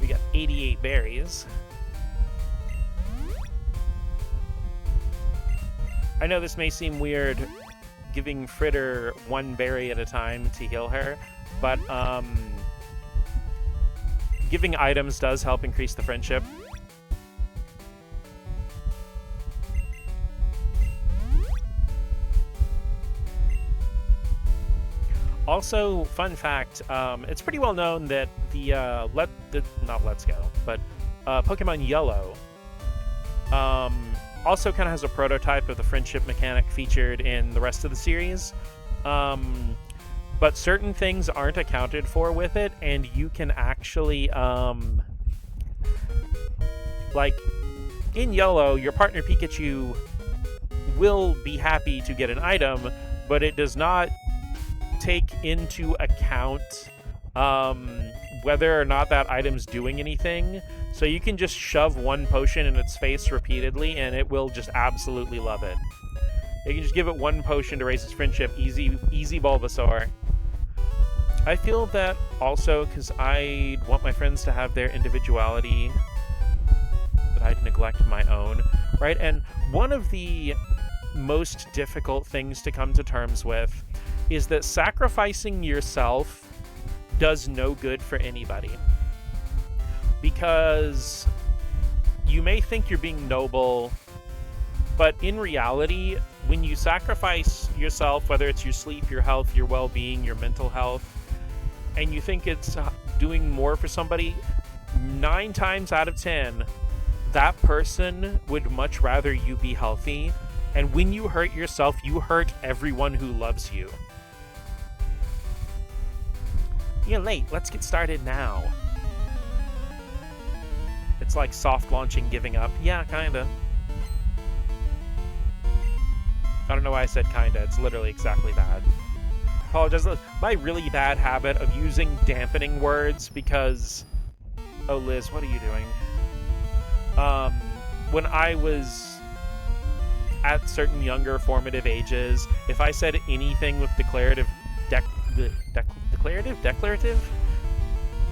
We got 88 berries. I know this may seem weird, giving Fritter one berry at a time to heal her, but giving items does help increase the friendship. Also, fun fact, it's pretty well known that Pokemon Yellow also kind of has a prototype of the friendship mechanic featured in the rest of the series. But certain things aren't accounted for with it, and you can actually, like, in Yellow, your partner Pikachu will be happy to get an item, but it does not take into account whether or not that item's doing anything. So you can just shove one potion in its face repeatedly, and it will just absolutely love it. You can just give it one potion to raise its friendship. Easy Bulbasaur. I feel that also because I want my friends to have their individuality, that I'd neglect my own, right? And one of the most difficult things to come to terms with is that sacrificing yourself does no good for anybody. Because you may think you're being noble, but in reality, when you sacrifice yourself, whether it's your sleep, your health, your well-being, your mental health, and you think it's doing more for somebody, 9 times out of 10, that person would much rather you be healthy. And when you hurt yourself, you hurt everyone who loves you. You're late. Let's get started now. It's like soft launching giving up. Yeah, kinda. I don't know why I said kinda. It's literally exactly that. Apologize. My really bad habit of using dampening words because... Oh, Liz, what are you doing? When I was at certain younger formative ages, if I said anything with declarative... Declarative?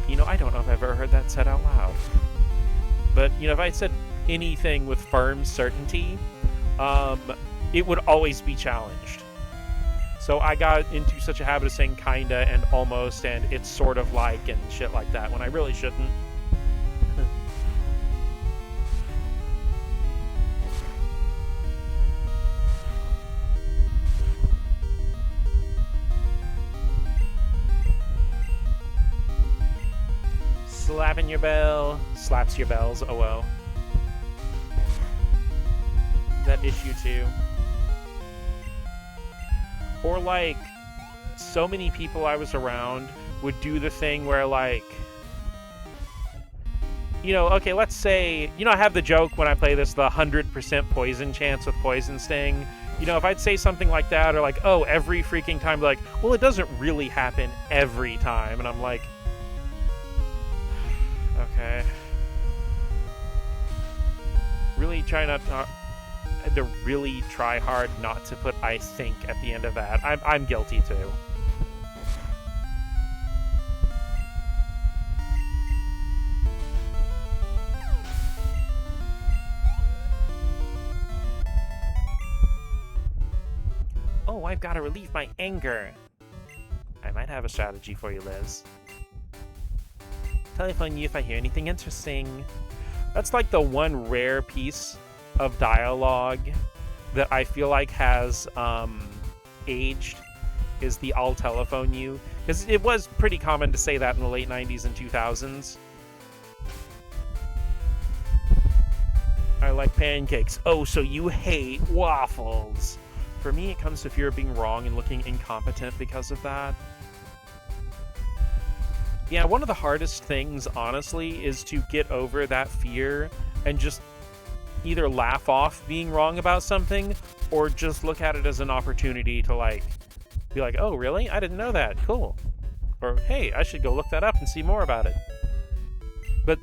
You know, I don't know if I've ever heard that said out loud. But, you know, if I said anything with firm certainty, it would always be challenged. So I got into such a habit of saying kinda and almost and it's sort of like and shit like that when I really shouldn't. Slapping your bell. Slaps your bells. Oh well. That issue too. Or like, so many people I was around would do the thing where like, you know, okay, let's say, you know, I have the joke when I play this, the 100% poison chance with Poison Sting. You know, if I'd say something like that, or like, oh, every freaking time, like, well, it doesn't really happen every time. And I'm like, okay. Really try not to... I had to really try hard not to put I think at the end of that. I'm guilty too. I've got to relieve my anger. I might have a strategy for you, Liz. Telephone you if I hear anything interesting. That's like the one rare piece of dialogue that I feel like has aged, is the I'll telephone you. Because it was pretty common to say that in the late 90s and 2000s. I like pancakes. Oh, so you hate waffles. For me, it comes to fear of being wrong and looking incompetent because of that. Yeah, one of the hardest things, honestly, is to get over that fear and just either laugh off being wrong about something or just look at it as an opportunity to, like, be like, oh, really? I didn't know that. Cool. Or, hey, I should go look that up and see more about it. But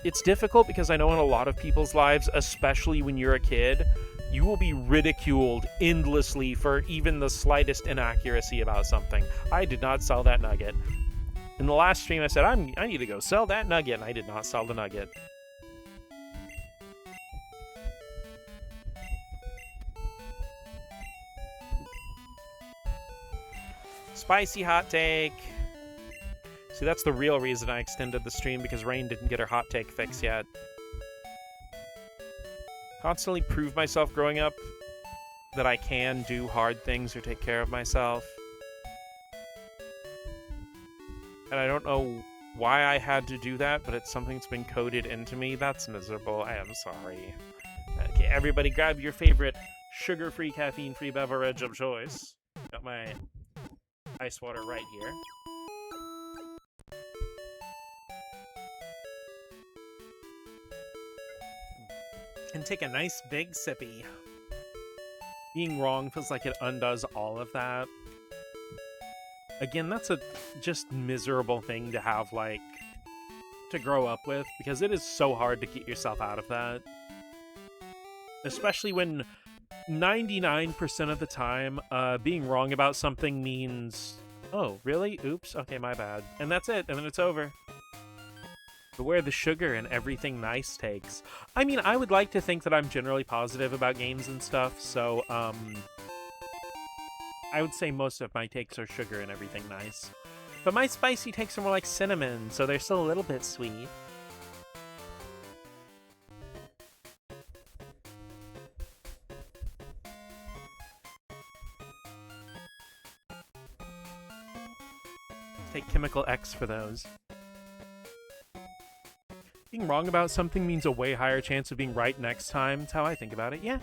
it's difficult because I know in a lot of people's lives, especially when you're a kid, you will be ridiculed endlessly for even the slightest inaccuracy about something. I did not sell that nugget. In the last stream, I said, I need to go sell that nugget, and I did not sell the nugget. Spicy hot take. See, that's the real reason I extended the stream, because Rain didn't get her hot take fix yet. Constantly prove myself growing up that I can do hard things or take care of myself. And I don't know why I had to do that, but it's something that's been coded into me. That's miserable. I am sorry. Okay, everybody grab your favorite sugar-free, caffeine-free beverage of choice. Got my ice water right here. And take a nice big sippy. Being wrong feels like it undoes all of that. Again, that's a just miserable thing to have, like, to grow up with, because it is so hard to get yourself out of that. Especially when 99% of the time, being wrong about something means, oh, really? Oops, okay, my bad. And that's it, and then it's over. But where the sugar and everything nice takes. I mean, I would like to think that I'm generally positive about games and stuff, so, I would say most of my takes are sugar and everything nice. But my spicy takes are more like cinnamon, so they're still a little bit sweet. Take Chemical X for those. Being wrong about something means a way higher chance of being right next time. That's how I think about it, yeah.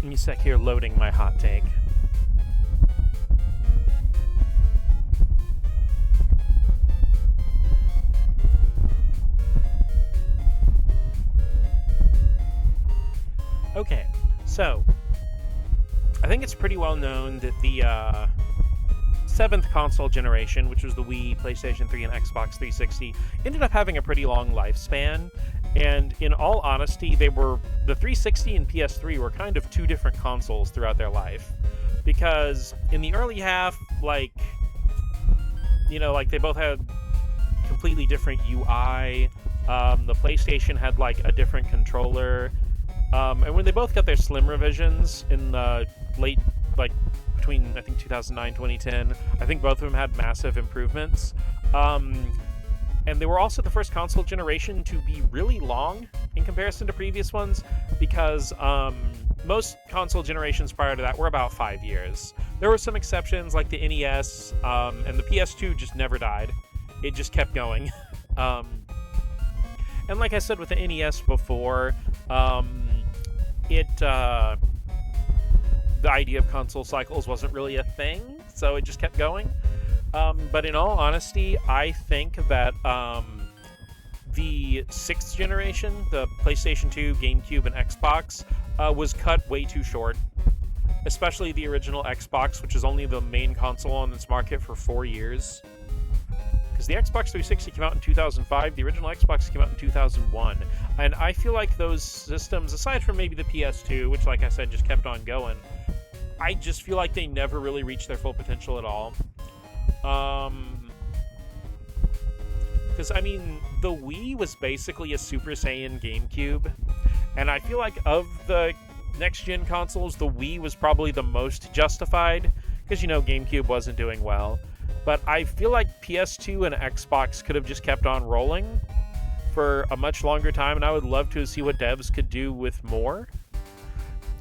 Give me a sec here, loading my hot take. Okay, so I think it's pretty well known that the 7th console generation, which was the Wii, PlayStation 3, and Xbox 360, ended up having a pretty long lifespan. And in all honesty, the 360 and PS3 were kind of two different consoles throughout their life. Because in the early half, like, you know, like, they both had completely different UI. The PlayStation had, like, a different controller. And when they both got their slim revisions in the late, like, between, I think, 2009, 2010, I think both of them had massive improvements. And they were also the first console generation to be really long in comparison to previous ones, because most console generations prior to that were about 5 years. There were some exceptions, like the NES, and the PS2 just never died. It just kept going. And like I said with the NES before, the idea of console cycles wasn't really a thing, so it just kept going. But in all honesty, I think that the 6th generation, the PlayStation 2, GameCube, and Xbox, was cut way too short. Especially the original Xbox, which is only the main console on its market for 4 years. Because the Xbox 360 came out in 2005, the original Xbox came out in 2001. And I feel like those systems, aside from maybe the PS2, which, like I said, just kept on going, I just feel like they never really reached their full potential at all. Because, I mean, the Wii was basically a Super Saiyan GameCube. And I feel like of the next-gen consoles, the Wii was probably the most justified. Because, you know, GameCube wasn't doing well. But I feel like PS2 and Xbox could have just kept on rolling for a much longer time. And I would love to see what devs could do with more.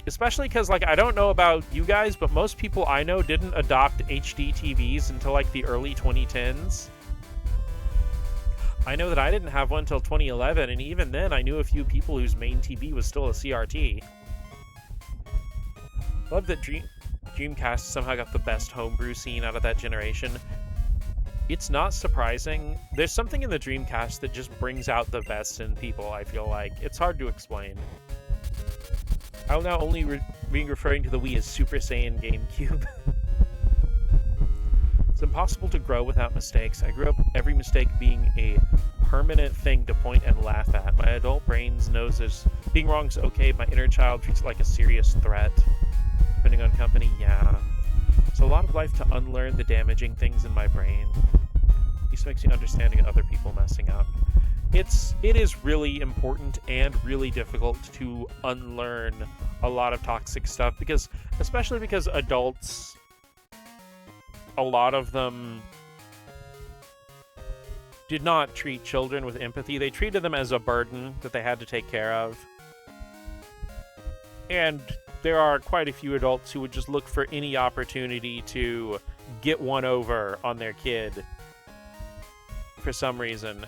Especially because, like, I don't know about you guys, but most people I know didn't adopt HD TVs until, like, the early 2010s. I know that I didn't have one until 2011, and even then I knew a few people whose main TV was still a CRT. Love that Dreamcast somehow got the best homebrew scene out of that generation. It's not surprising. There's something in the Dreamcast that just brings out the best in people, I feel like. It's hard to explain. I'll now only be referring to the Wii as Super Saiyan GameCube. It's impossible to grow without mistakes. I grew up every mistake being a permanent thing to point and laugh at. My adult brain knows being wrong is okay. My inner child treats it like a serious threat. Depending on company, yeah. It's a lot of life to unlearn the damaging things in my brain. This makes me understanding of other people messing up. It is really important and really difficult to unlearn a lot of toxic stuff, because especially because adults, a lot of them did not treat children with empathy. They treated them as a burden that they had to take care of. And there are quite a few adults who would just look for any opportunity to get one over on their kid for some reason.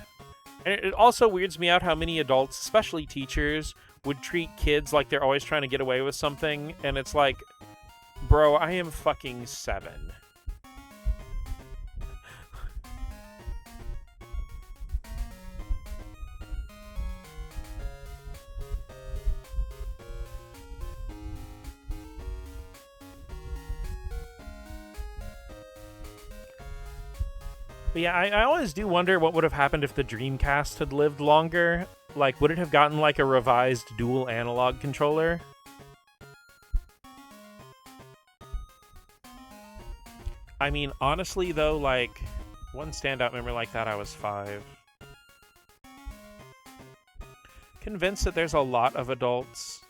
And it also weirds me out how many adults, especially teachers, would treat kids like they're always trying to get away with something. And it's like, bro, I am fucking 7. But yeah, I always do wonder what would have happened if the Dreamcast had lived longer. Like, would it have gotten, like, a revised dual analog controller? I mean, honestly, though, like, one standout memory like that, I was 5. Convinced that there's a lot of adults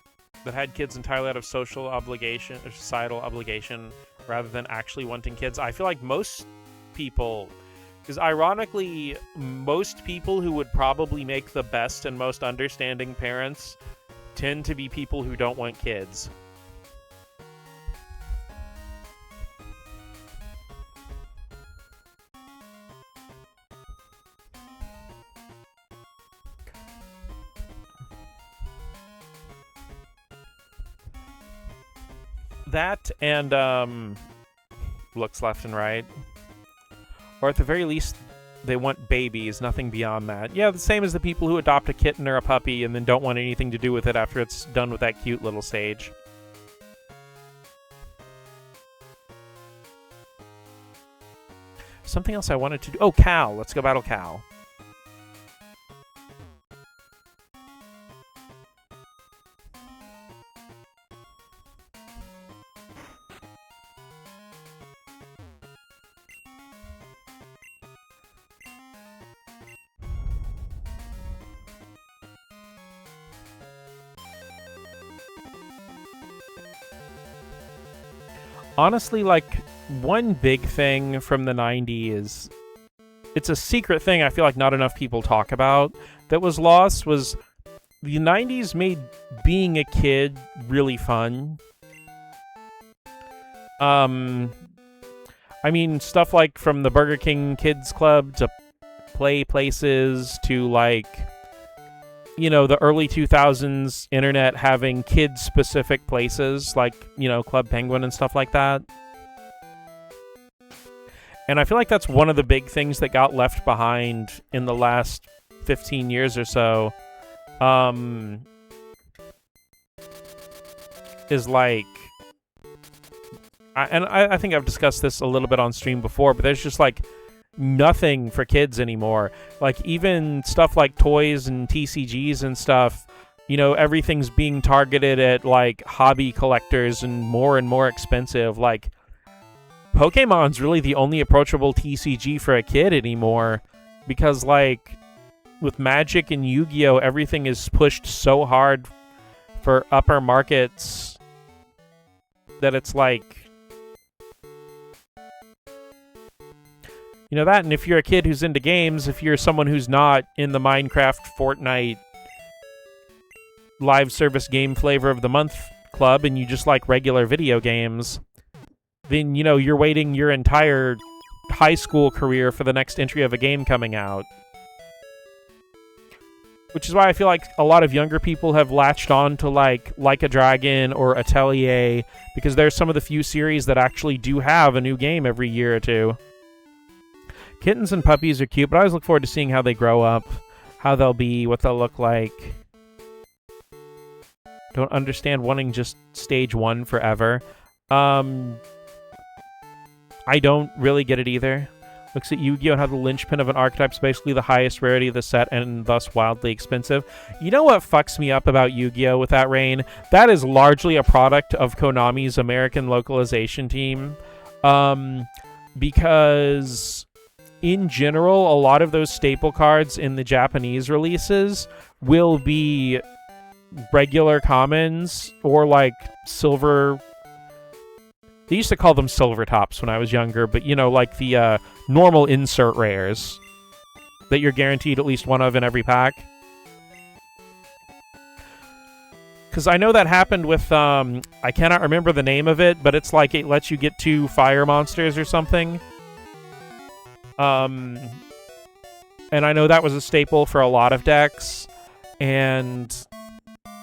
that had kids entirely out of social obligation, or societal obligation, rather than actually wanting kids. I feel like most people... Because ironically, most people who would probably make the best and most understanding parents tend to be people who don't want kids. That and looks left and right. Or at the very least, they want babies, nothing beyond that. Yeah, the same as the people who adopt a kitten or a puppy and then don't want anything to do with it after it's done with that cute little stage. Something else I wanted to do... Oh, Cal. Let's go battle Cal. Honestly, like, one big thing from the 90s, it's a secret thing I feel like not enough people talk about, that was lost, was the 90s made being a kid really fun. I mean, stuff like from the Burger King Kids Club to play places to, like, you know, the early 2000s internet having kid-specific places like, you know, Club Penguin and stuff like that. And I feel like that's one of the big things that got left behind in the last 15 years or so. Is like... I think I've discussed this a little bit on stream before, but there's just, like, nothing for kids anymore. Like, even stuff like toys and TCGs and stuff, you know, everything's being targeted at, like, hobby collectors and more expensive. Like, Pokemon's really the only approachable TCG for a kid anymore. Because, like, with Magic and Yu-Gi-Oh, everything is pushed so hard for upper markets that it's like... You know that, and if you're a kid who's into games, if you're someone who's not in the Minecraft, Fortnite, live service game flavor of the month club, and you just like regular video games, then, you know, you're waiting your entire high school career for the next entry of a game coming out. Which is why I feel like a lot of younger people have latched on to like a Dragon or Atelier, because there's some of the few series that actually do have a new game every year or two. Kittens and puppies are cute, but I always look forward to seeing how they grow up, how they'll be, what they'll look like. Don't understand wanting just stage 1 forever. I don't really get it either. Looks at Yu-Gi-Oh! And how the linchpin of an archetype is basically the highest rarity of the set and thus wildly expensive. You know what fucks me up about Yu-Gi-Oh! With that, Rain? That is largely a product of Konami's American localization team. Because... in general, a lot of those staple cards in the Japanese releases will be regular commons or like silver. They used to call them silver tops when I was younger, but you know, like the normal insert rares that you're guaranteed at least one of in every pack. Because I know that happened with, I cannot remember the name of it, but it's like it lets you get 2 fire monsters or something. And I know that was a staple for a lot of decks, and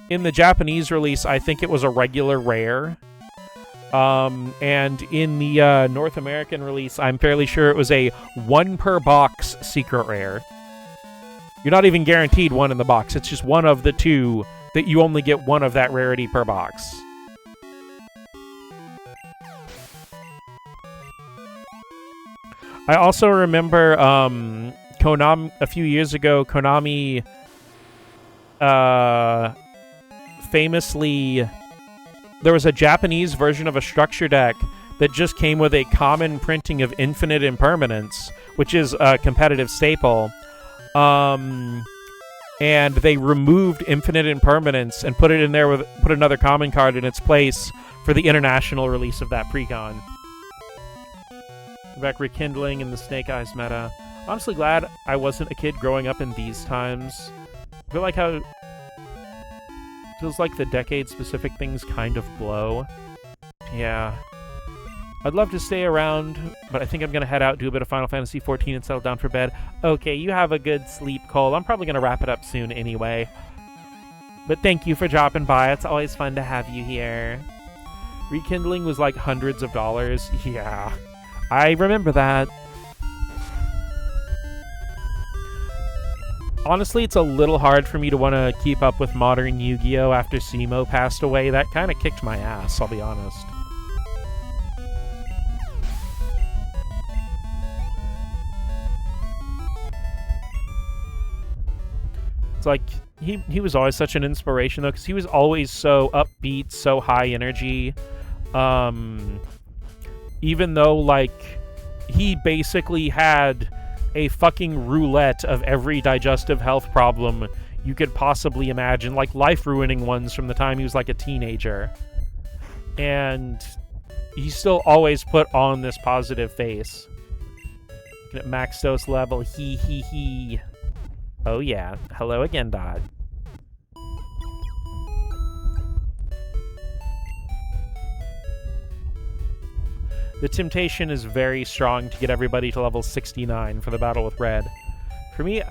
in the Japanese release, I think it was a regular rare, and in the North American release, I'm fairly sure it was a 1 per box secret rare. You're not even guaranteed 1 in the box, it's just one of the 2 that you only get 1 of that rarity per box. I also remember Konami a few years ago. Konami famously, there was a Japanese version of a structure deck that just came with a common printing of Infinite Impermanence, which is a competitive staple. And they removed Infinite Impermanence and put it in there put another common card in its place for the international release of that precon. Back rekindling in the Snake Eyes meta. Honestly glad I wasn't a kid growing up in these times. I feel like how it feels like the decade-specific things kind of blow. Yeah. I'd love to stay around, but I think I'm going to head out, do a bit of Final Fantasy XIV, and settle down for bed. Okay, you have a good sleep, Cole. I'm probably going to wrap it up soon anyway. But thank you for dropping by. It's always fun to have you here. Rekindling was like hundreds of dollars. Yeah. I remember that. Honestly, it's a little hard for me to want to keep up with modern Yu-Gi-Oh! After Simo passed away. That kind of kicked my ass, I'll be honest. It's like, he was always such an inspiration, though, because he was always so upbeat, so high energy. Even though, like, he basically had a fucking roulette of every digestive health problem you could possibly imagine, like life-ruining ones from the time he was, like, a teenager. And he still always put on this positive face. At max dose level, he. Oh yeah, hello again, Dot. The temptation is very strong to get everybody to level 69 for the battle with Red. For me,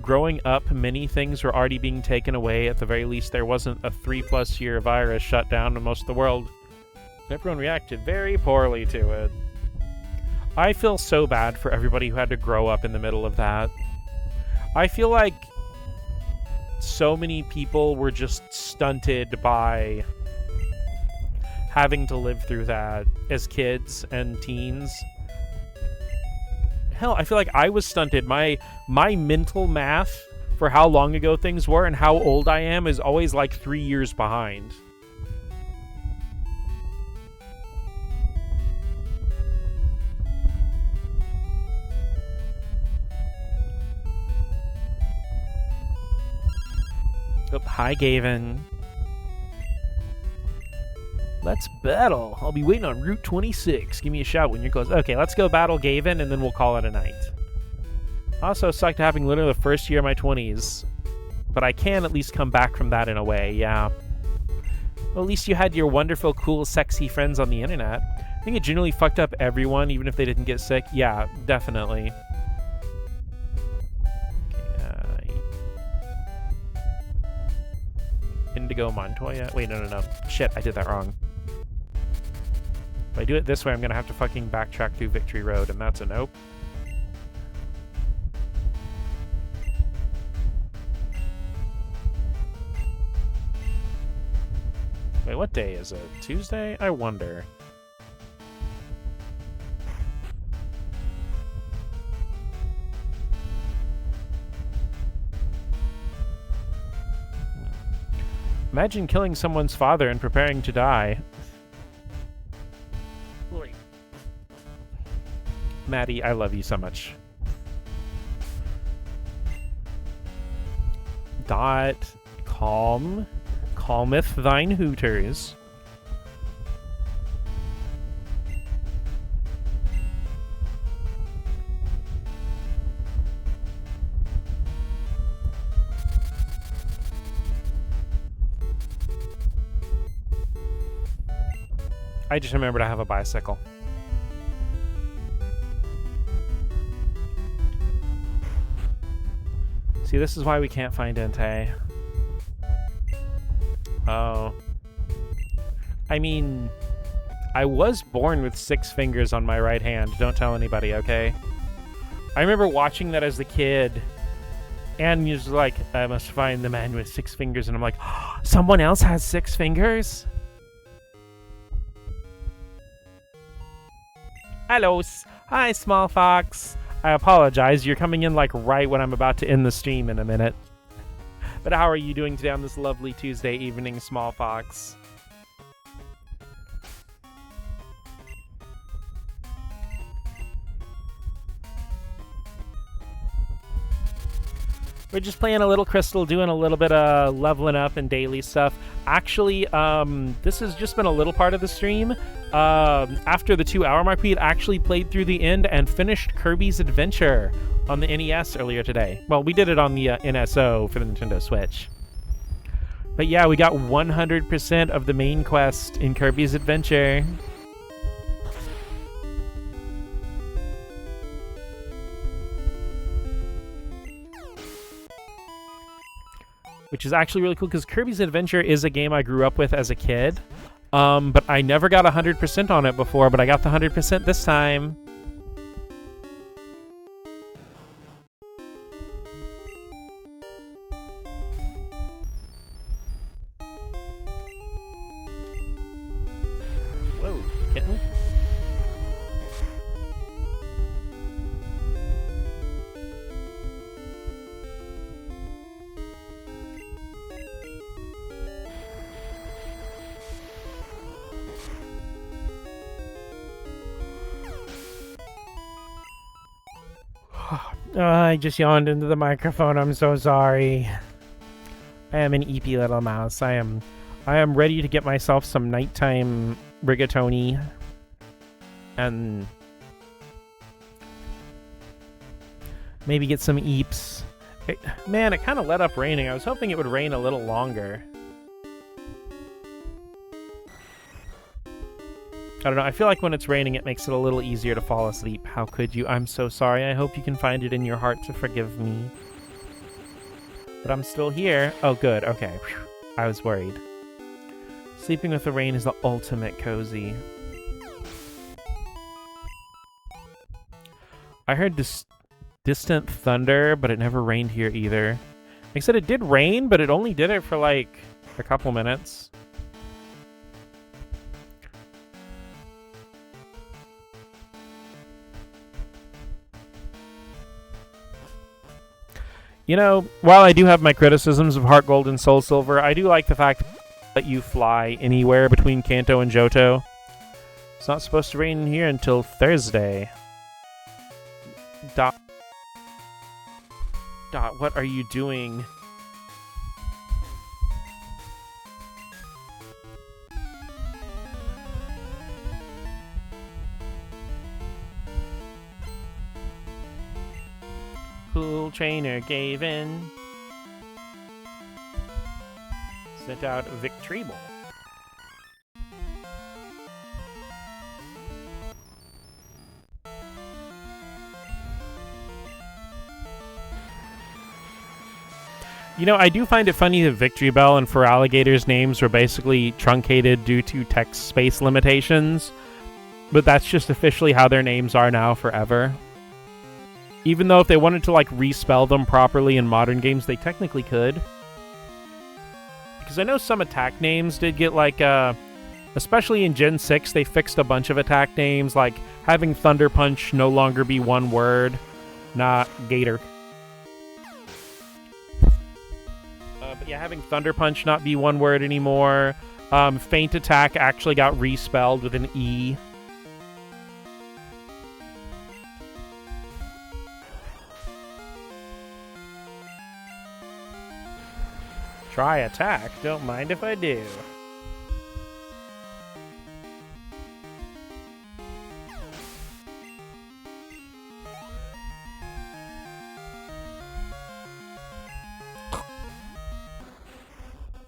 growing up, many things were already being taken away. At the very least, there wasn't a 3+ year virus shut down in most of the world. Everyone reacted very poorly to it. I feel so bad for everybody who had to grow up in the middle of that. I feel like so many people were just stunted by having to live through that as kids and teens. Hell, I feel like I was stunted. My mental math for how long ago things were and how old I am is always like 3 years behind. Oh, hi, Gavin. Let's battle. I'll be waiting on Route 26. Give me a shout when you're close. Okay, let's go battle Gavin, and then we'll call it a night. Also sucked having literally the first year of my 20s. But I can at least come back from that in a way, yeah. Well, at least you had your wonderful, cool, sexy friends on the internet. I think it generally fucked up everyone, even if they didn't get sick. Yeah, definitely. Indigo Montoya. Wait, no. Shit, I did that wrong. If I do it this way, I'm going to have to fucking backtrack through Victory Road, and that's a nope. Wait, what day is it? Tuesday? I wonder. Imagine killing someone's father and preparing to die. Maddie, I love you so much. Dot calm. Calmeth thine hooters. I just remembered I have a bicycle. See, this is why we can't find Entei. Oh. I mean, I was born with 6 fingers on my right hand. Don't tell anybody, okay? I remember watching that as a kid, and he was like, I must find the man with 6 fingers, and I'm like, oh, someone else has 6 fingers? Hello. Hi, Small Fox. I apologize. You're coming in like right when I'm about to end the stream in a minute. But how are you doing today on this lovely Tuesday evening, Small Fox? We're just playing a little Crystal, doing a little bit of leveling up and daily stuff. Actually, this has just been a little part of the stream. After the 2-hour mark, we had actually played through the end and finished Kirby's Adventure on the NES earlier today. Well, we did it on the NSO for the Nintendo Switch. But yeah, we got 100% of the main quest in Kirby's Adventure. Which is actually really cool, because Kirby's Adventure is a game I grew up with as a kid. But I never got 100% on it before, but I got the 100% this time. Whoa, kitten. I just yawned into the microphone. I'm so sorry. I am an eepy little mouse. I am ready to get myself some nighttime rigatoni and maybe get some eeps. Man, it kind of let up raining. I was hoping it would rain a little longer. I don't know, I feel like when it's raining it makes it a little easier to fall asleep. How could you? I'm so sorry. I hope you can find it in your heart to forgive me. But I'm still here. Oh, good. Okay. Whew. I was worried. Sleeping with the rain is the ultimate cozy. I heard this distant thunder, but it never rained here either. Like I said, it did rain, but it only did it for like a couple minutes. You know, while I do have my criticisms of Heart Gold and Soul Silver, I do like the fact that you fly anywhere between Kanto and Johto. It's not supposed to rain here until Thursday. Dot, what are you doing? Cool trainer gave in. Sent out Victory Ball. You know, I do find it funny that Victory Bell and Feraligator's names were basically truncated due to text space limitations, but that's just officially how their names are now forever. Even though if they wanted to, like, respell them properly in modern games, they technically could. Because I know some attack names did get, like, especially in Gen 6, they fixed a bunch of attack names, like having Thunder Punch no longer be one word, not Gator. But yeah, having Thunder Punch not be one word anymore. Feint Attack actually got respelled with an E. Try attack, don't mind if I do.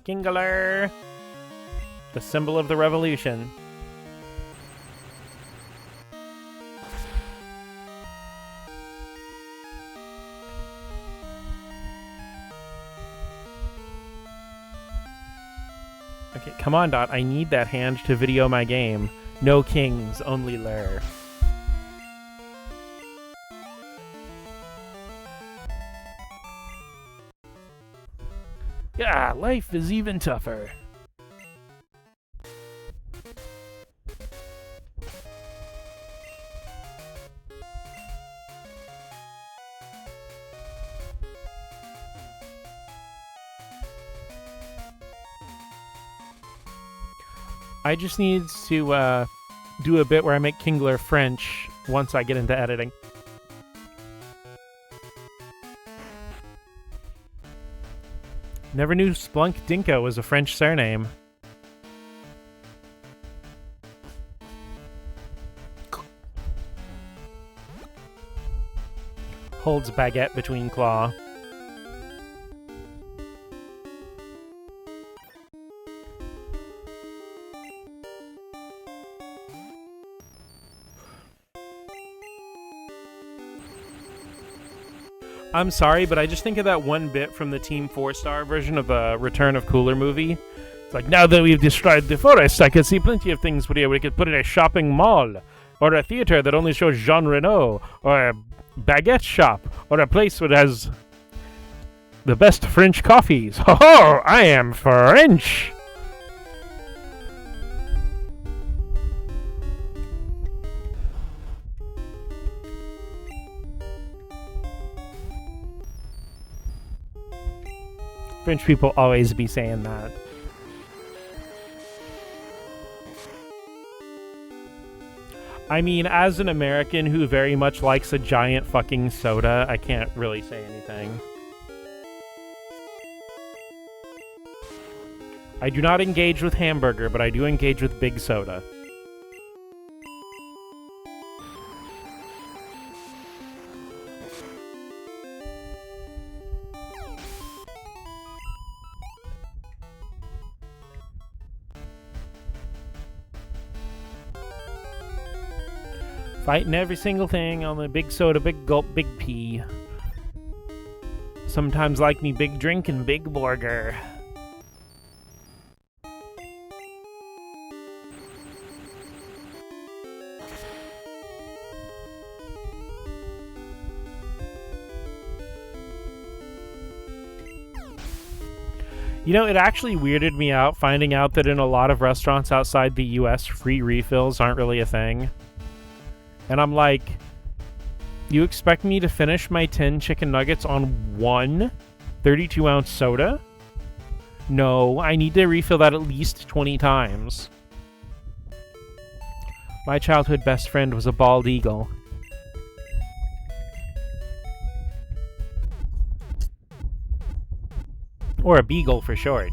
Kingler! The symbol of the revolution. Okay, come on, Dot. I need that hand to video my game. No kings, only lure. Yeah, life is even tougher. I just need to do a bit where I make Kingler French once I get into editing. Never knew Splunk Dinko was a French surname. Holds baguette between claw. I'm sorry, but I just think of that one bit from the Team 4-star version of the Return of Cooler movie. It's like, now that we've destroyed the forest, I can see plenty of things here we could put in a shopping mall, or a theater that only shows Jean Reno, or a baguette shop, or a place that has the best French coffees. Ho ho! I am French! French people always be saying that. I mean, as an American who very much likes a giant fucking soda, I can't really say anything. I do not engage with hamburger, but I do engage with big soda. Fighting every single thing on the big soda, big gulp, big pee. Sometimes like me big drink and big burger. You know, it actually weirded me out finding out that in a lot of restaurants outside the US, free refills aren't really a thing. And I'm like, You expect me to finish my 10 chicken nuggets on one 32-ounce soda? No, I need to refill that at least 20 times. My childhood best friend was a bald eagle. Or a beagle for short.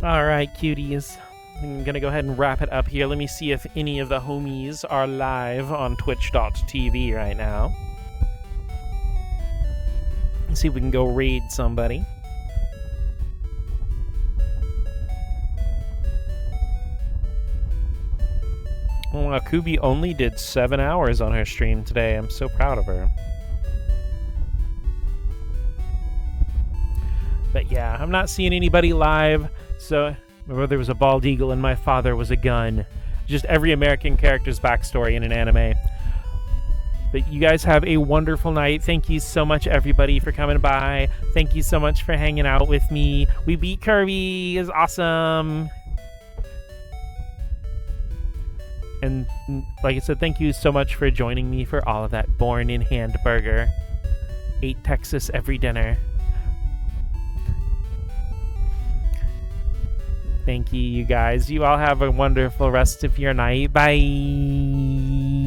Alright, cuties. I'm gonna go ahead and wrap it up here. Let me see if any of the homies are live on twitch.tv right now. Let's see if we can go raid somebody. Well, Kubi only did 7 hours on her stream today. I'm so proud of her. But yeah, I'm not seeing anybody live. So, my brother was a bald eagle and my father was a gun. Just every American character's backstory in an anime. But you guys have a wonderful night. Thank you so much, everybody, for coming by. Thank you so much for hanging out with me. We beat Kirby. It's awesome. And like I said, thank you so much for joining me for all of that born-in-hand burger. Ate Texas every dinner. Thank you, you guys. You all have a wonderful rest of your night. Bye.